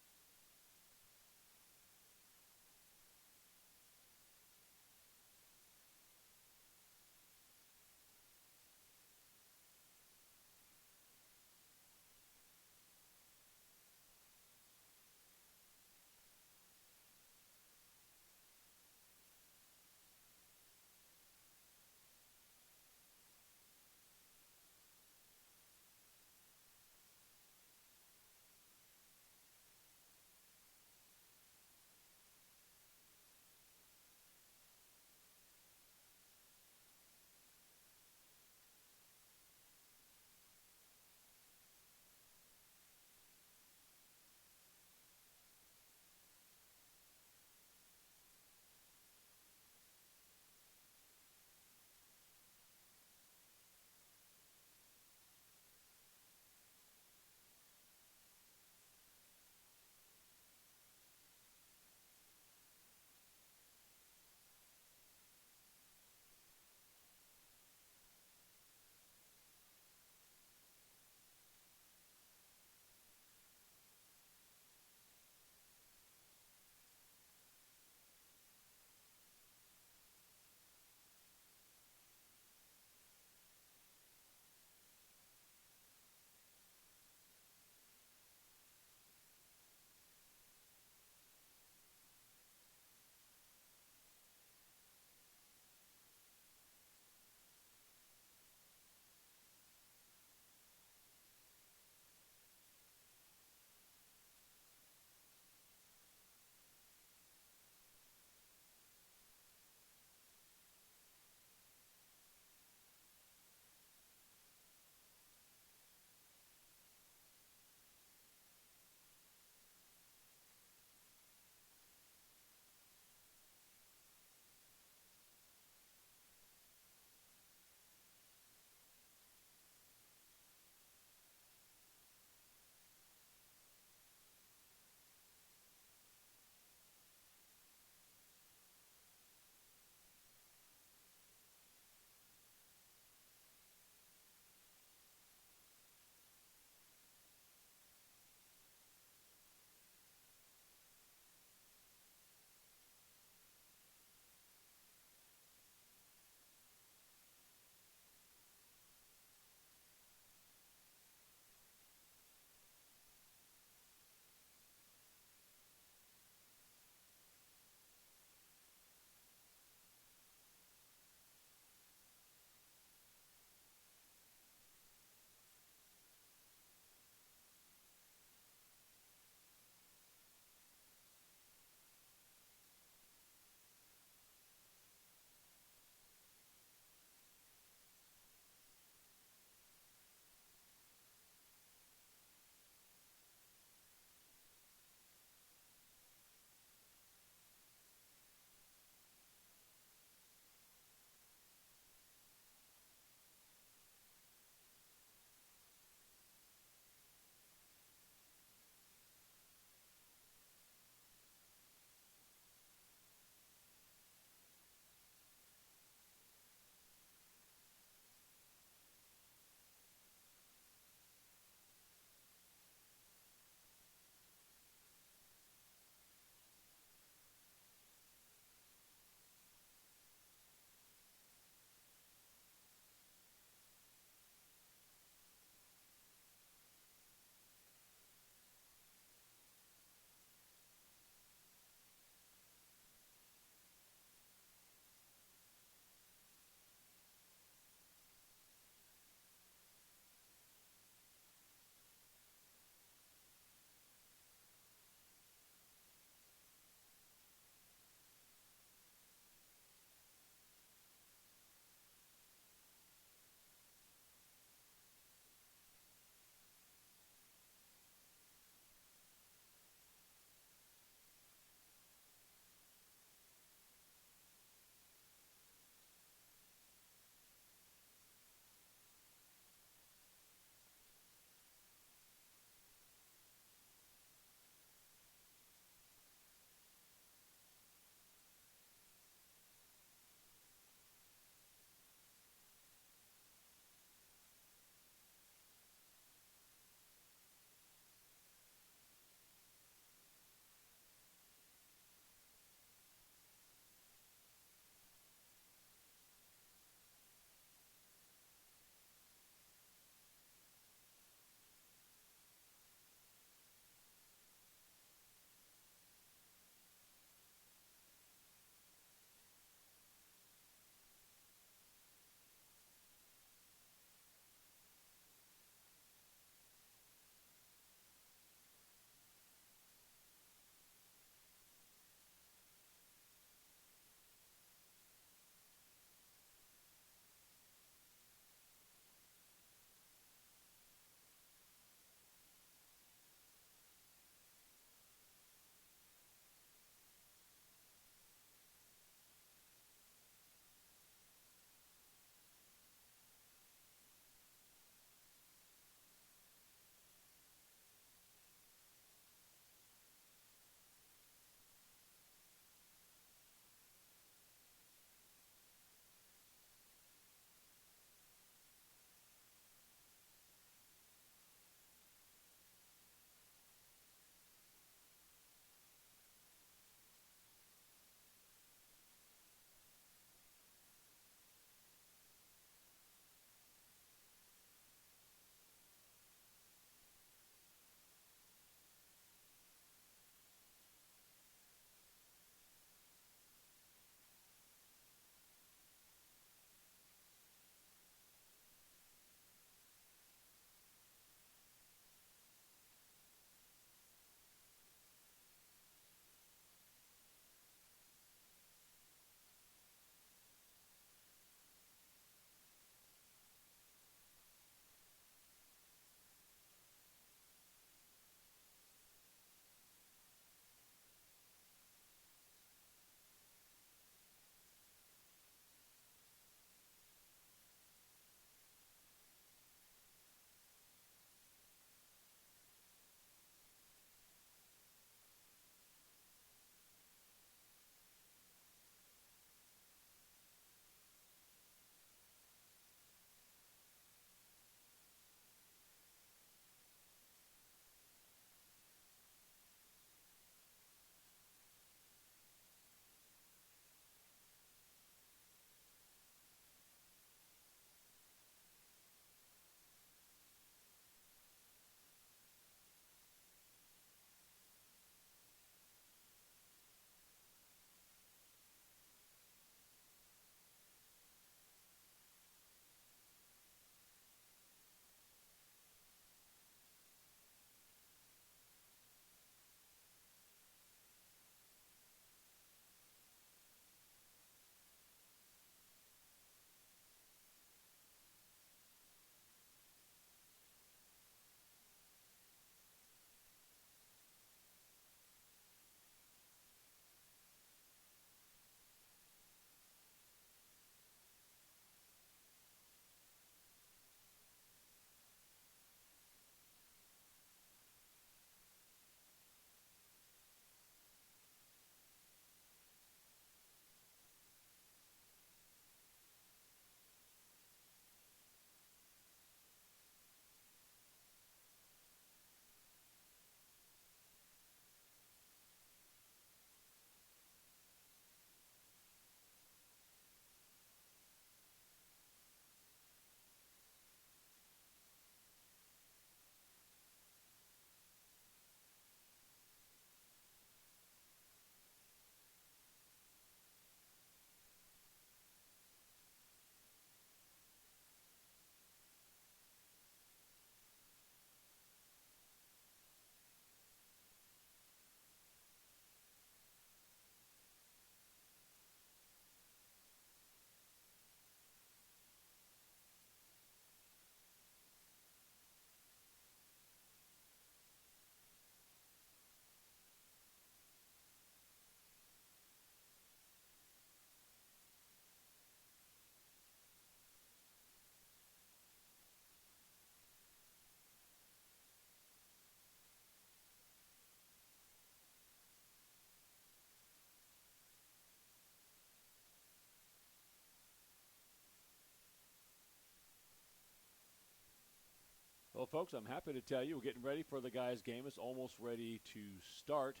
folks, I'm happy to tell you we're getting ready for the guys' game. It's almost ready to start.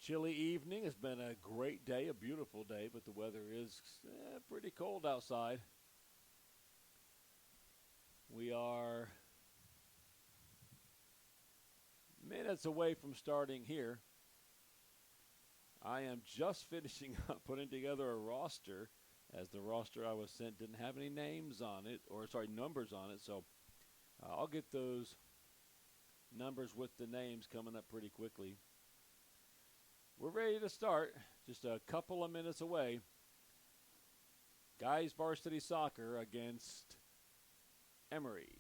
Chilly evening. It's been a great day, a beautiful day, but the weather is pretty cold outside. We are minutes away from starting here. I am just finishing up putting together a roster, as the roster I was sent didn't have any numbers on it, so I'll get those numbers with the names coming up pretty quickly. We're ready to start, just a couple of minutes away. Guys varsity soccer against Emery.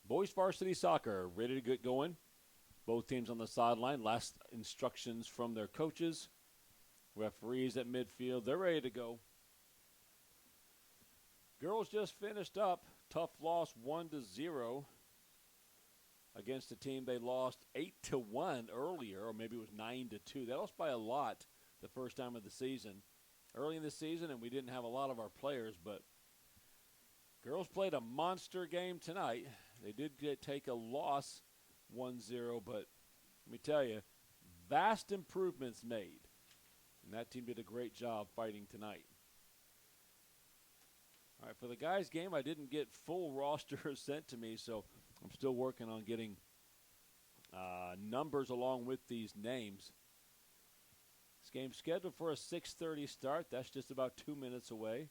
Boys varsity soccer ready to get going. Both teams on the sideline. Last instructions from their coaches. Referees at midfield. They're ready to go. Girls just finished up. Tough loss 1-0 against a team they lost 8-1 earlier, or maybe it was 9-2. They lost by a lot the first time of the season. Early in the season, and we didn't have a lot of our players, but girls played a monster game tonight. They did take a loss 1-0, but let me tell you, vast improvements made. And that team did a great job fighting tonight. All right, for the guys' game, I didn't get full rosters sent to me, so I'm still working on getting numbers along with these names. This game's scheduled for a 6:30 start. That's just about 2 minutes away.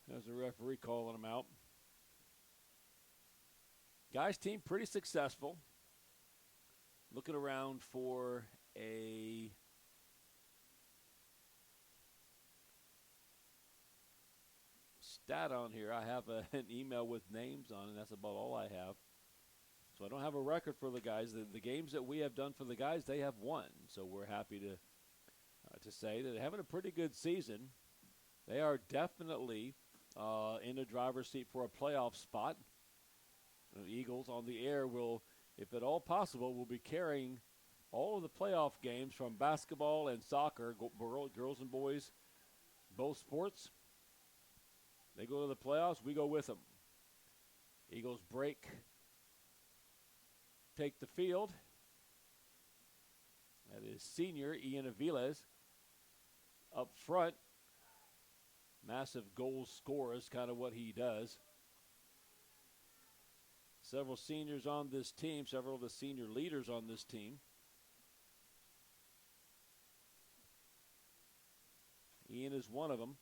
There's the referee calling them out. Guys' team pretty successful. Looking around for a stat on here. I have an email with names on it, and that's about all I have. So I don't have a record for the guys. The games that we have done for the guys, they have won. So we're happy to say that they're having a pretty good season. They are definitely in the driver's seat for a playoff spot. The Eagles on the air will, if at all possible, will be carrying all of the playoff games from basketball and soccer, girls and boys, both sports. They go to the playoffs, we go with them. Eagles take the field. That is senior Ian Aviles up front. Massive goal scorer is kind of what he does. Several seniors on this team, several of the senior leaders on this team. Ian is one of them.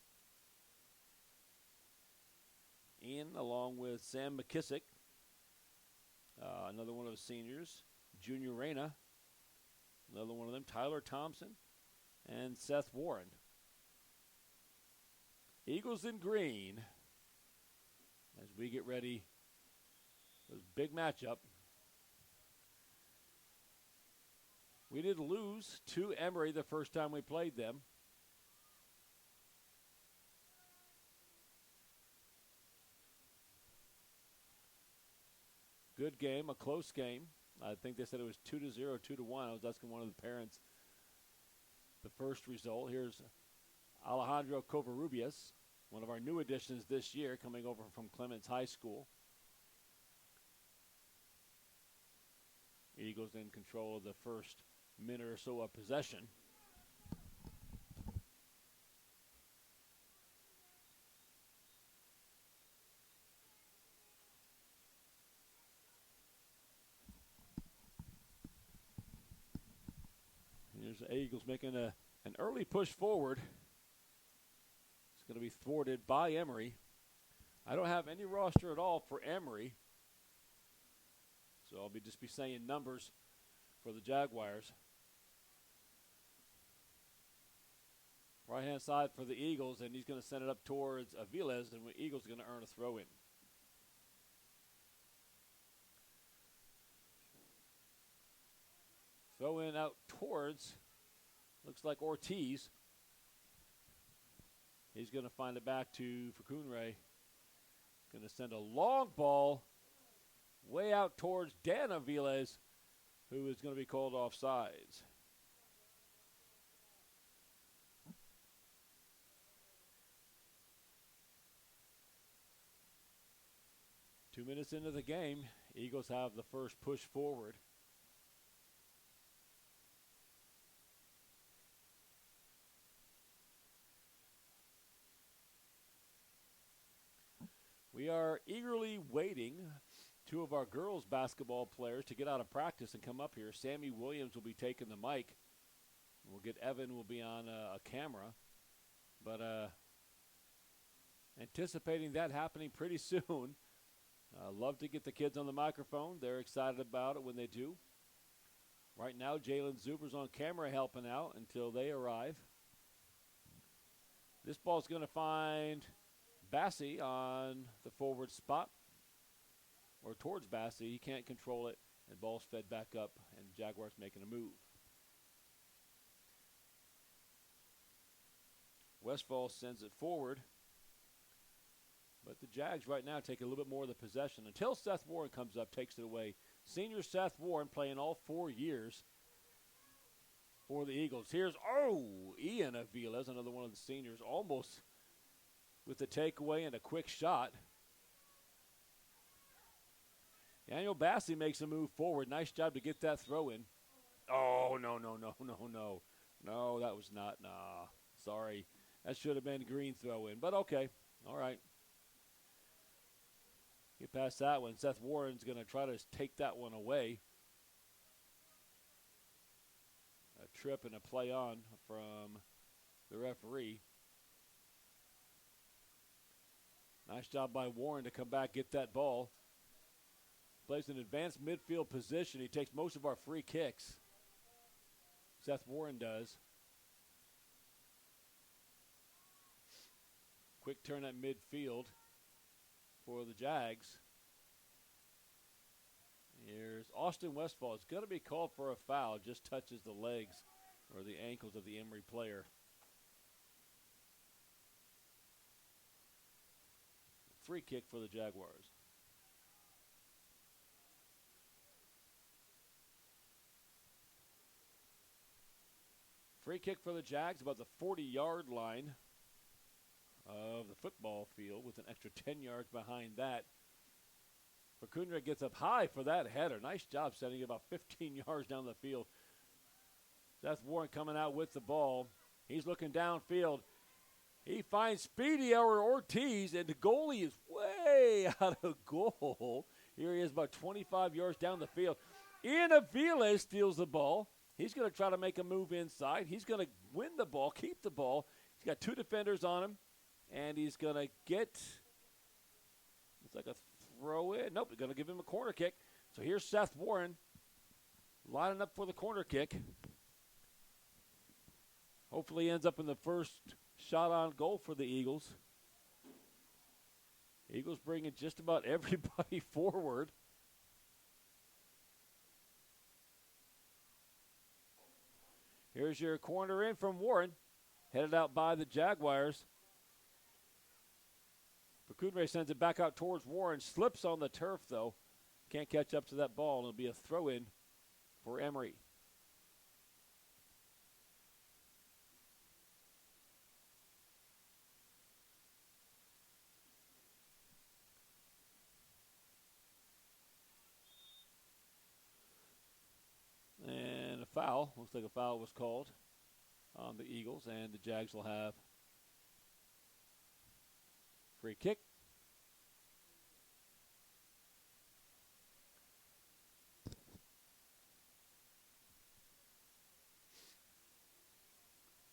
Ian, along with Sam McKissick, another one of the seniors, Junior Reyna, another one of them, Tyler Thompson, and Seth Warren. Eagles in green as we get ready for this big matchup. We did lose to Emery the first time we played them. Good game, a close game. I think they said it was 2-0, 2-1. I was asking one of the parents the first result. Here's Alejandro Covarrubias, one of our new additions this year, coming over from Clements High School. Eagles in control of the first minute or so of possession. Here's the Eagles making an early push forward. It's going to be thwarted by Emery. I don't have any roster at all for Emery, so I'll just be saying numbers for the Jaguars. Right-hand side for the Eagles, and he's going to send it up towards Aviles, and the Eagles are going to earn a throw-in. Throw in out towards, looks like Ortiz. He's going to find it back to Facunre. Going to send a long ball way out towards Dan Aviles, who is going to be called offsides. Two minutes into the game, Eagles have the first push forward. We are eagerly waiting two of our girls basketball players to get out of practice and come up here. Sammy Williams will be taking the mic. We'll get Evan will be on a camera. But anticipating that happening pretty soon. Love to get the kids on the microphone. They're excited about it when they do. Right now, Jalen Zuber's on camera helping out until they arrive. This ball's going to find Bassie on the forward spot, or towards Bassie. He can't control it, and ball's fed back up, and Jaguars making a move. Westfall sends it forward, but the Jags right now take a little bit more of the possession until Seth Warren comes up, takes it away. Senior Seth Warren playing all 4 years for the Eagles. Here's, Ian Aviles, another one of the seniors, almost with the takeaway and a quick shot. Daniel Bassie makes a move forward. Nice job to get that throw in. Oh, no. No, that was not. Nah, sorry. That should have been a green throw in, but okay. All right. Get past that one. Seth Warren's going to try to take that one away. A trip and a play on from the referee. Nice job by Warren to come back, get that ball. Plays an advanced midfield position. He takes most of our free kicks. Seth Warren does. Quick turn at midfield for the Jags. Here's Austin Westfall. It's going to be called for a foul. Just touches the legs or the ankles of the Emery player. Free kick for the Jaguars. Free kick for the Jags about the 40-yard line of the football field with an extra 10 yards behind that. Facundra gets up high for that header. Nice job setting it about 15 yards down the field. Seth Warren coming out with the ball. He's looking downfield. He finds Speedy or Ortiz, and the goalie is way out of goal. Here he is about 25 yards down the field. Ian Avila steals the ball. He's going to try to make a move inside. He's going to win the ball, keep the ball. He's got two defenders on him, and he's going to get, it's like a throw in. Nope, he's going to give him a corner kick. So here's Seth Warren lining up for the corner kick. Hopefully he ends up in the first shot on goal for the Eagles. Eagles bringing just about everybody forward. Here's your corner in from Warren, headed out by the Jaguars. Facundre sends it back out towards Warren, slips on the turf though. Can't catch up to that ball, and it'll be a throw-in for Emery. And a foul. Looks like a foul was called on the Eagles, and the Jags will have free kick.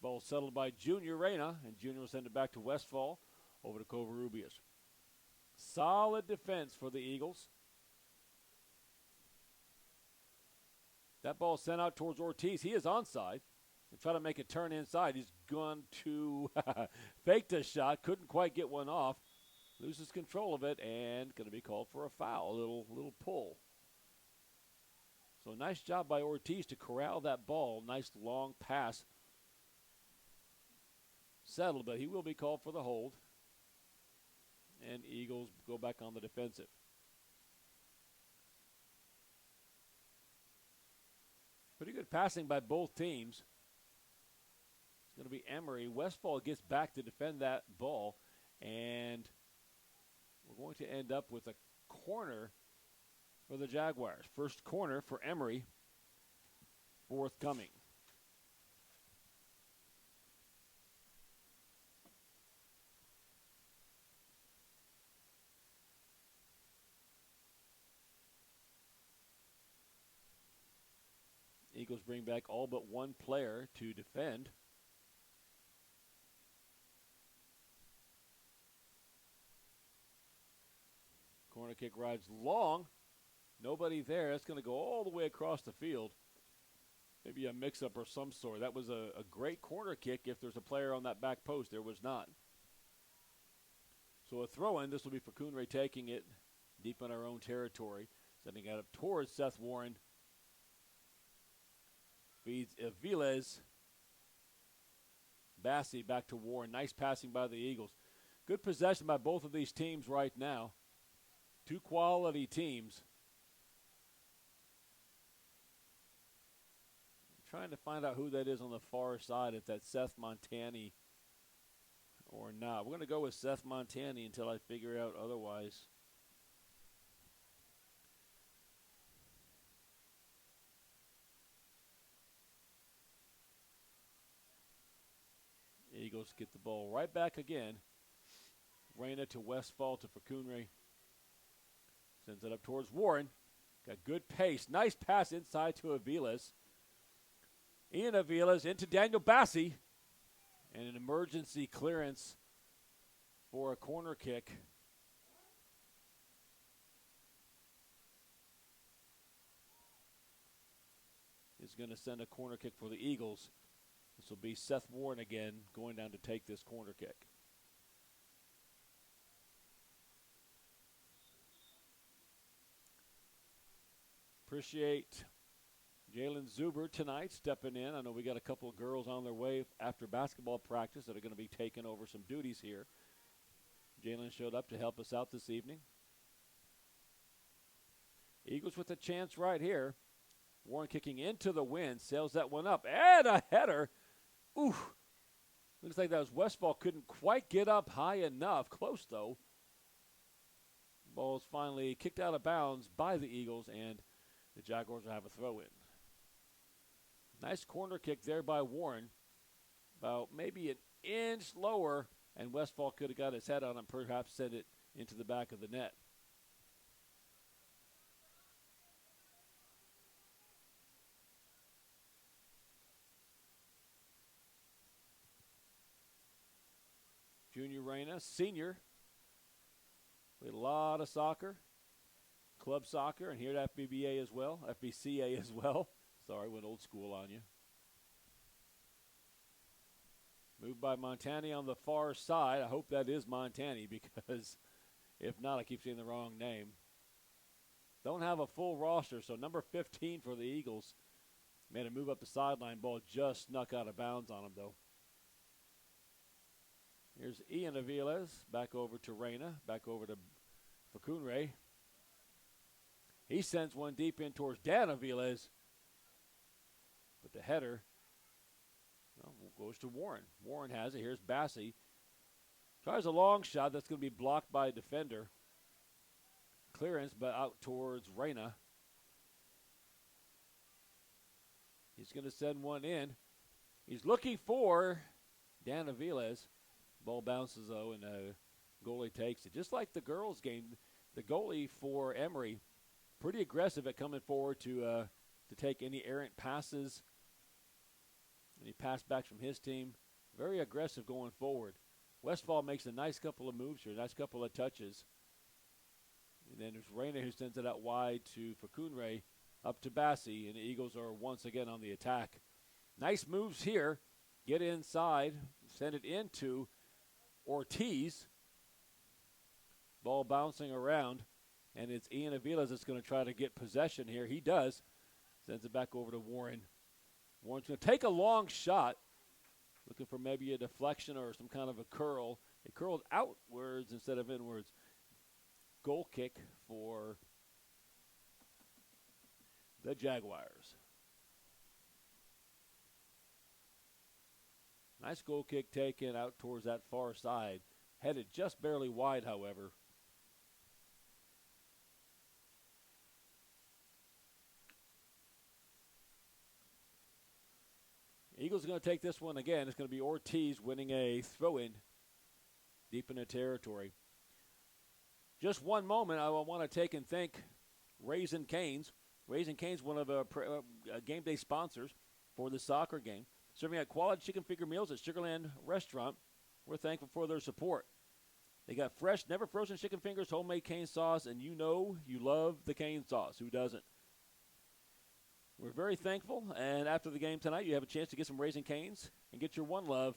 Ball settled by Junior Reyna, and Junior will send it back to Westfall over to Covarrubias. Solid defense for the Eagles. That ball sent out towards Ortiz. He is onside. And try to make a turn inside. He's going to fake the shot. Couldn't quite get one off. Loses control of it and going to be called for a foul. A little pull. So nice job by Ortiz to corral that ball. Nice long pass. Settled, but he will be called for the hold. And Eagles go back on the defensive. Pretty good passing by both teams. It's going to be Emery. Westfall gets back to defend that ball, and we're going to end up with a corner for the Jaguars. First corner for Emery, forthcoming. Eagles bring back all but one player to defend. Corner kick rides long. Nobody there. That's going to go all the way across the field. Maybe a mix-up or some sort. That was a great corner kick if there's a player on that back post. There was not. So a throw-in. This will be Facundre taking it deep in our own territory. Sending it up towards Seth Warren. Feeds Aviles. Bassi back to Warren. Nice passing by the Eagles. Good possession by both of these teams right now. Two quality teams. I'm trying to find out who that is on the far side, if that's Seth Montani or not. We're going to go with Seth Montani until I figure out otherwise. Eagles get the ball right back again. Reyna to Westfall to Facundre. Sends it up towards Warren. Got good pace. Nice pass inside to Aviles. Ian Aviles into Daniel Bassi. And an emergency clearance for a corner kick. Is going to send a corner kick for the Eagles. This will be Seth Warren again going down to take this corner kick. Appreciate Jalen Zuber tonight stepping in. I know we got a couple of girls on their way after basketball practice that are going to be taking over some duties here. Jalen showed up to help us out this evening. Eagles with a chance right here. Warren kicking into the wind, sails that one up, and a header. Ooh, looks like that was Westfall. Couldn't quite get up high enough. Close, though. Ball's finally kicked out of bounds by the Eagles, and the Jaguars will have a throw-in. Nice corner kick there by Warren. About maybe an inch lower, and Westfall could have got his head on it and perhaps sent it into the back of the net. Junior Reyna, senior. Played a lot of soccer, club soccer, and here at FBCA as well. FBCA as well. Sorry, went old school on you. Moved by Montani on the far side. I hope that is Montani because if not, I keep seeing the wrong name. Don't have a full roster, so number 15 for the Eagles made a move up the sideline. Ball just snuck out of bounds on him, though. Here's Ian Aviles, back over to Reyna, back over to Facunre. He sends one deep in towards Dan Aviles. But the header goes to Warren. Warren has it. Here's Bassey. Tries a long shot. That's going to be blocked by a defender. Clearance, but out towards Reyna. He's going to send one in. He's looking for Dan Aviles. Ball bounces, though, and goalie takes it. Just like the girls' game, the goalie for Emery, pretty aggressive at coming forward to take any errant passes. And he passed back from his team. Very aggressive going forward. Westfall makes a nice couple of moves here, nice couple of touches. And then there's Reyna who sends it out wide to Facunre, up to Bassey, and the Eagles are once again on the attack. Nice moves here. Get inside, send it into Ortiz. Ball bouncing around, and it's Ian Aviles that's going to try to get possession here. He does. Sends it back over to Warren. Warren's going to take a long shot, looking for maybe a deflection or some kind of a curl. It curled outwards instead of inwards. Goal kick for the Jaguars. Nice goal kick taken out towards that far side. Headed just barely wide, however. Eagles are going to take this one again. It's going to be Ortiz winning a throw-in deep in the territory. Just one moment, I want to take and thank Raising Cane's. Raising Cane's, one of our game day sponsors for the soccer game. Serving out quality chicken finger meals at Sugarland Restaurant. We're thankful for their support. They got fresh, never frozen chicken fingers, homemade cane sauce, and you know you love the cane sauce. Who doesn't? We're very thankful, and after the game tonight, you have a chance to get some Raising Cane's and get your one love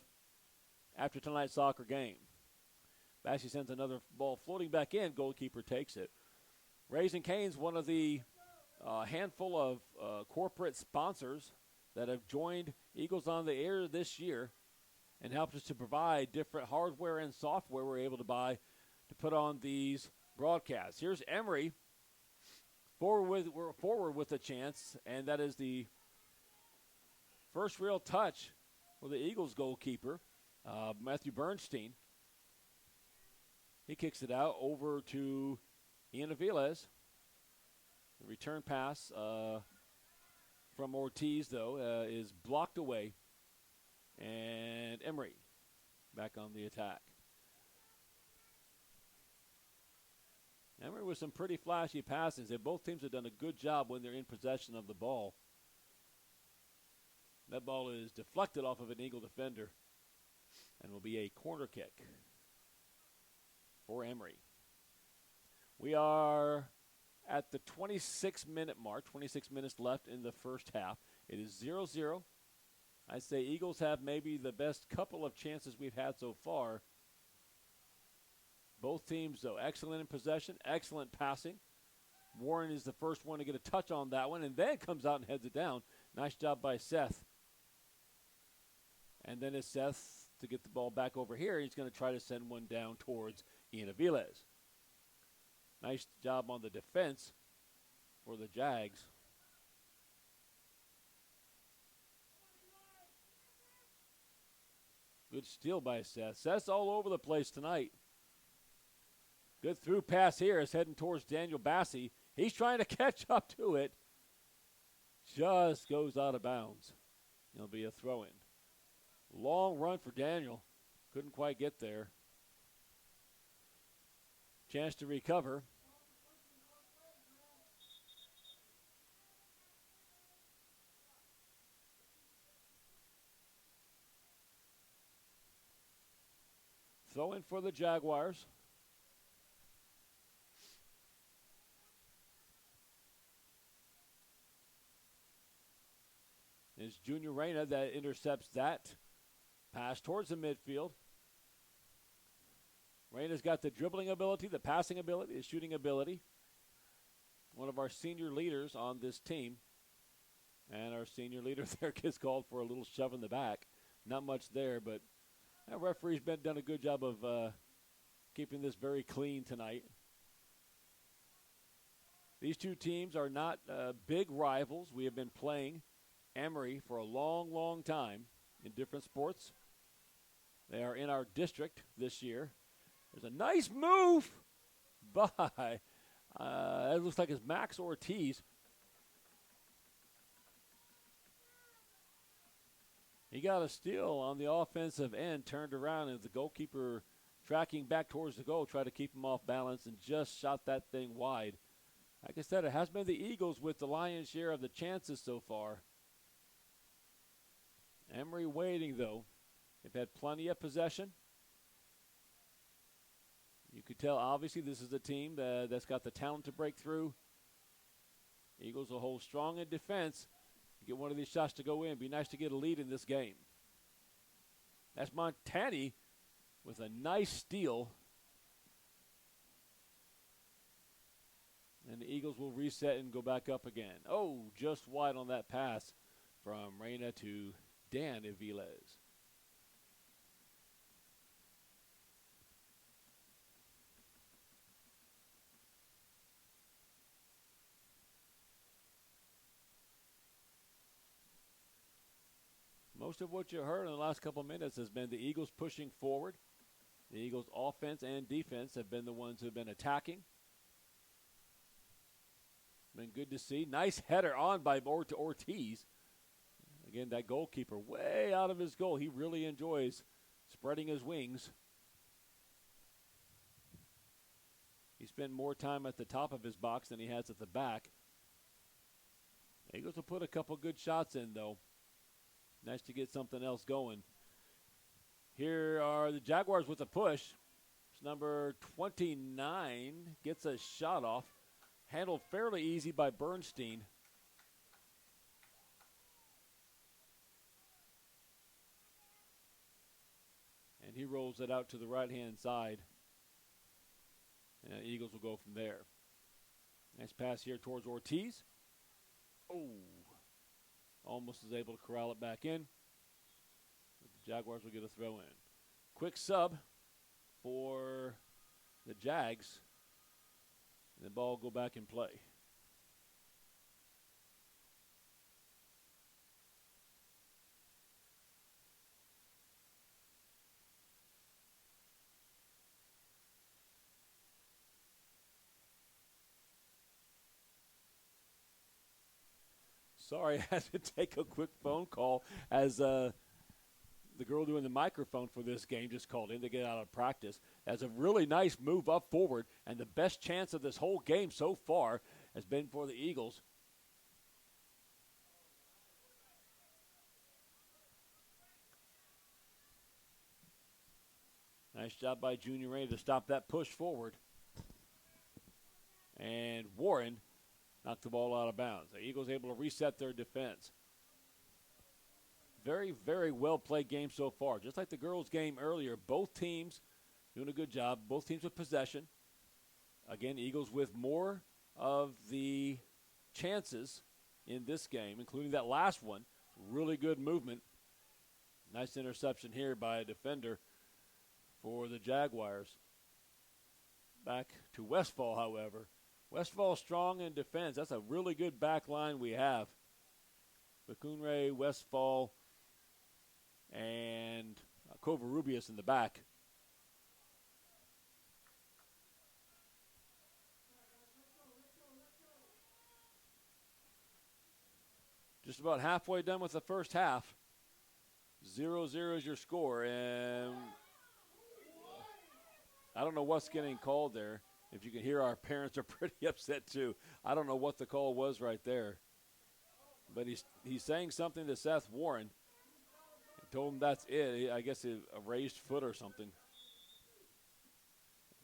after tonight's soccer game. Bassey sends another ball floating back in. Goalkeeper takes it. Raising Cane's, one of the handful of corporate sponsors that have joined Eagles on the Air this year and helped us to provide different hardware and software we're able to buy to put on these broadcasts. Here's Emery forward with a chance, and that is the first real touch for the Eagles goalkeeper, Matthew Bernstein. He kicks it out over to Ian Aviles. The return pass from Ortiz, though, is blocked away. And Emery back on the attack. Emery with some pretty flashy passes. Both teams have done a good job when they're in possession of the ball. That ball is deflected off of an Eagle defender and will be a corner kick for Emery. We are at the 26-minute mark, 26 minutes left in the first half. It is 0-0. I say Eagles have maybe the best couple of chances we've had so far. Both teams, though, excellent in possession, excellent passing. Warren is the first one to get a touch on that one and then comes out and heads it down. Nice job by Seth. And then it's Seth to get the ball back over here. He's going to try to send one down towards Ian Aviles. Nice job on the defense for the Jags. Good steal by Seth. Seth's all over the place tonight. Good through pass here is heading towards Daniel Bassey. He's trying to catch up to it. Just goes out of bounds. It'll be a throw-in. Long run for Daniel. Couldn't quite get there. Chance to recover. Throw-in for the Jaguars. It's Junior Reyna that intercepts that pass towards the midfield. Reyna's got the dribbling ability, the passing ability, the shooting ability. One of our senior leaders on this team. And our senior leader there gets called for a little shove in the back. Not much there, but that referee's done a good job of keeping this very clean tonight. These two teams are not big rivals. We have been playing Emery for a long, long time in different sports. They are in our district this year. There's a nice move by, it looks like it's Max Ortiz. He got a steal on the offensive end, turned around, and the goalkeeper tracking back towards the goal, tried to keep him off balance and just shot that thing wide. Like I said, it has been the Eagles with the lion's share of the chances so far. Emery waiting, though. They've had plenty of possession. You could tell, obviously, this is a team that's got the talent to break through. Eagles will hold strong in defense. Get one of these shots to go in. Be nice to get a lead in this game. That's Montani with a nice steal. And the Eagles will reset and go back up again. Oh, just wide on that pass from Reyna to Dan Aviles. Most of what you heard in the last couple of minutes has been the Eagles pushing forward. The Eagles' offense and defense have been the ones who have been attacking. Been good to see. Nice header on by Ortiz. Again, that goalkeeper way out of his goal. He really enjoys spreading his wings. He spent more time at the top of his box than he has at the back. Eagles will put a couple good shots in, though. Nice to get something else going. Here are the Jaguars with a push. It's number 29. Gets a shot off. Handled fairly easy by Bernstein. And he rolls it out to the right-hand side. And the Eagles will go from there. Nice pass here towards Ortiz. Oh. Almost is able to corral it back in. But the Jaguars will get a throw in. Quick sub for the Jags. And the ball will go back in play. Sorry, I had to take a quick phone call as the girl doing the microphone for this game just called in to get out of practice. As a really nice move up forward, and the best chance of this whole game so far has been for the Eagles. Nice job by Junior Reyna to stop that push forward. And Warren knocked the ball out of bounds. The Eagles able to reset their defense. Very, very well-played game so far. Just like the girls' game earlier, both teams doing a good job. Both teams with possession. Again, Eagles with more of the chances in this game, including that last one. Really good movement. Nice interception here by a defender for the Jaguars. Back to Westfall, however. Westfall strong in defense. That's a really good back line we have. Bacunre, Westfall, and Covarrubias in the back. Just about halfway done with the first half. 0-0 is your score, and I don't know what's getting called there. If you can hear, our parents are pretty upset too. I don't know what the call was right there. But he's saying something to Seth Warren. He told him that's it. I guess a raised foot or something.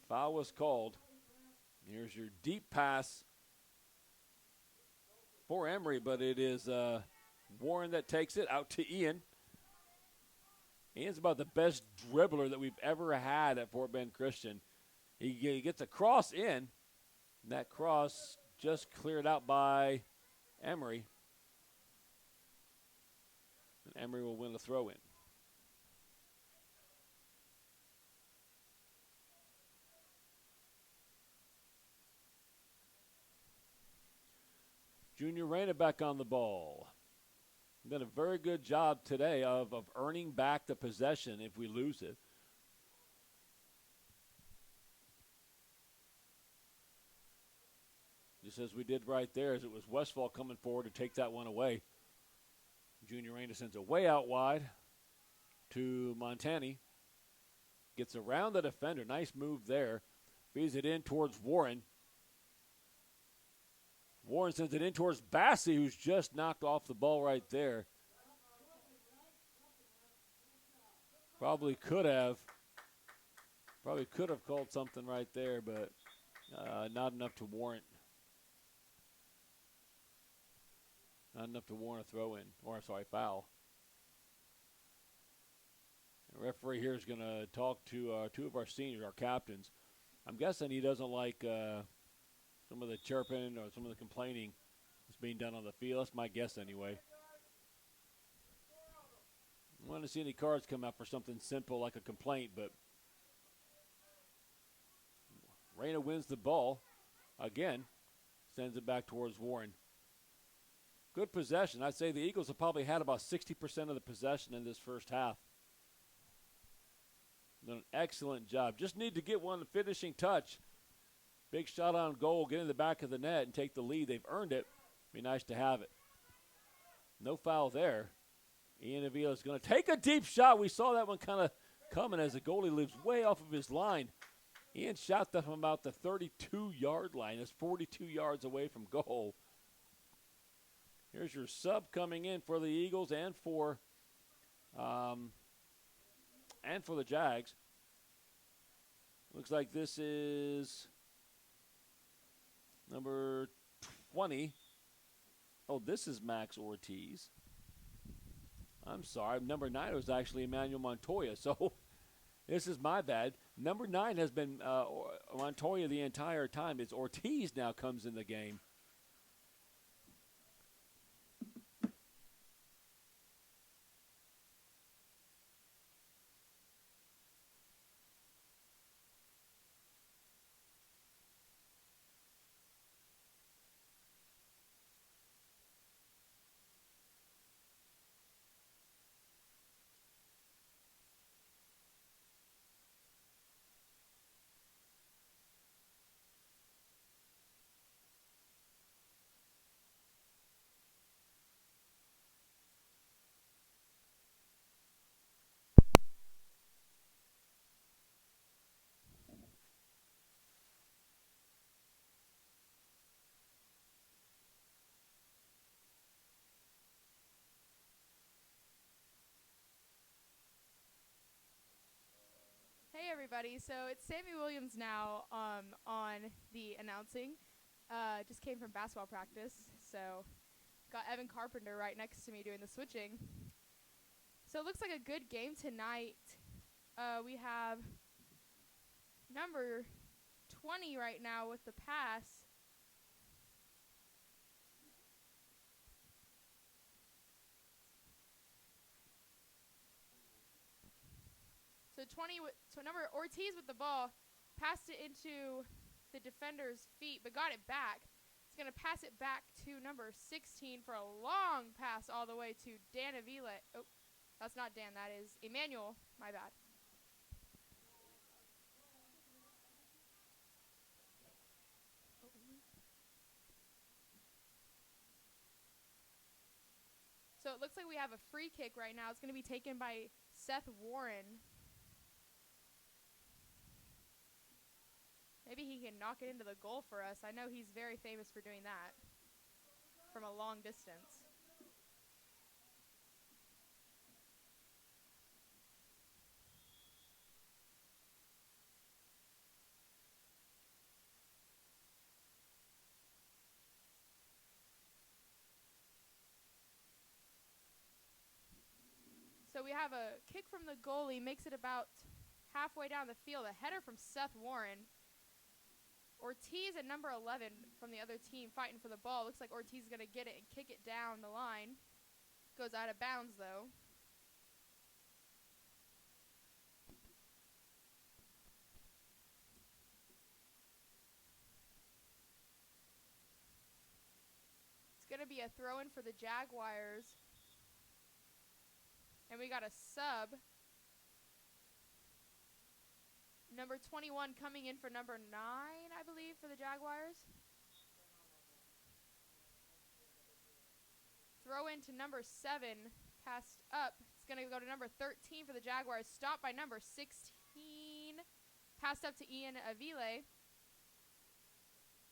Foul was called. Here's your deep pass for Emery, but it is Warren that takes it out to Ian. Ian's about the best dribbler that we've ever had at Fort Bend Christian. He gets a cross in, and that cross just cleared out by Emery. And Emery will win the throw-in. Junior Reyna back on the ball. Done a very good job today of earning back the possession if we lose it. Just as we did right there, as it was Westfall coming forward to take that one away. Junior Reyna sends it way out wide to Montani. Gets around the defender. Nice move there. Feeds it in towards Warren. Warren sends it in towards Bassey, who's just knocked off the ball right there. Probably could have called something right there, but not enough to warrant. Not enough to warrant a throw-in, or foul. The referee here is going to talk to two of our seniors, our captains. I'm guessing he doesn't like some of the chirping or some of the complaining that's being done on the field. That's my guess anyway. I want to see any cards come out for something simple like a complaint, but Reyna wins the ball again, sends it back towards Warren. Good possession. I'd say the Eagles have probably had about 60% of the possession in this first half. Done an excellent job. Just need to get one finishing touch. Big shot on goal, get in the back of the net and take the lead. They've earned it. Be nice to have it. No foul there. Ian Avila is going to take a deep shot. We saw that one kind of coming as the goalie lives way off of his line. Ian shot that from about the 32-yard line. That's 42 yards away from goal. Here's your sub coming in for the Eagles and for the Jags. Looks like this is number 20. Oh, this is Max Ortiz. I'm sorry. Number 9 was actually Emmanuel Montoya. So this is my bad. Number 9 has been Montoya the entire time. It's Ortiz now comes in the game. Hey everybody, so it's Sammy Williams now on the announcing. Just came from basketball practice, so got Evan Carpenter right next to me doing the switching. So it looks like a good game tonight. We have number 20 right now with the pass. the 20, so number Ortiz with the ball, passed it into the defender's feet, but got it back. He's going to pass it back to number 16 for a long pass all the way to Dan Avila. Oh, that's not Dan. That is Emmanuel. My bad. So it looks like we have a free kick right now. It's going to be taken by Seth Warren. Maybe he can knock it into the goal for us. I know he's very famous for doing that from a long distance. So we have a kick from the goalie, makes it about halfway down the field. A header from Seth Warren. Ortiz at number 11 from the other team fighting for the ball. Looks like Ortiz is going to get it and kick it down the line. Goes out of bounds, though. It's going to be a throw-in for the Jaguars. And we got a sub. Number 21 coming in for number 9, I believe, for the Jaguars. Throw into number 7, passed up. It's going to go to number 13 for the Jaguars. Stopped by number 16. Passed up to Ian Avile.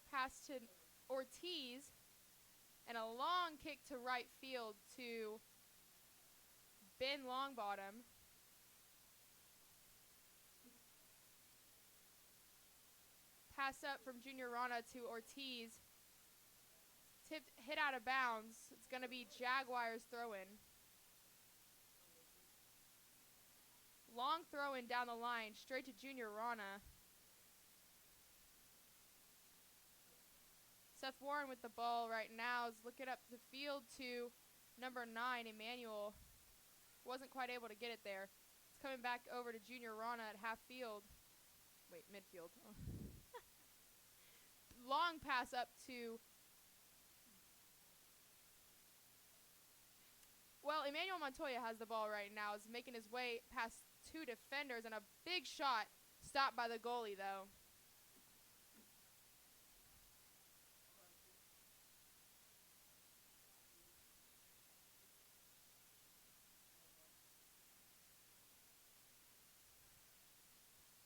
Pass to Ortiz. And a long kick to right field to Ben Longbottom. Pass up from Junior Rana to Ortiz. Tipped, hit out of bounds. It's going to be Jaguars throw-in. Long throw-in down the line, straight to Junior Rana. Seth Warren with the ball right now is looking up the field to number 9, Emmanuel. Wasn't quite able to get it there. It's coming back over to Junior Rana at half field. Wait, midfield. Oh. Long pass up to... Well, Emmanuel Montoya has the ball right now. Is making his way past 2 defenders, and a big shot stopped by the goalie, though.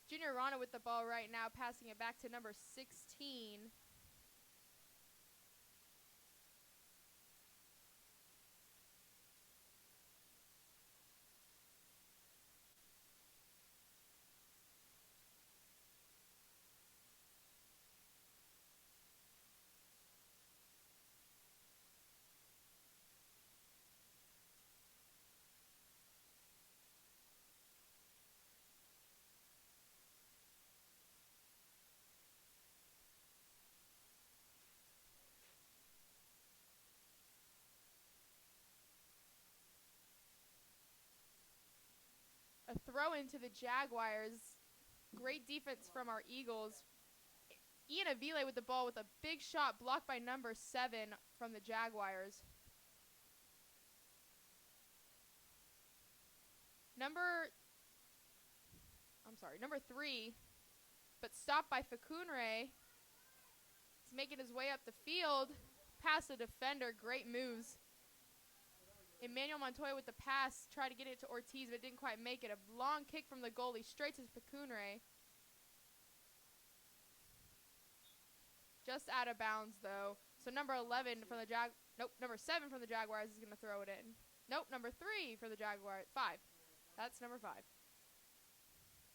Junior Rana with the ball right now, passing it back to number 16. A throw into the Jaguars. Great defense from our Eagles. Ian Avile with the ball with a big shot blocked by number 7 from the Jaguars. Number 3, but stopped by Facunre. He's making his way up the field. Past the defender. Great moves. Emmanuel Montoya with the pass, tried to get it to Ortiz, but didn't quite make it. A long kick from the goalie, straight to Facunre. Just out of bounds, though. So number 11 from the number 7 from the Jaguars is going to throw it in. Nope, number 3 for the Jaguars. 5. That's number 5.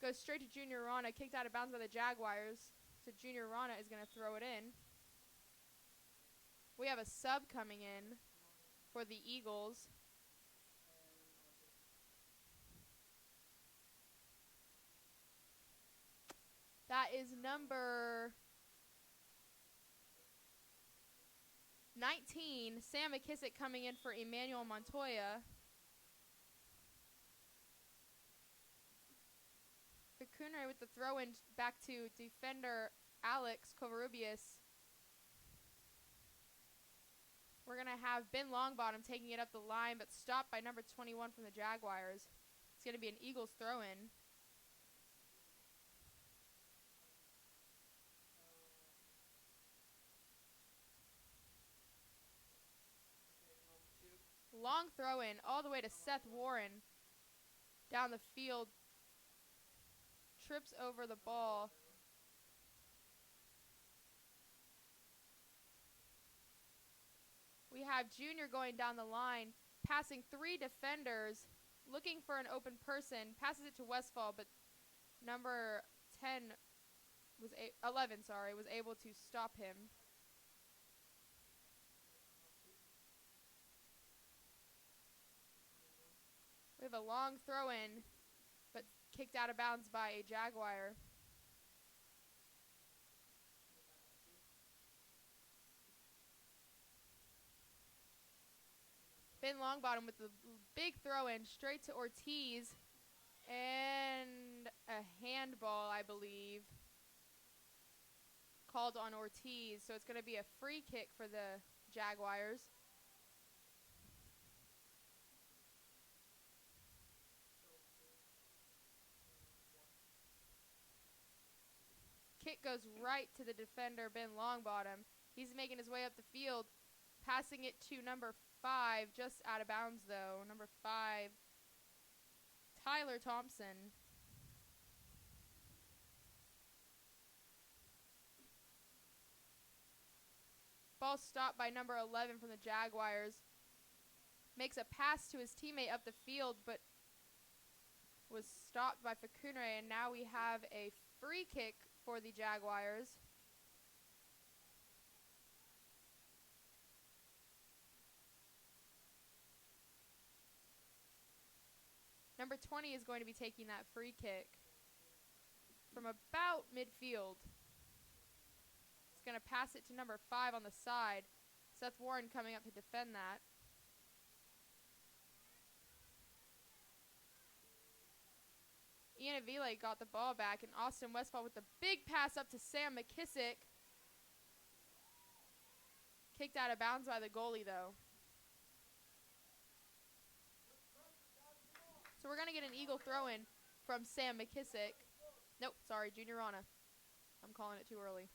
Goes straight to Junior Rana, kicked out of bounds by the Jaguars. So Junior Rana is going to throw it in. We have a sub coming in for the Eagles. That is number 19, Sam McKissick, coming in for Emmanuel Montoya. Fakunre with the throw-in back to defender Alex Covarrubias. We're going to have Ben Longbottom taking it up the line, but stopped by number 21 from the Jaguars. It's going to be an Eagles throw-in. Long throw-in all the way to Seth Warren. Down the field. Trips over the ball. We have Junior going down the line, passing 3 defenders, looking for an open person, passes it to Westfall, but number 11 was able to stop him. We have a long throw-in, but kicked out of bounds by a Jaguar. Ben Longbottom with the big throw-in straight to Ortiz. And a handball, I believe, called on Ortiz. So it's going to be a free kick for the Jaguars. Kick goes right to the defender, Ben Longbottom. He's making his way up the field, passing it to number 5, just out of bounds though. Number 5, Tyler Thompson. Ball stopped by number 11 from the Jaguars. Makes a pass to his teammate up the field, but was stopped by Fakunre, and now we have a free kick for the Jaguars. Number 20 is going to be taking that free kick from about midfield. He's going to pass it to number 5 on the side. Seth Warren coming up to defend that. Ian Avila got the ball back, and Austin Westfall with the big pass up to Sam McKissick. Kicked out of bounds by the goalie, though. So we're going to get an Eagle throw-in from Sam McKissick. Nope, sorry, Junior Rana. I'm calling it too early.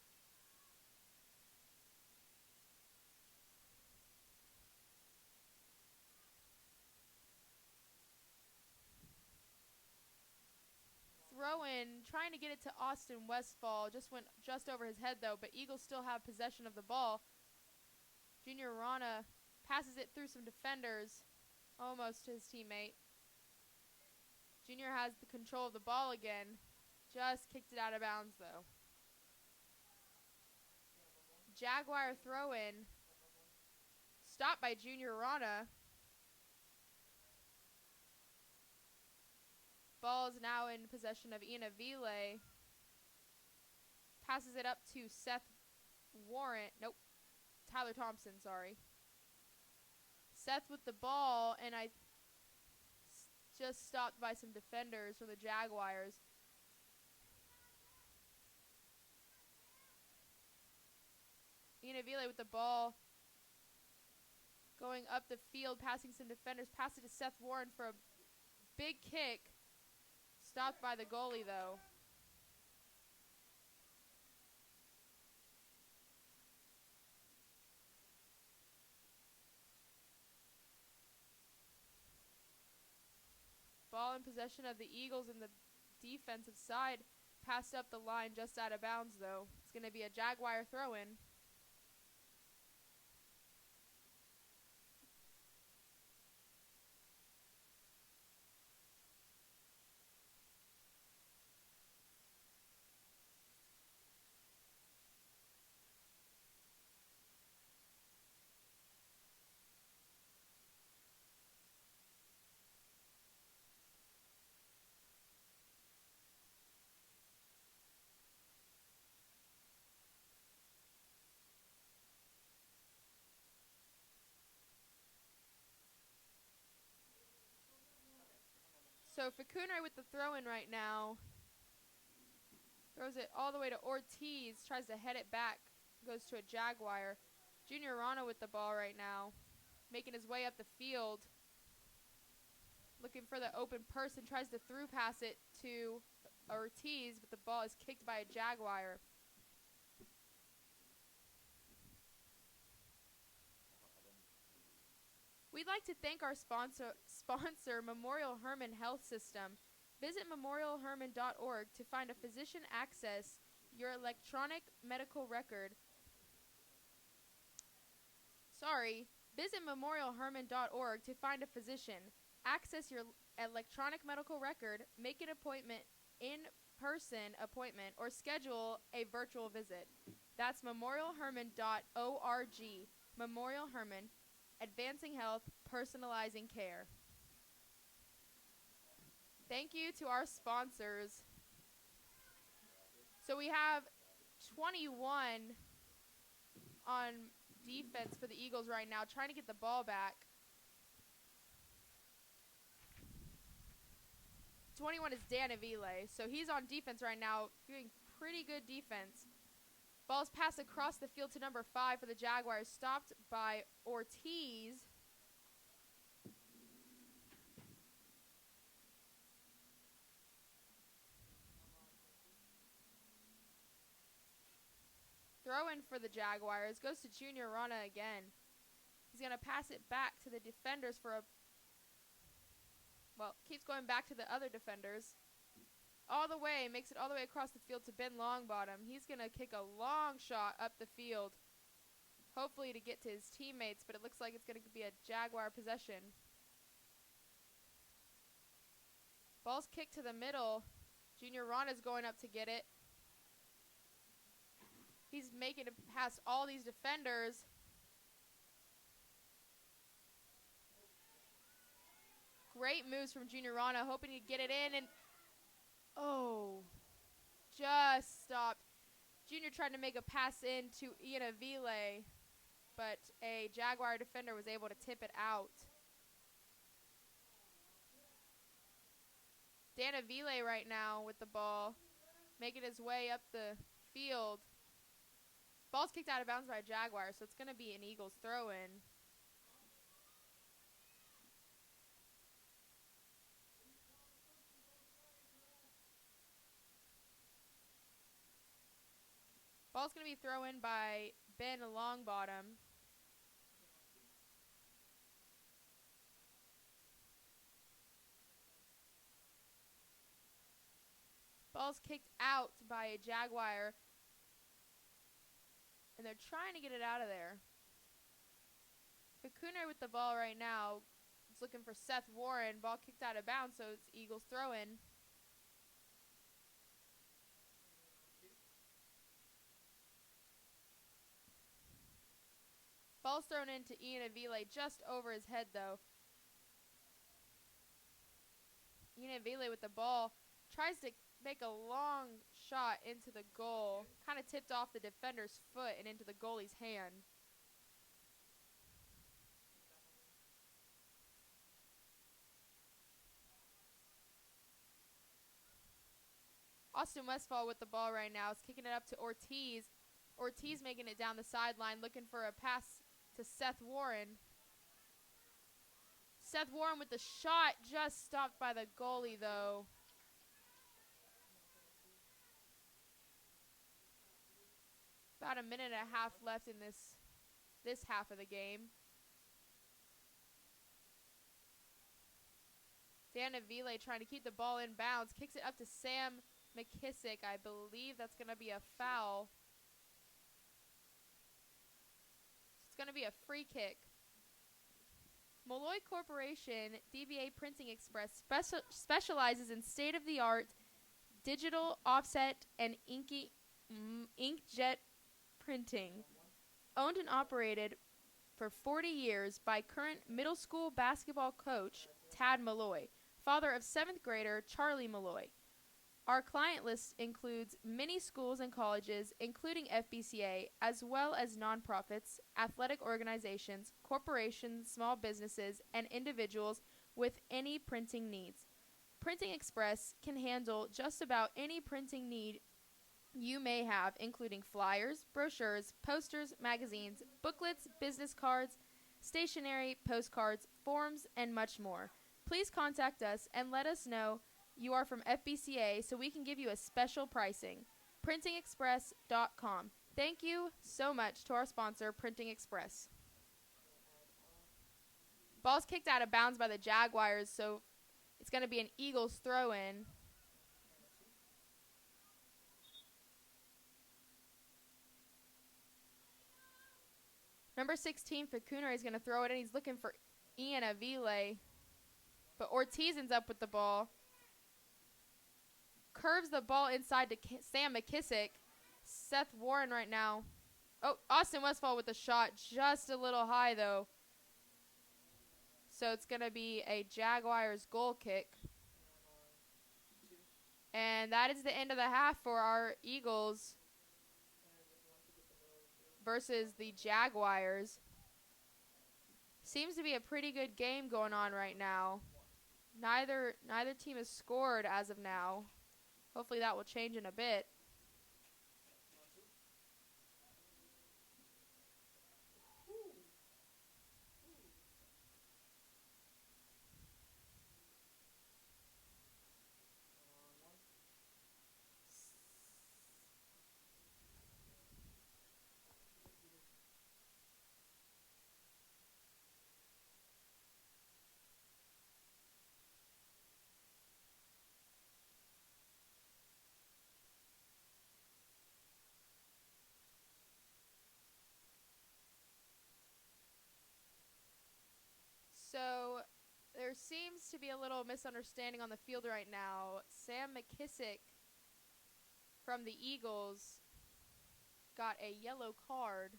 Throw-in, trying to get it to Austin Westfall. Just went just over his head, though, but Eagles still have possession of the ball. Junior Rana passes it through some defenders, almost to his teammate. Junior has the control of the ball again. Just kicked it out of bounds, though. Jaguar throw-in. Stopped by Junior Rana. Ball is now in possession of Ian Avila. Passes it up to Seth Warren. Nope. Tyler Thompson, sorry. Seth with the ball, and just stopped by some defenders from the Jaguars. Ian Avila with the ball. Going up the field, passing some defenders. Pass it to Seth Warren for a big kick. Stopped by the goalie, though. Ball in possession of the Eagles in the defensive side. Passed up the line just out of bounds, though. It's going to be a Jaguar throw-in. So Fakunre with the throw-in right now. Throws it all the way to Ortiz. Tries to head it back. Goes to a Jaguar. Junior Rana with the ball right now. Making his way up the field. Looking for the open person. Tries to through pass it to Ortiz, but the ball is kicked by a Jaguar. We'd like to thank our sponsor Memorial Hermann Health System. Visit memorialhermann.org to find a physician access your electronic medical record. Visit memorialhermann.org to find a physician. Access your electronic medical record, make an appointment, in-person appointment, or schedule a virtual visit. That's memorialhermann.org. Memorial Hermann, advancing health, personalizing care. Thank you to our sponsors. So we have 21 on defense for the Eagles right now, trying to get the ball back. 21 is Dan Avile, so he's on defense right now, doing pretty good defense. Ball's passed across the field to number 5 for the Jaguars, stopped by Ortiz. Throw in for the Jaguars. Goes to Junior Rana again. He's going to pass it back to the defenders for a... Well, keeps going back to the other defenders. All the way. Makes it all the way across the field to Ben Longbottom. He's going to kick a long shot up the field. Hopefully to get to his teammates, but it looks like it's going to be a Jaguar possession. Ball's kicked to the middle. Junior Rana's going up to get it. He's making it past all these defenders. Great moves from Junior Rana, hoping to get it in, and just stopped. Junior tried to make a pass in to Ian Avile, but a Jaguar defender was able to tip it out. Dan Avile right now with the ball, making his way up the field. Ball's kicked out of bounds by a Jaguar, so it's going to be an Eagles throw-in. Ball's going to be thrown by Ben Longbottom. Ball's kicked out by a Jaguar. And they're trying to get it out of there. Kakuner with the ball right now. It's looking for Seth Warren. Ball kicked out of bounds, so it's Eagles throw-in. Ball's thrown into Ian Avile just over his head, though. Ian Avile with the ball. Tries to make a long shot into the goal. Kind of tipped off the defender's foot and into the goalie's hand. Austin Westfall with the ball right now. Is kicking it up to Ortiz. Ortiz making it down the sideline, looking for a pass to Seth Warren. Seth Warren with the shot, just stopped by the goalie, though. About a minute and a half left in this half of the game. Dan Avile trying to keep the ball in bounds. Kicks it up to Sam McKissick. I believe that's going to be a foul. It's going to be a free kick. Molloy Corporation, DBA Printing Express, specializes in state-of-the-art digital offset and inkjet printing. Owned and operated for 40 years by current middle school basketball coach Tad Molloy, father of 7th grader Charlie Molloy. Our client list includes many schools and colleges, including FBCA, as well as nonprofits, athletic organizations, corporations, small businesses, and individuals with any printing needs. Printing Express can handle just about any printing need you may have, including flyers, brochures, posters, magazines, booklets, business cards, stationery, postcards, forms, and much more. Please contact us and let us know you are from FBCA so we can give you a special pricing. PrintingExpress.com. Thank you so much to our sponsor, Printing Express. Ball's kicked out of bounds by the Jaguars, so it's going to be an Eagles throw-in. Number 16 for Cooner is going to throw it in. He's looking for Ian Avile. But Ortiz ends up with the ball. Curves the ball inside to Sam McKissick. Seth Warren right now. Oh, Austin Westfall with the shot. Just a little high, though. So it's going to be a Jaguars goal kick. And that is the end of the half for our Eagles versus the Jaguars. Seems to be a pretty good game going on right now. Neither team has scored as of now. Hopefully that will change in a bit. So there seems to be a little misunderstanding on the field right now. Sam McKissick from the Eagles got a yellow card.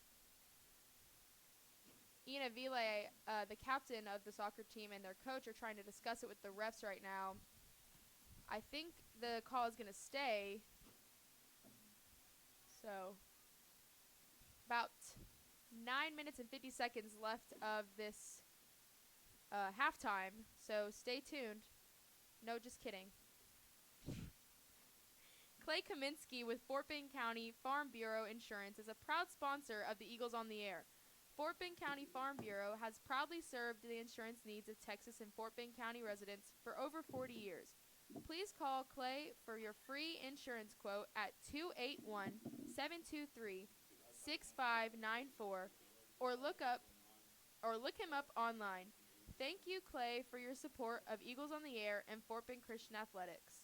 Ian Avile, the captain of the soccer team, and their coach are trying to discuss it with the refs right now. I think the call is going to stay. So about 9 minutes and 50 seconds left of this halftime, so stay tuned. No, just kidding. Clay Kaminsky with Fort Bend County Farm Bureau Insurance is a proud sponsor of the Eagles on the Air. Fort Bend County Farm Bureau has proudly served the insurance needs of Texas and Fort Bend County residents for over 40 years. Please call Clay for your free insurance quote at 281-723-6594 or look him up online. Thank you, Clay, for your support of Eagles on the Air and Fort Bend Christian Athletics.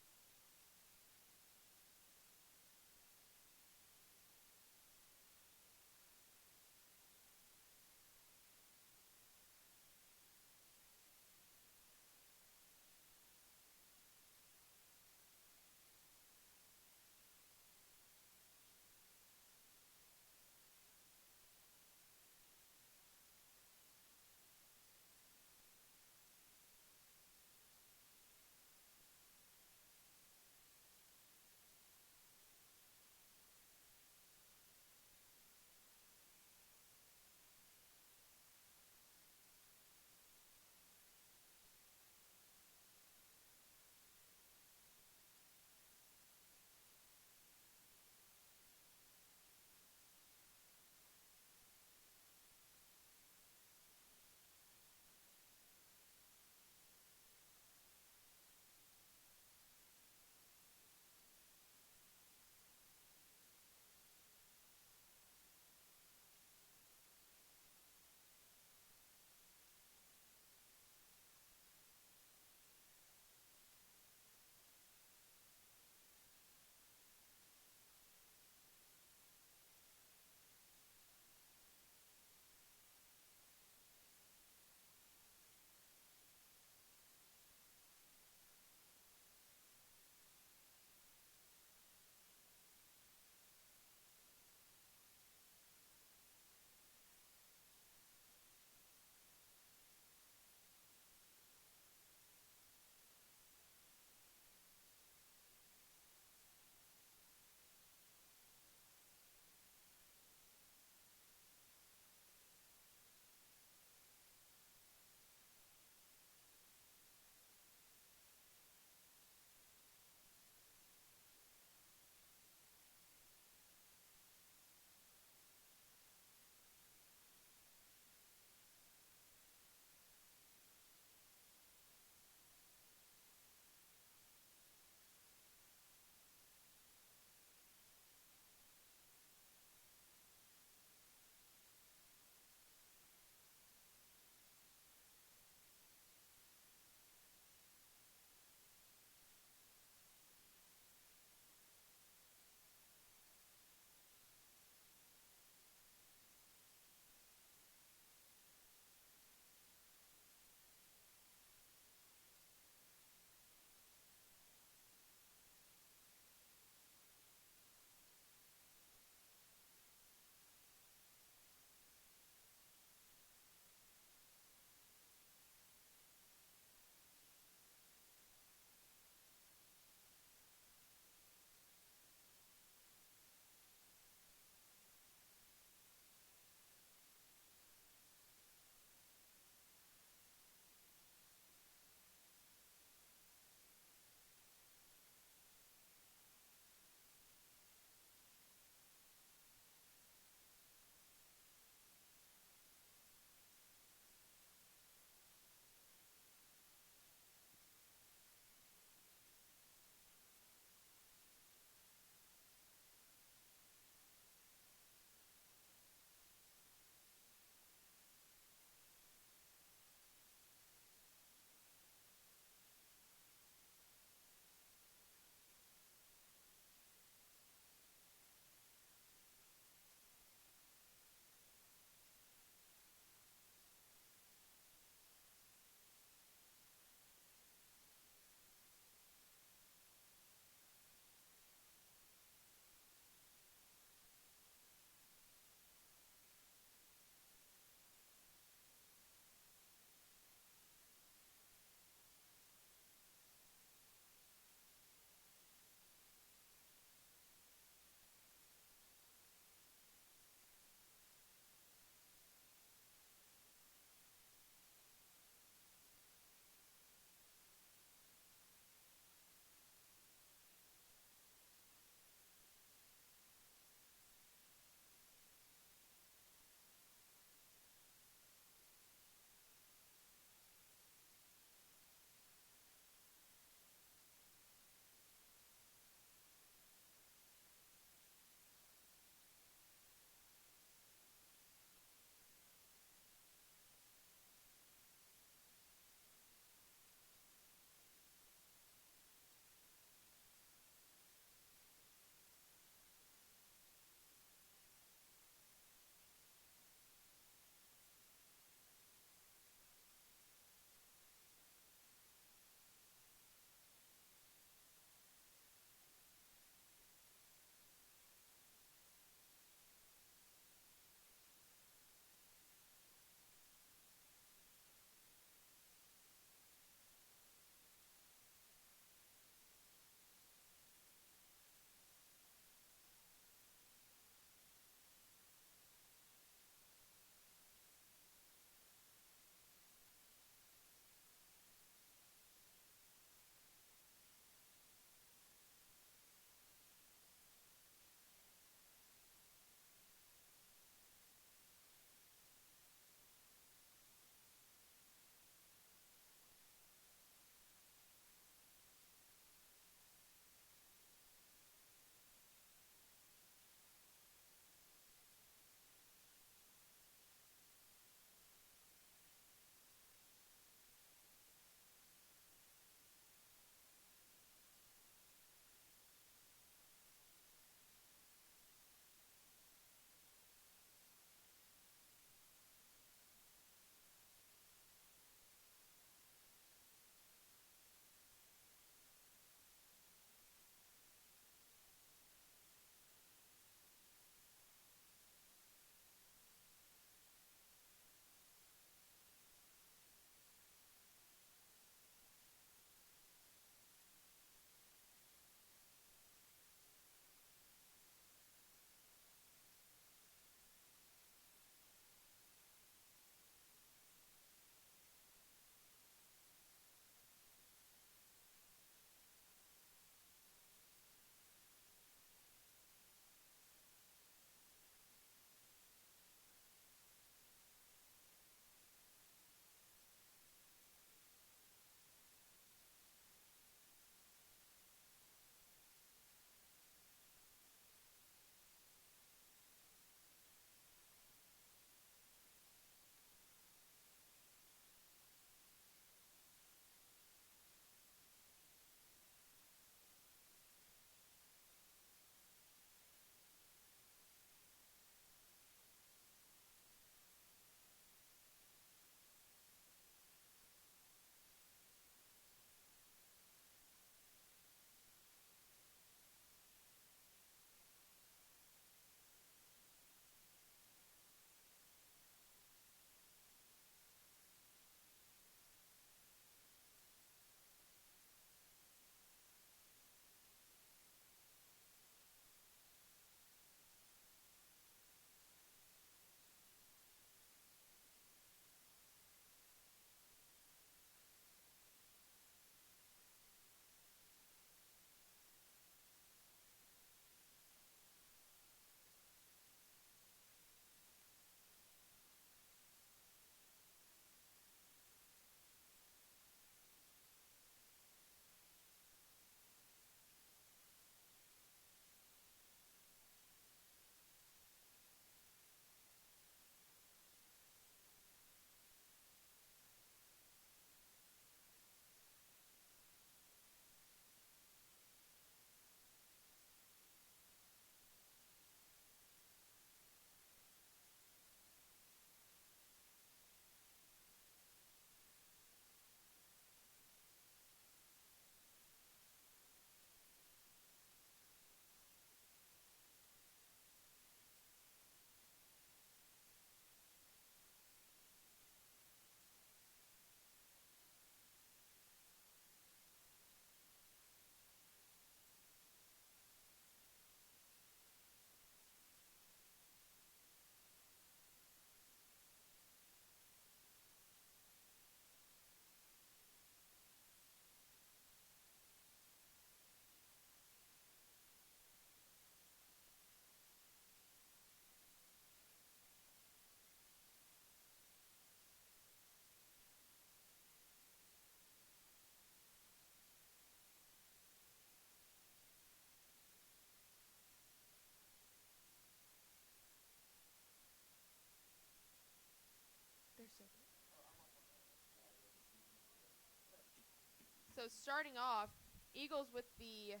So starting off, Eagles with the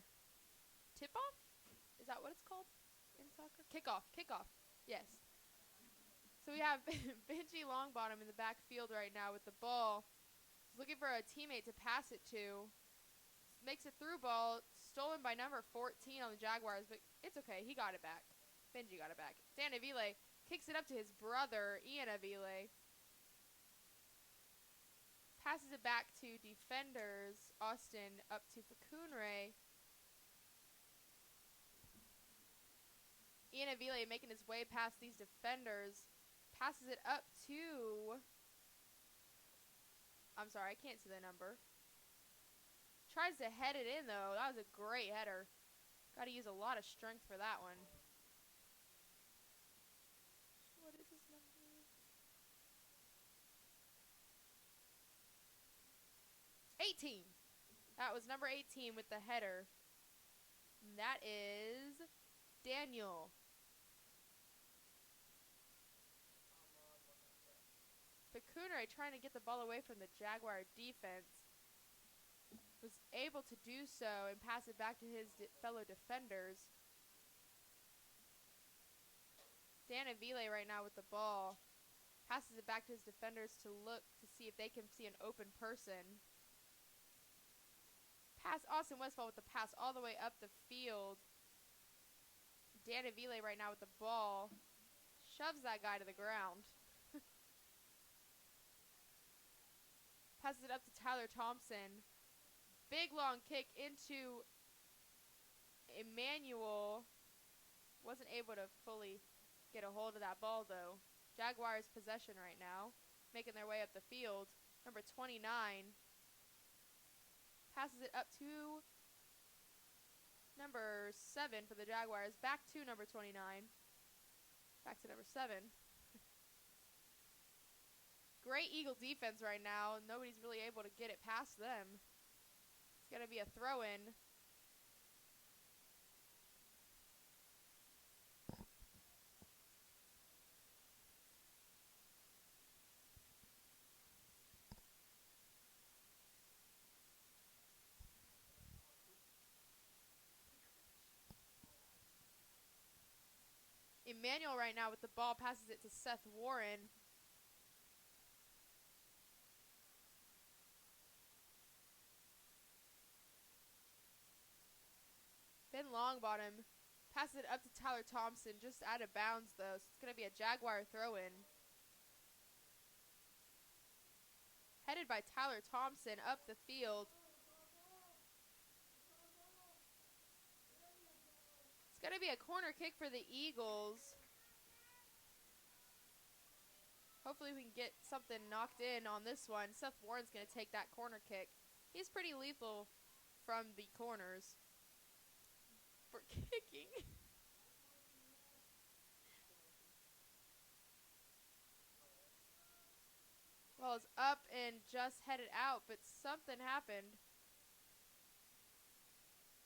tip-off? Is that what it's called in soccer? Kickoff. Yes. So we have Benji Longbottom in the backfield right now with the ball. He's looking for a teammate to pass it to. Makes a through ball, stolen by number 14 on the Jaguars, but it's okay. He got it back. Benji got it back. Dan Avile kicks it up to his brother, Ian Avile. Passes it back to defenders. Austin up to Facunre. Ian Avile making his way past these defenders. Passes it up to... I'm sorry, I can't see the number. Tries to head it in, though. That was a great header. Got to use a lot of strength for that one. What is his number? 18. That was number 18 with the header. And that is Daniel. Facunre trying to get the ball away from the Jaguar defense. Was able to do so and pass it back to his fellow defenders. Dan Avile right now with the ball. Passes it back to his defenders to look to see if they can see an open person. Pass Austin Westfall with the pass all the way up the field. Dan Avile right now with the ball. Shoves that guy to the ground. Passes it up to Tyler Thompson. Big long kick into Emmanuel. Wasn't able to fully get a hold of that ball, though. Jaguars possession right now. Making their way up the field. Number 29. Passes it up to number 7 for the Jaguars. Back to number 29. Back to number 7. Great Eagle defense right now. Nobody's really able to get it past them. It's going to be a throw-in. Emmanuel right now with the ball passes it to Seth Warren. Ben Longbottom passes it up to Tyler Thompson, just out of bounds though, so it's going to be a Jaguar throw-in. Headed by Tyler Thompson up the field. It's going to be a corner kick for the Eagles. Hopefully we can get something knocked in on this one. Seth Warren's going to take that corner kick. He's pretty lethal from the corners. For kicking. Well, it's up and just headed out, but something happened.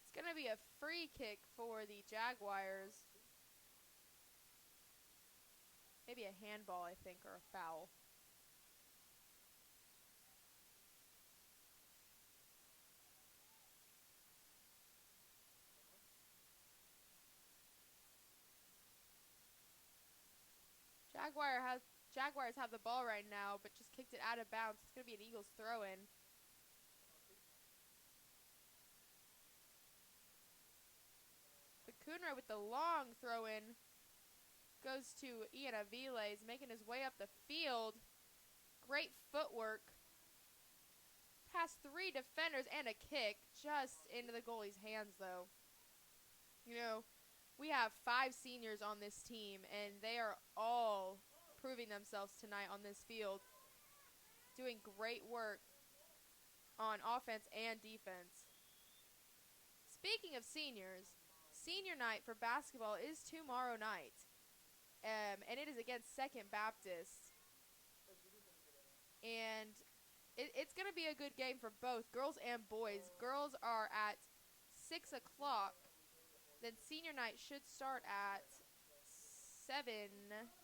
It's going to be a free kick for the Jaguars. Maybe a handball, I think, or a foul. Jaguars have the ball right now, but just kicked it out of bounds. It's going to be an Eagles throw-in. Facunre with the long throw-in goes to Ian Avile. He's making his way up the field. Great footwork. Past 3 defenders and a kick just into the goalie's hands, though. You know, we have 5 seniors on this team, and they are all proving themselves tonight on this field. Doing great work on offense and defense. Speaking of seniors, senior night for basketball is tomorrow night. And it is against Second Baptist. And it's going to be a good game for both girls and boys. Girls are at 6 o'clock. Then senior night should start at 7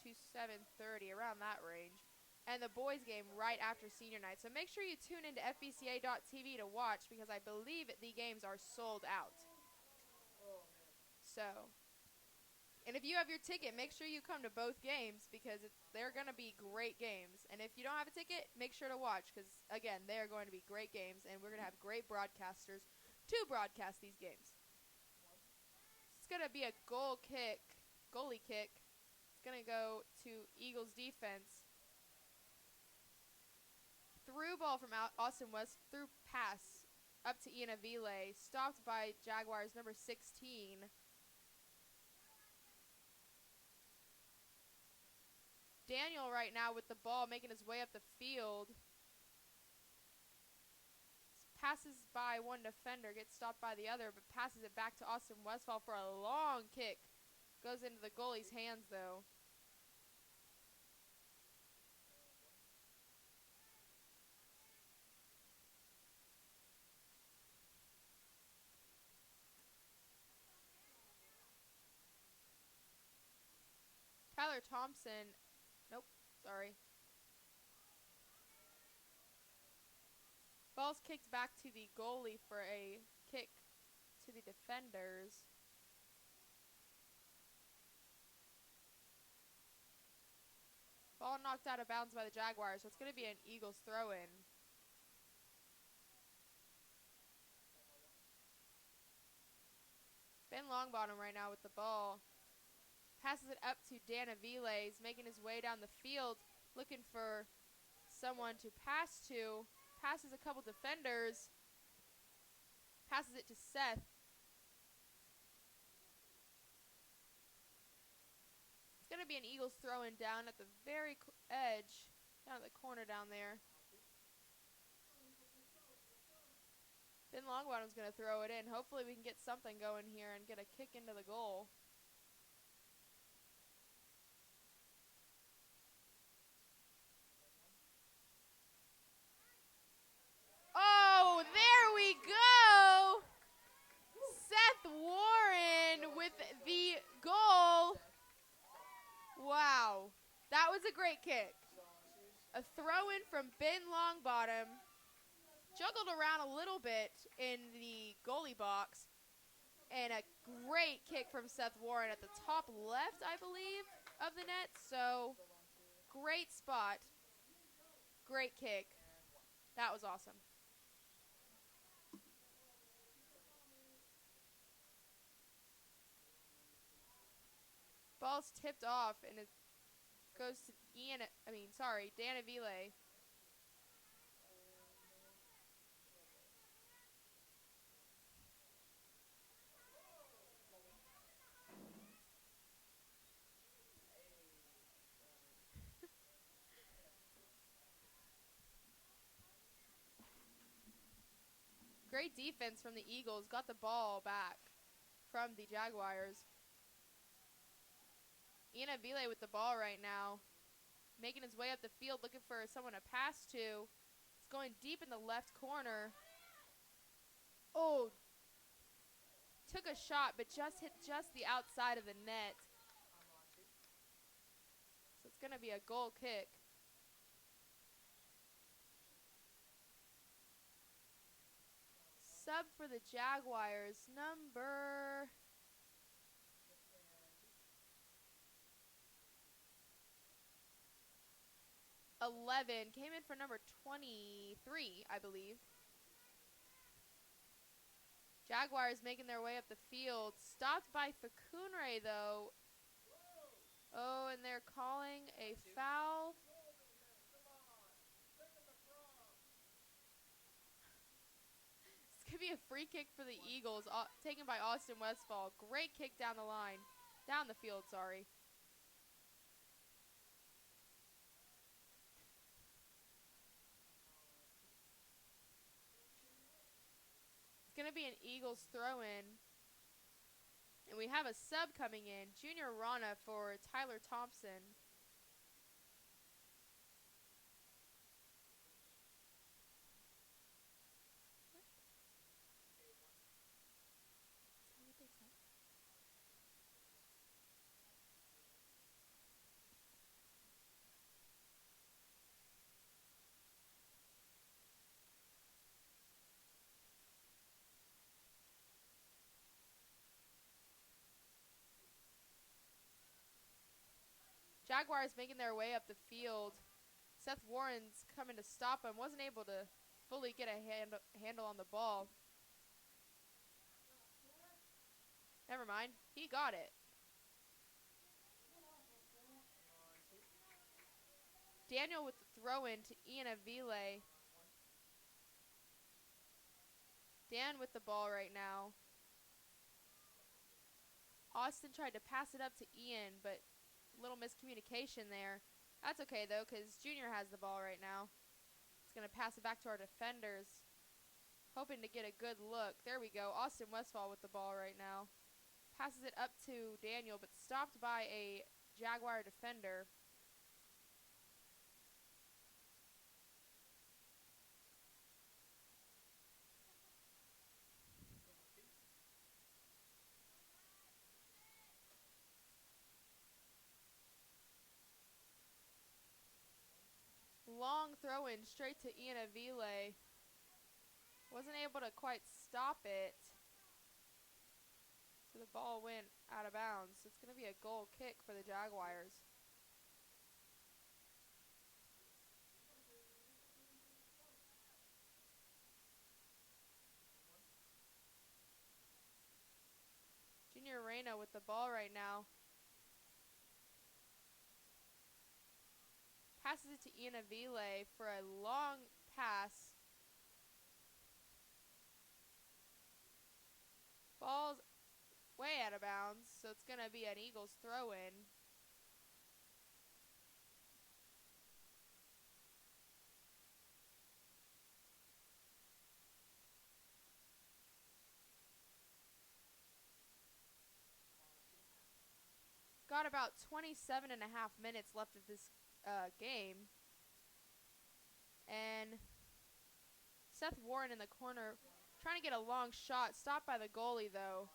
to 7:30, around that range. and the boys game right after senior night. So make sure you tune into FBCA.tv to watch because I believe the games are sold out. So, and if you have your ticket, make sure you come to both games because they're going to be great games. And if you don't have a ticket, make sure to watch because, again, they are going to be great games and we're going to have great broadcasters to broadcast these games. It's going to be a goalie kick. It's going to go to Eagles defense. Through ball from Austin West, through pass up to Ian Avile, stopped by Jaguars number 16. Daniel right now with the ball making his way up the field. Passes by one defender, gets stopped by the other, but passes it back to Austin Westfall for a long kick. Goes into the goalie's hands, though. Tyler Thompson, nope, sorry. Ball's kicked back to the goalie for a kick to the defenders. Ball knocked out of bounds by the Jaguars, so it's going to be an Eagles throw-in. Ben Longbottom right now with the ball. Passes it up to Dan Aviles, making his way down the field, looking for someone to pass to. Passes a couple defenders. Passes it to Seth. It's going to be an Eagles throw-in down at the very edge, down at the corner down there. Ben Longbottom's going to throw it in. Hopefully we can get something going here and get a kick into the goal. Oh, there we go! Seth Warren with the goal. Wow. That was a great kick. A throw-in from Ben Longbottom. Juggled around a little bit in the goalie box. And a great kick from Seth Warren at the top left, I believe, of the net. So, great spot. Great kick. That was awesome. Ball's tipped off, and it goes to Dan Avile. Great defense from the Eagles. Got the ball back from the Jaguars. Ian Avile with the ball right now. Making his way up the field, looking for someone to pass to. It's going deep in the left corner. Oh. Took a shot, but hit the outside of the net. So it's going to be a goal kick. Sub for the Jaguars, number 11. Came in for number 23, I believe. Jaguars making their way up the field. Stopped by Facunre, though. Oh, and they're calling a foul. It's going to be a free kick for the Eagles, taken by Austin Westfall. Great kick down the line. Down the field, sorry. It's going to be an Eagles throw-in. And we have a sub coming in. Junior Rana for Tyler Thompson. Jaguars making their way up the field. Seth Warren's coming to stop him. Wasn't able to fully get a handle on the ball. Never mind. He got it. Daniel with the throw-in to Ian Avile. Dan with the ball right now. Austin tried to pass it up to Ian, but a little miscommunication there. That's okay, though, because Junior has the ball right now. It's going to pass it back to our defenders. Hoping to get a good look. There we go. Austin Westfall with the ball right now. Passes it up to Daniel, but stopped by a Jaguar defender. Long throw-in straight to Ian Avile. Wasn't able to quite stop it. So the ball went out of bounds. So it's going to be a goal kick for the Jaguars. Junior Reyna with the ball right now. Passes it to Ian Avile for a long pass. Ball's way out of bounds, so it's going to be an Eagles throw-in. Got about 27 and a half minutes left of this game. And Seth Warren in the corner trying to get a long shot. Stopped by the goalie, though.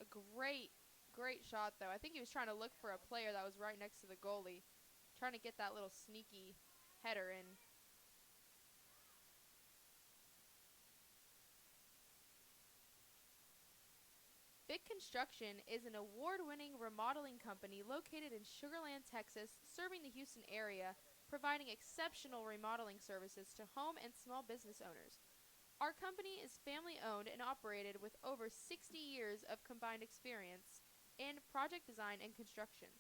A great shot, though. I think he was trying to look for a player that was right next to the goalie. Trying to get that little sneaky header in. Big Construction is an award-winning remodeling company located in Sugar Land, Texas, serving the Houston area, providing exceptional remodeling services to home and small business owners. Our company is family-owned and operated with over 60 years of combined experience in project design and construction.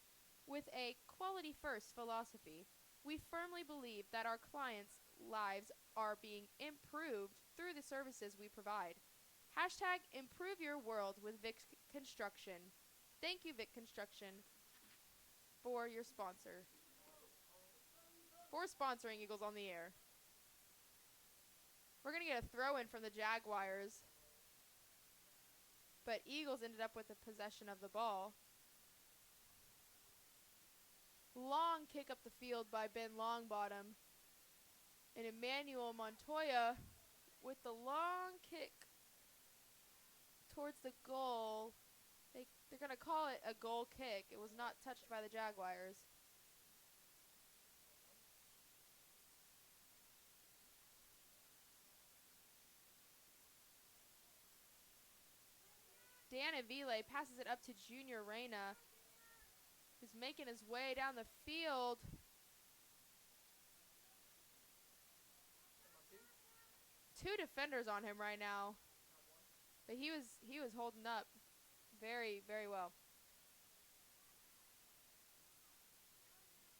With a quality-first philosophy, we firmly believe that our clients' lives are being improved through the services we provide. Hashtag improve your world with Vic Construction. Thank you, Vic Construction, for your sponsor. For sponsoring Eagles on the Air. We're going to get a throw-in from the Jaguars. But Eagles ended up with the possession of the ball. Long kick up the field by Ben Longbottom. And Emmanuel Montoya with the long kick towards the goal. They're going to call it a goal kick. It was not touched by the Jaguars. Dan Avile passes it up to Junior Reyna, who's making his way down the field. Two defenders on him right now. But he was holding up very, very well.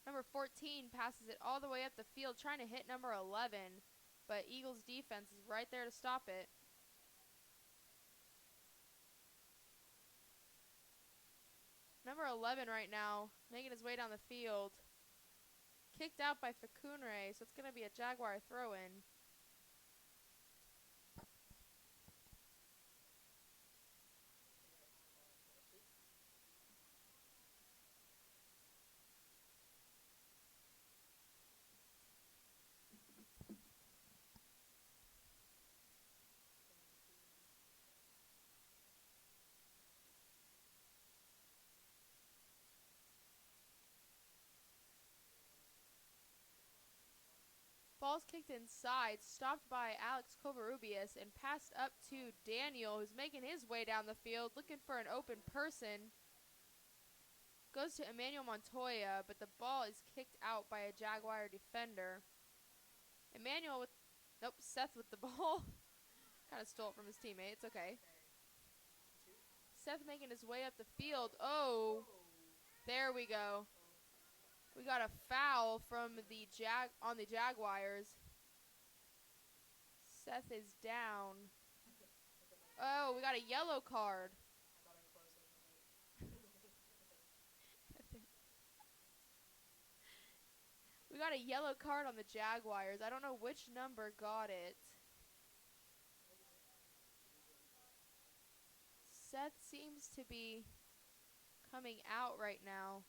Number 14 passes it all the way up the field, trying to hit number 11. But Eagles defense is right there to stop it. Number 11 right now, making his way down the field. Kicked out by Facunre, so it's going to be a Jaguar throw-in. Ball's kicked inside, stopped by Alex Covarrubias, and passed up to Daniel, who's making his way down the field, looking for an open person. Goes to Emmanuel Montoya, but the ball is kicked out by a Jaguar defender. Emmanuel with, nope, Seth with the ball. Kind of stole it from his teammate. It's okay. Seth making his way up the field. Oh, there we go. We got a foul from the on the Jaguars. Seth is down. Oh, we got a yellow card. We got a yellow card on the Jaguars. I don't know which number got it. Seth seems to be coming out right now.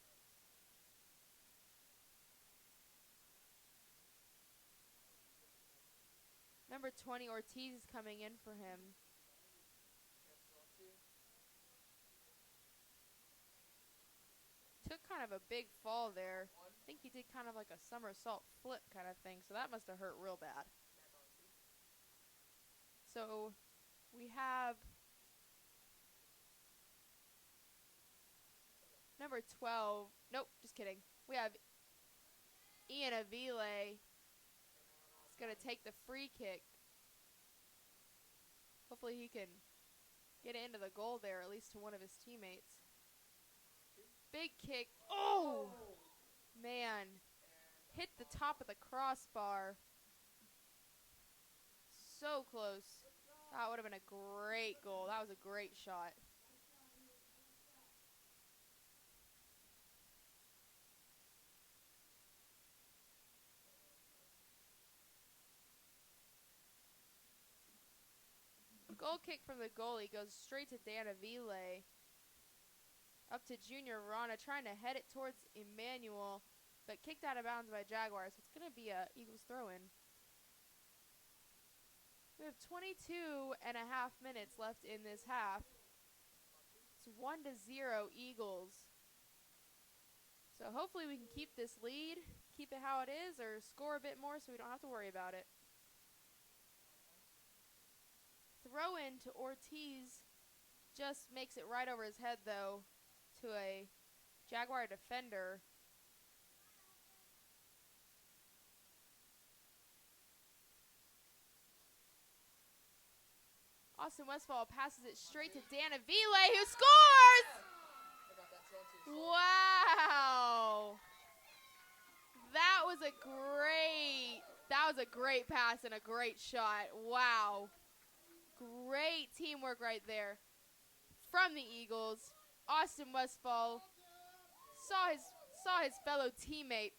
Number 20, Ortiz, is coming in for him. Took kind of a big fall there. I think he did kind of like a somersault flip kind of thing, so that must have hurt real bad. So we have number 12. Nope, just kidding. We have Ian Avile. He's going to take the free kick. Hopefully he can get it into the goal there, at least to one of his teammates. Big kick. Oh! Man. Hit the top of the crossbar. So close. That would have been a great goal. That was a great shot. Goal kick from the goalie goes straight to Dan Avile. Up to Junior Rana, trying to head it towards Emmanuel, but kicked out of bounds by Jaguars. So it's going to be a Eagles throw-in. We have 22 and a half minutes left in this half. It's 1-0 Eagles. So hopefully we can keep this lead, keep it how it is, or score a bit more so we don't have to worry about it. Throw in to Ortiz, just makes it right over his head though to a Jaguar defender. Austin Westfall passes it straight to Dan Avile, who scores! Wow! That was a great pass and a great shot. Wow. Great teamwork right there from the Eagles. Austin Westfall saw his fellow teammate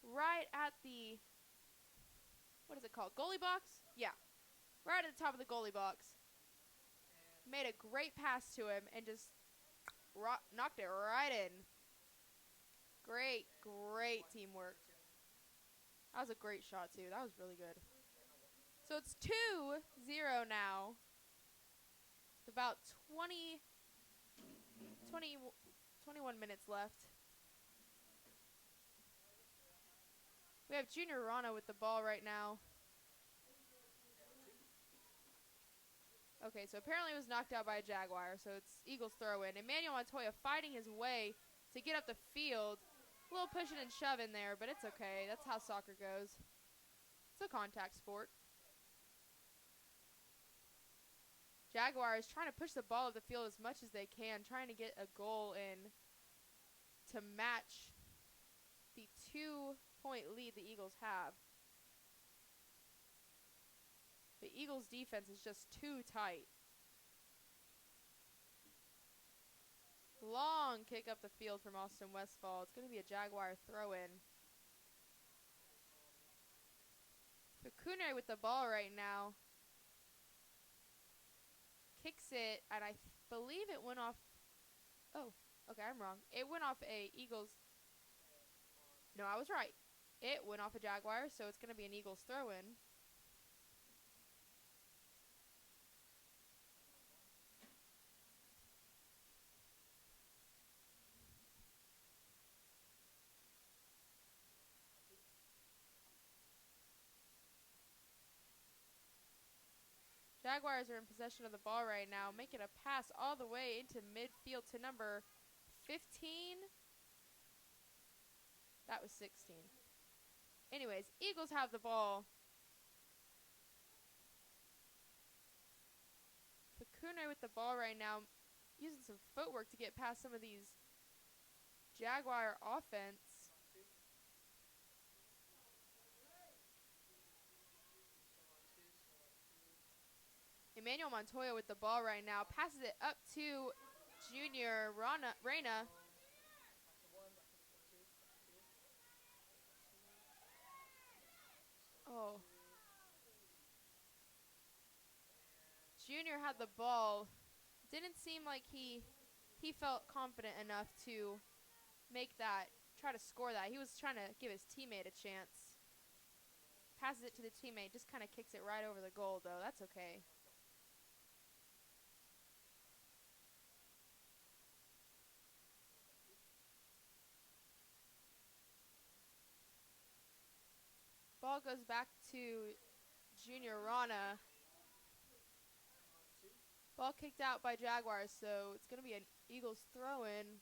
right at the, what is it called, goalie box? Yeah, right at the top of the goalie box. Made a great pass to him and just knocked it right in. Great teamwork. That was a great shot too. That was really good. So it's 2-0 now. With about 21 minutes left. We have Junior Rana with the ball right now. Okay, so apparently it was knocked out by a Jaguar, so it's Eagles throw in. Emmanuel Montoya fighting his way to get up the field. A little pushing and shoving there, but it's okay. That's how soccer goes. It's a contact sport. Jaguars trying to push the ball up the field as much as they can, trying to get a goal in to match the 2-point lead the Eagles have. The Eagles' defense is just too tight. Long kick up the field from Austin Westfall. It's going to be a Jaguar throw-in. Kukunere with the ball right now. Kicks it, and I believe it went off. Oh, okay, I'm wrong. It went off a Eagles. No, I was right. It went off a Jaguar, so it's going to be an Eagles throw-in. Jaguars are in possession of the ball right now, making a pass all the way into midfield to number 15. That was 16. Anyways, Eagles have the ball. Fakune with the ball right now, using some footwork to get past some of these Jaguar offense. Emmanuel Montoya with the ball right now, passes it up to Junior Reyna. Oh. Junior had the ball. Didn't seem like he felt confident enough to make that, try to score that. He was trying to give his teammate a chance. Passes it to the teammate, just kind of kicks it right over the goal, though. That's okay. Ball goes back to Junior Rana. Ball kicked out by Jaguars, so it's going to be an Eagles throw-in.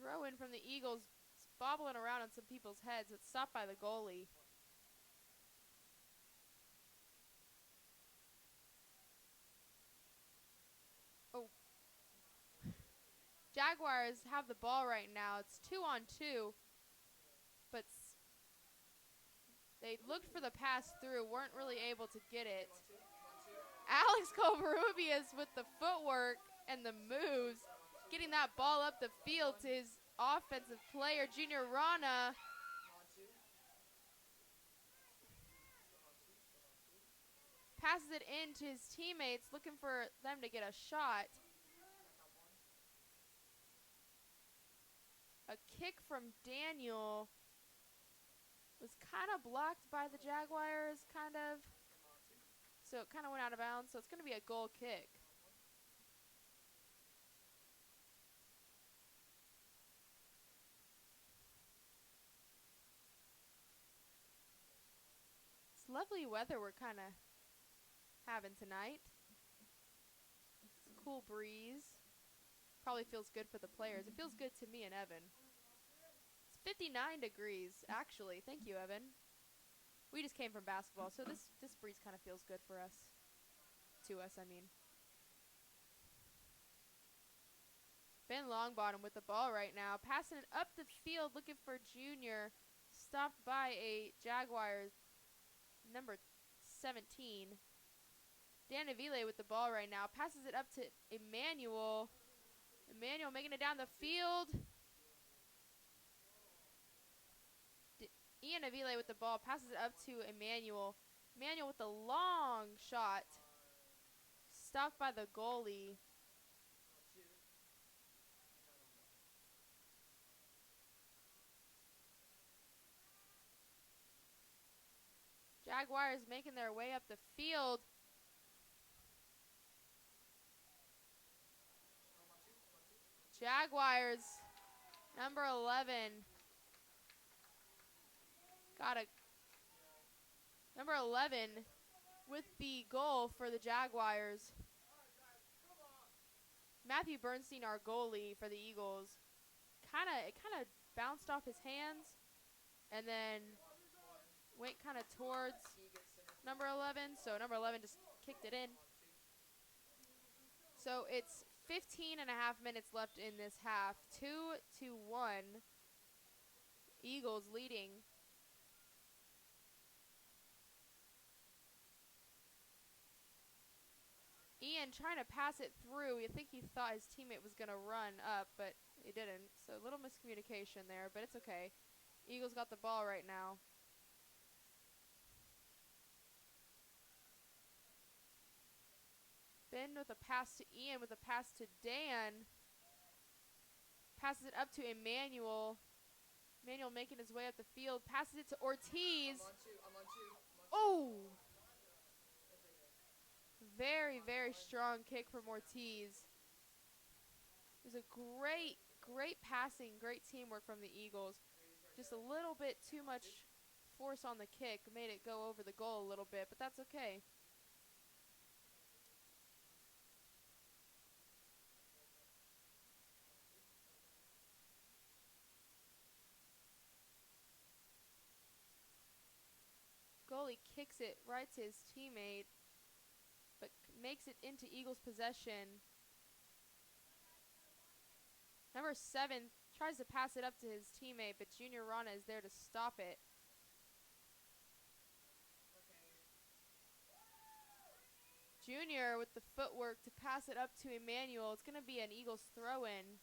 Throw-in from the Eagles. It's bobbling around on some people's heads. It's stopped by the goalie. Oh. Jaguars have the ball right now. It's 2-on-2. But they looked for the pass through, weren't really able to get it. Alex Covarrubias with the footwork and the moves, getting that ball up the field to his offensive player, Junior Rana. Passes it in to his teammates, looking for them to get a shot. A kick from Daniel was kind of blocked by the Jaguars, kind of. So it kind of went out of bounds, so it's going to be a goal kick. It's lovely weather we're kind of having tonight. It's a cool breeze. Probably feels good for the players. It feels good to me and Evan. It's 59 degrees, actually. Thank you, Evan. We just came from basketball, so this breeze kind of feels good for us. To us, I mean. Ben Longbottom with the ball right now. Passing it up the field, looking for Junior. Stopped by a Jaguars number 17. Dan Avile with the ball right now. Passes it up to Emmanuel. Emmanuel making it down the field. Ian Avile with the ball. Passes it up to Emmanuel. Emmanuel with the long shot. Stopped by the goalie. Jaguars making their way up the field. Jaguars, number 11. Number 11 with the goal for the Jaguars. Matthew Bernstein, our goalie for the Eagles. It kind of bounced off his hands and then went kind of towards number 11. So number 11 just kicked it in. So it's 15 and a half minutes left in this half. 2-1. Eagles leading. Ian trying to pass it through. You think he thought his teammate was going to run up, but he didn't. So a little miscommunication there, but it's okay. Eagles got the ball right now. Ben with a pass to Ian, with a pass to Dan. Passes it up to Emmanuel. Emmanuel making his way up the field. Passes it to Ortiz. I'm on two. Oh! Very, very strong kick from Ortiz. It was a great passing, great teamwork from the Eagles. Just a little bit too much force on the kick made it go over the goal a little bit, but that's okay. Goalie kicks it right to his teammate, but makes it into Eagles possession. Number 7 tries to pass it up to his teammate, but Junior Rana is there to stop it. Junior with the footwork to pass it up to Emmanuel. It's going to be an Eagles throw-in.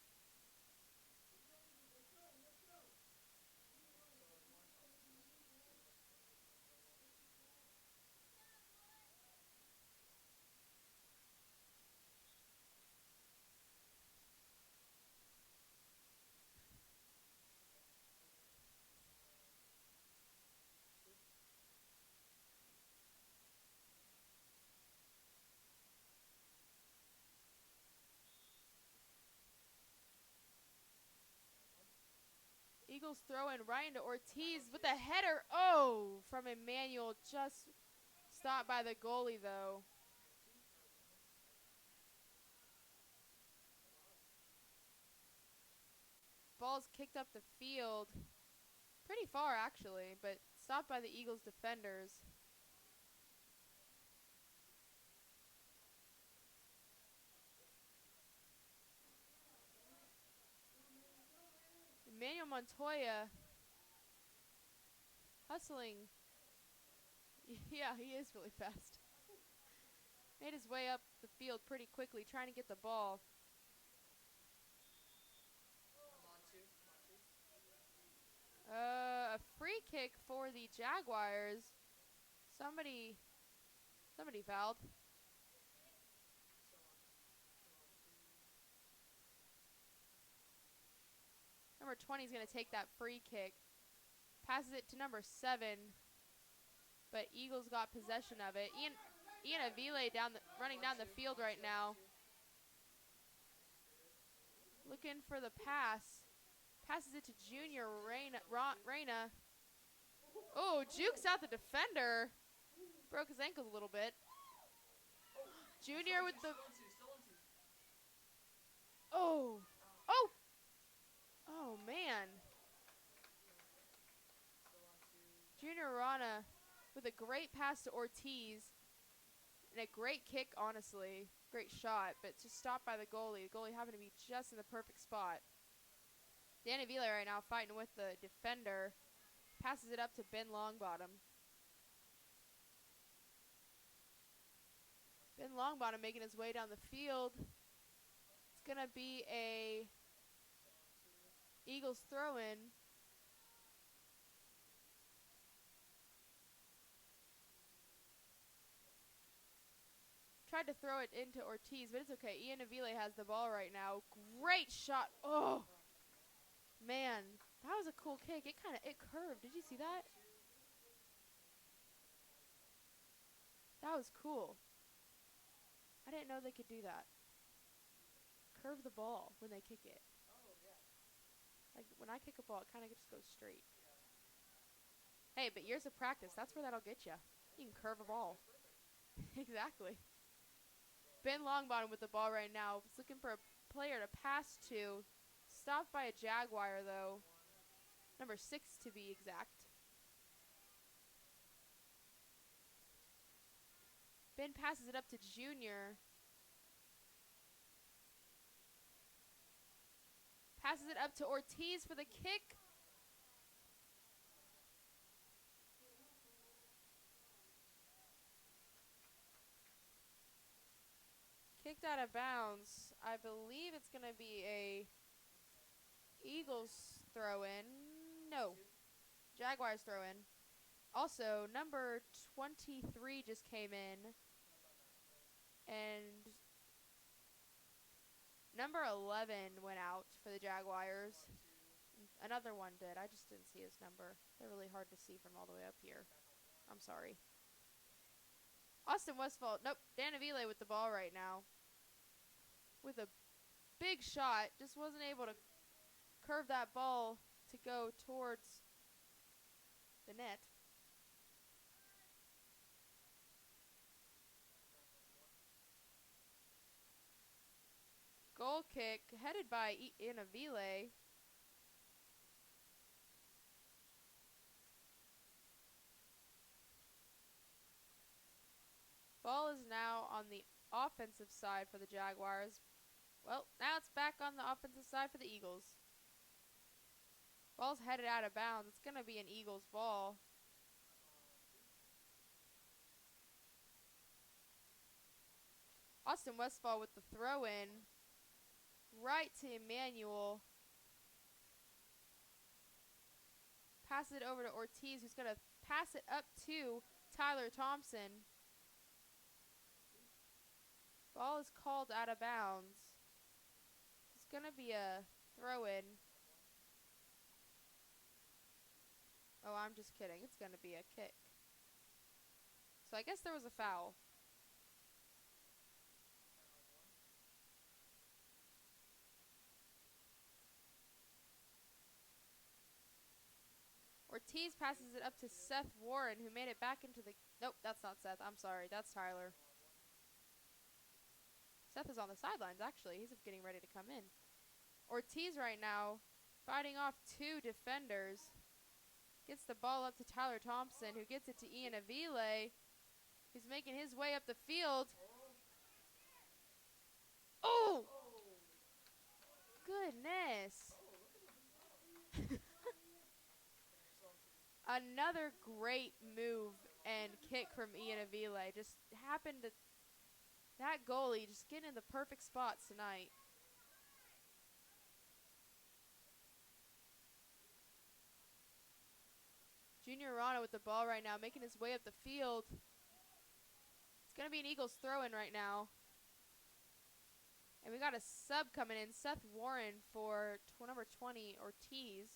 Eagles throw in right into Ortiz with a header. Oh, from Emmanuel. Just stopped by the goalie, though. Ball's kicked up the field. Pretty far, actually, but stopped by the Eagles defenders. Emmanuel Montoya hustling. Yeah, he is really fast. Made his way up the field pretty quickly, trying to get the ball. A free kick for the Jaguars. Somebody fouled. Number 20 is going to take that free kick. Passes it to number 7. But Eagles got possession of it. Ian Avile running down the field right now. Looking for the pass. Passes it to Junior Reyna. Oh, jukes out the defender. Broke his ankle a little bit. Junior with the... Oh. Oh. Oh, man. Junior Rana with a great pass to Ortiz. And a great kick, honestly. Great shot, but just stopped by the goalie. The goalie happened to be just in the perfect spot. Danny Vila right now fighting with the defender. Passes it up to Ben Longbottom. Ben Longbottom making his way down the field. It's going to be a Eagles throw-in. Tried to throw it into Ortiz, but it's okay. Ian Avile has the ball right now. Great shot. Oh, man. That was a cool kick. It curved. Did you see that? That was cool. I didn't know they could do that. Curve the ball when they kick it. Like, when I kick a ball, it kind of just goes straight. Hey, but years of practice, that's where that'll get you. You can curve a ball. Exactly. Ben Longbottom with the ball right now. He's looking for a player to pass to. Stopped by a Jaguar, though. Number 6, to be exact. Ben passes it up to Junior. Passes it up to Ortiz for the kick. Kicked out of bounds. I believe it's going to be a Eagles throw-in. No. Jaguars throw-in. Also, number 23 just came in. And number 11 went out for the Jaguars. Another one did. I just didn't see his number. They're really hard to see from all the way up here. I'm sorry. Austin Westfall. Nope. Dan Avile with the ball right now. With a big shot. Just wasn't able to curve that ball to go towards the net. Goal kick headed by Inavile. Ball is now on the offensive side for the Jaguars. Well, now it's back on the offensive side for the Eagles. Ball's headed out of bounds. It's going to be an Eagles ball. Austin Westfall with the throw in. Right to Emmanuel. Pass it over to Ortiz, who's going to pass it up to Tyler Thompson. Ball is called out of bounds. It's going to be a throw in. Oh, I'm just kidding. It's going to be a kick. So I guess there was a foul. Ortiz passes it up to Seth Warren, who made it back into the... Nope, that's not Seth. I'm sorry. That's Tyler. Seth is on the sidelines, actually. He's getting ready to come in. Ortiz right now fighting off two defenders. Gets the ball up to Tyler Thompson, who gets it to Ian Avile, who's making his way up the field. Oh! Goodness. Another great move and kick from Ian Avile. Just happened to... That goalie just getting in the perfect spots tonight. Junior Rana with the ball right now, making his way up the field. It's going to be an Eagles throw-in right now. And we got a sub coming in, Seth Warren for number 20, Ortiz.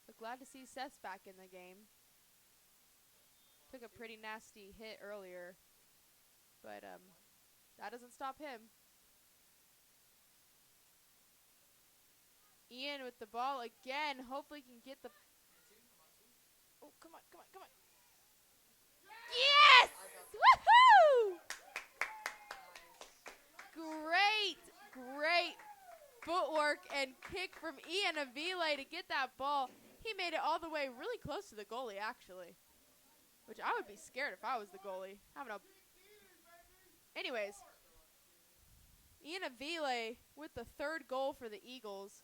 So glad to see Seth's back in the game. Took a pretty nasty hit earlier. But that doesn't stop him. Ian with the ball again. Hopefully can get the... Oh, come on, come on, come on. Yes! Woohoo! Great footwork and kick from Ian Avile to get that ball. He made it all the way really close to the goalie, actually. Which I would be scared if I was the goalie. Anyways. Ian Avile with the third goal for the Eagles.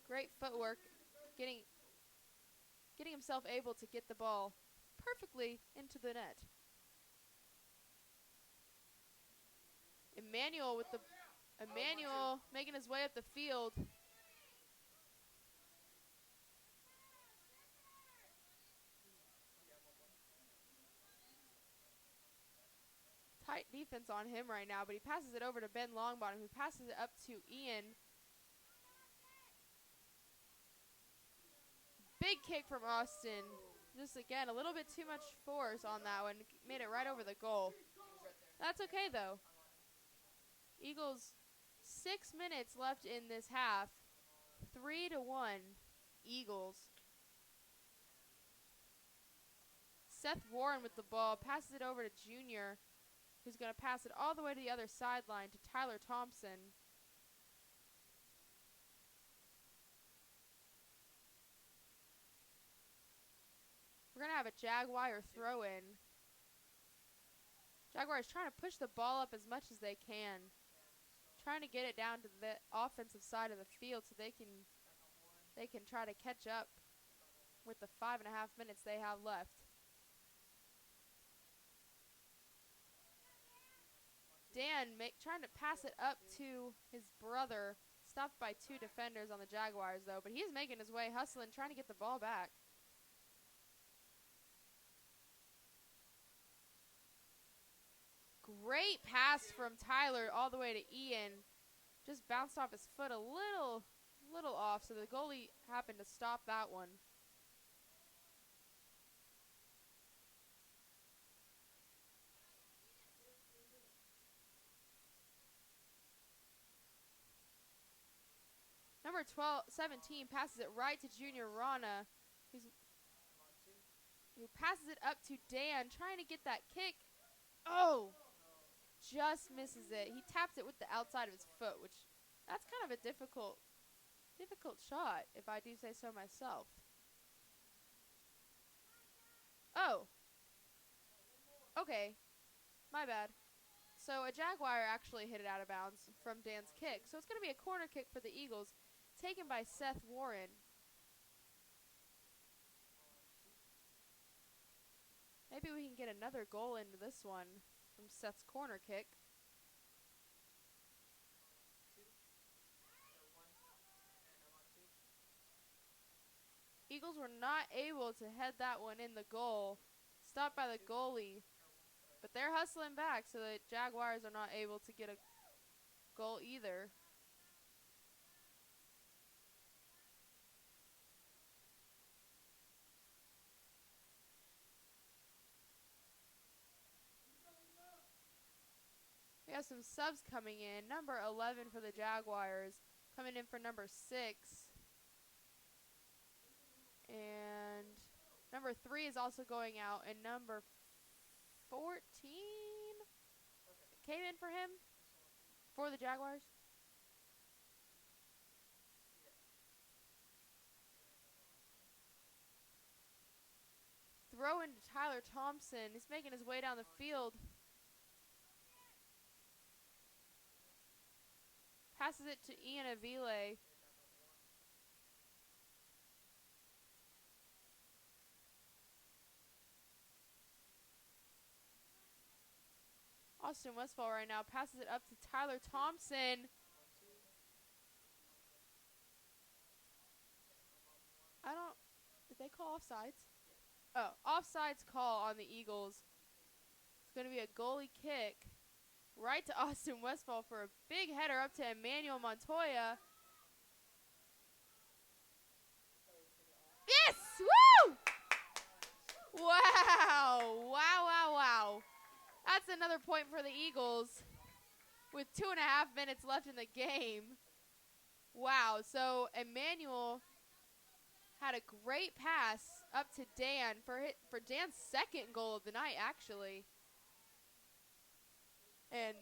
Great footwork. Getting himself able to get the ball perfectly into the net. Emmanuel making his way up the field. Tight defense on him right now, but he passes it over to Ben Longbottom, who passes it up to Ian. Big kick from Austin. Just again, a little bit too much force on that one. Made it right over the goal. That's okay, though. Eagles, 6 minutes left in this half. 3-1, Eagles. Seth Warren with the ball. Passes it over to Junior, who's going to pass it all the way to the other sideline to Tyler Thompson. We're going to have a Jaguar throw-in. Jaguars trying to push the ball up as much as they can. Trying to get it down to the offensive side of the field so they can try to catch up with the 5.5 minutes they have left. Dan trying to pass it up to his brother. Stopped by two defenders on the Jaguars, though. But he's making his way, hustling, trying to get the ball back. Great pass from Tyler all the way to Ian. Just bounced off his foot a little off, so the goalie happened to stop that one. Number 17 passes it right to Junior Rana, who passes it up to Dan, trying to get that kick. Oh, just misses it. He taps it with the outside of his foot, which that's kind of a difficult shot, if I do say so myself. Oh. Okay. My bad. So a Jaguar actually hit it out of bounds from Dan's kick. So it's going to be a corner kick for the Eagles, taken by Seth Warren. Maybe we can get another goal into this one from Seth's corner kick. Eagles were not able to head that one in the goal. Stopped by the goalie. But they're hustling back, so the Jaguars are not able to get a goal either. We have some subs coming in. Number 11 for the Jaguars, coming in for number 6. And number 3 is also going out, and number 14 came in for him, for the Jaguars. Throw into Tyler Thompson. He's making his way down the field. Passes it to Ian Avile. Austin Westfall right now passes it up to Tyler Thompson. Did they call offsides? Oh, offsides call on the Eagles. It's going to be a goalie kick right to Austin Westfall for a big header up to Emmanuel Montoya. Yes! Woo! Wow! Wow. That's another point for the Eagles with 2.5 minutes left in the game. Wow. So Emmanuel had a great pass up to Dan for Dan's second goal of the night, actually. And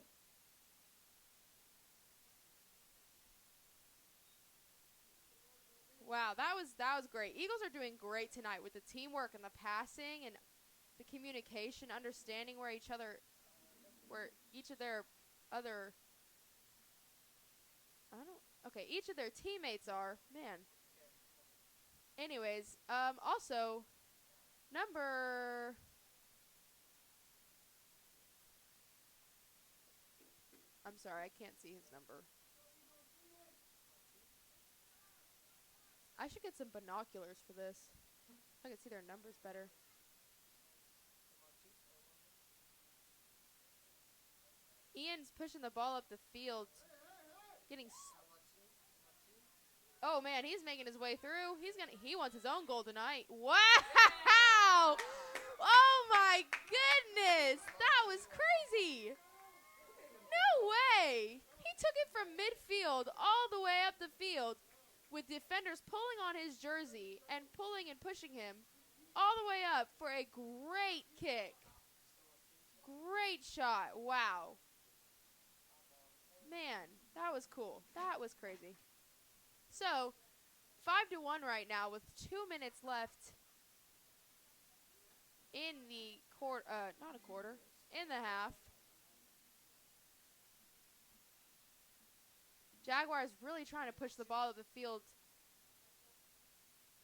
wow, that was great. Eagles are doing great tonight with the teamwork and the passing and the communication, understanding where each of their teammates are. Man. Anyways, also I'm sorry, I can't see his number. I should get some binoculars for this. I can see their numbers better. Ian's pushing the ball up the field. Oh man, he's making his way through. He wants his own goal tonight. Wow! Oh my goodness! That was crazy. No way! He took it from midfield all the way up the field with defenders pulling on his jersey and pulling and pushing him all the way up for a great kick. Great shot. Wow. Man, that was cool. That was crazy. So, 5-1 right now with 2 minutes left in the in the half. Jaguars really trying to push the ball to the field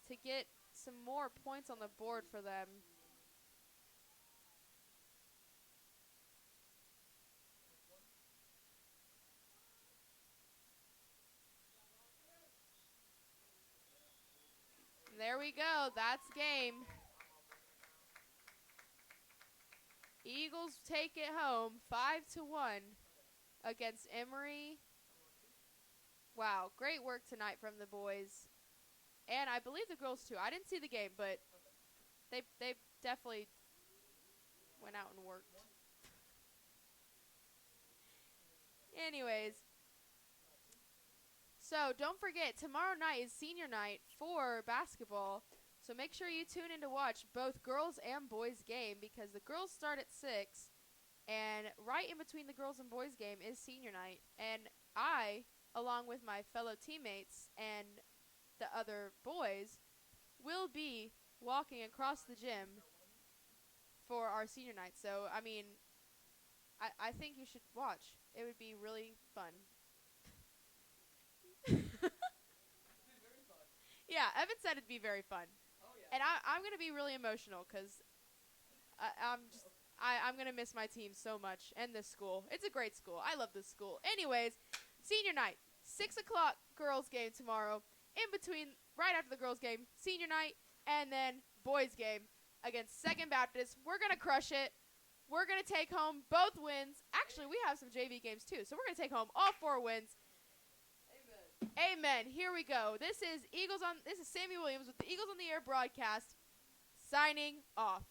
to get some more points on the board for them. There we go. That's game. Eagles take it home 5-1 against Emery. Wow, great work tonight from the boys. And I believe the girls too. I didn't see the game, but they definitely went out and worked. Anyways, So don't forget, tomorrow night is senior night for basketball. So make sure you tune in to watch both girls and boys game because the girls start at 6. And right in between the girls and boys game is senior night. And I, along with my fellow teammates and the other boys, will be walking across the gym for our senior night. So, I mean, I think you should watch. It would be really fun. Yeah, Evan said it'd be very fun. And I'm going to be really emotional because I'm going to miss my team so much and this school. It's a great school. I love this school. Anyways, senior night, 6 o'clock girls game tomorrow. In between, right after the girls game, senior night, and then boys game against Second Baptist. We're going to crush it. We're going to take home both wins. Actually, we have some JV games too, so we're going to take home all 4 wins. Amen. Here we go. This is Sammy Williams with the Eagles on the Air broadcast, signing off.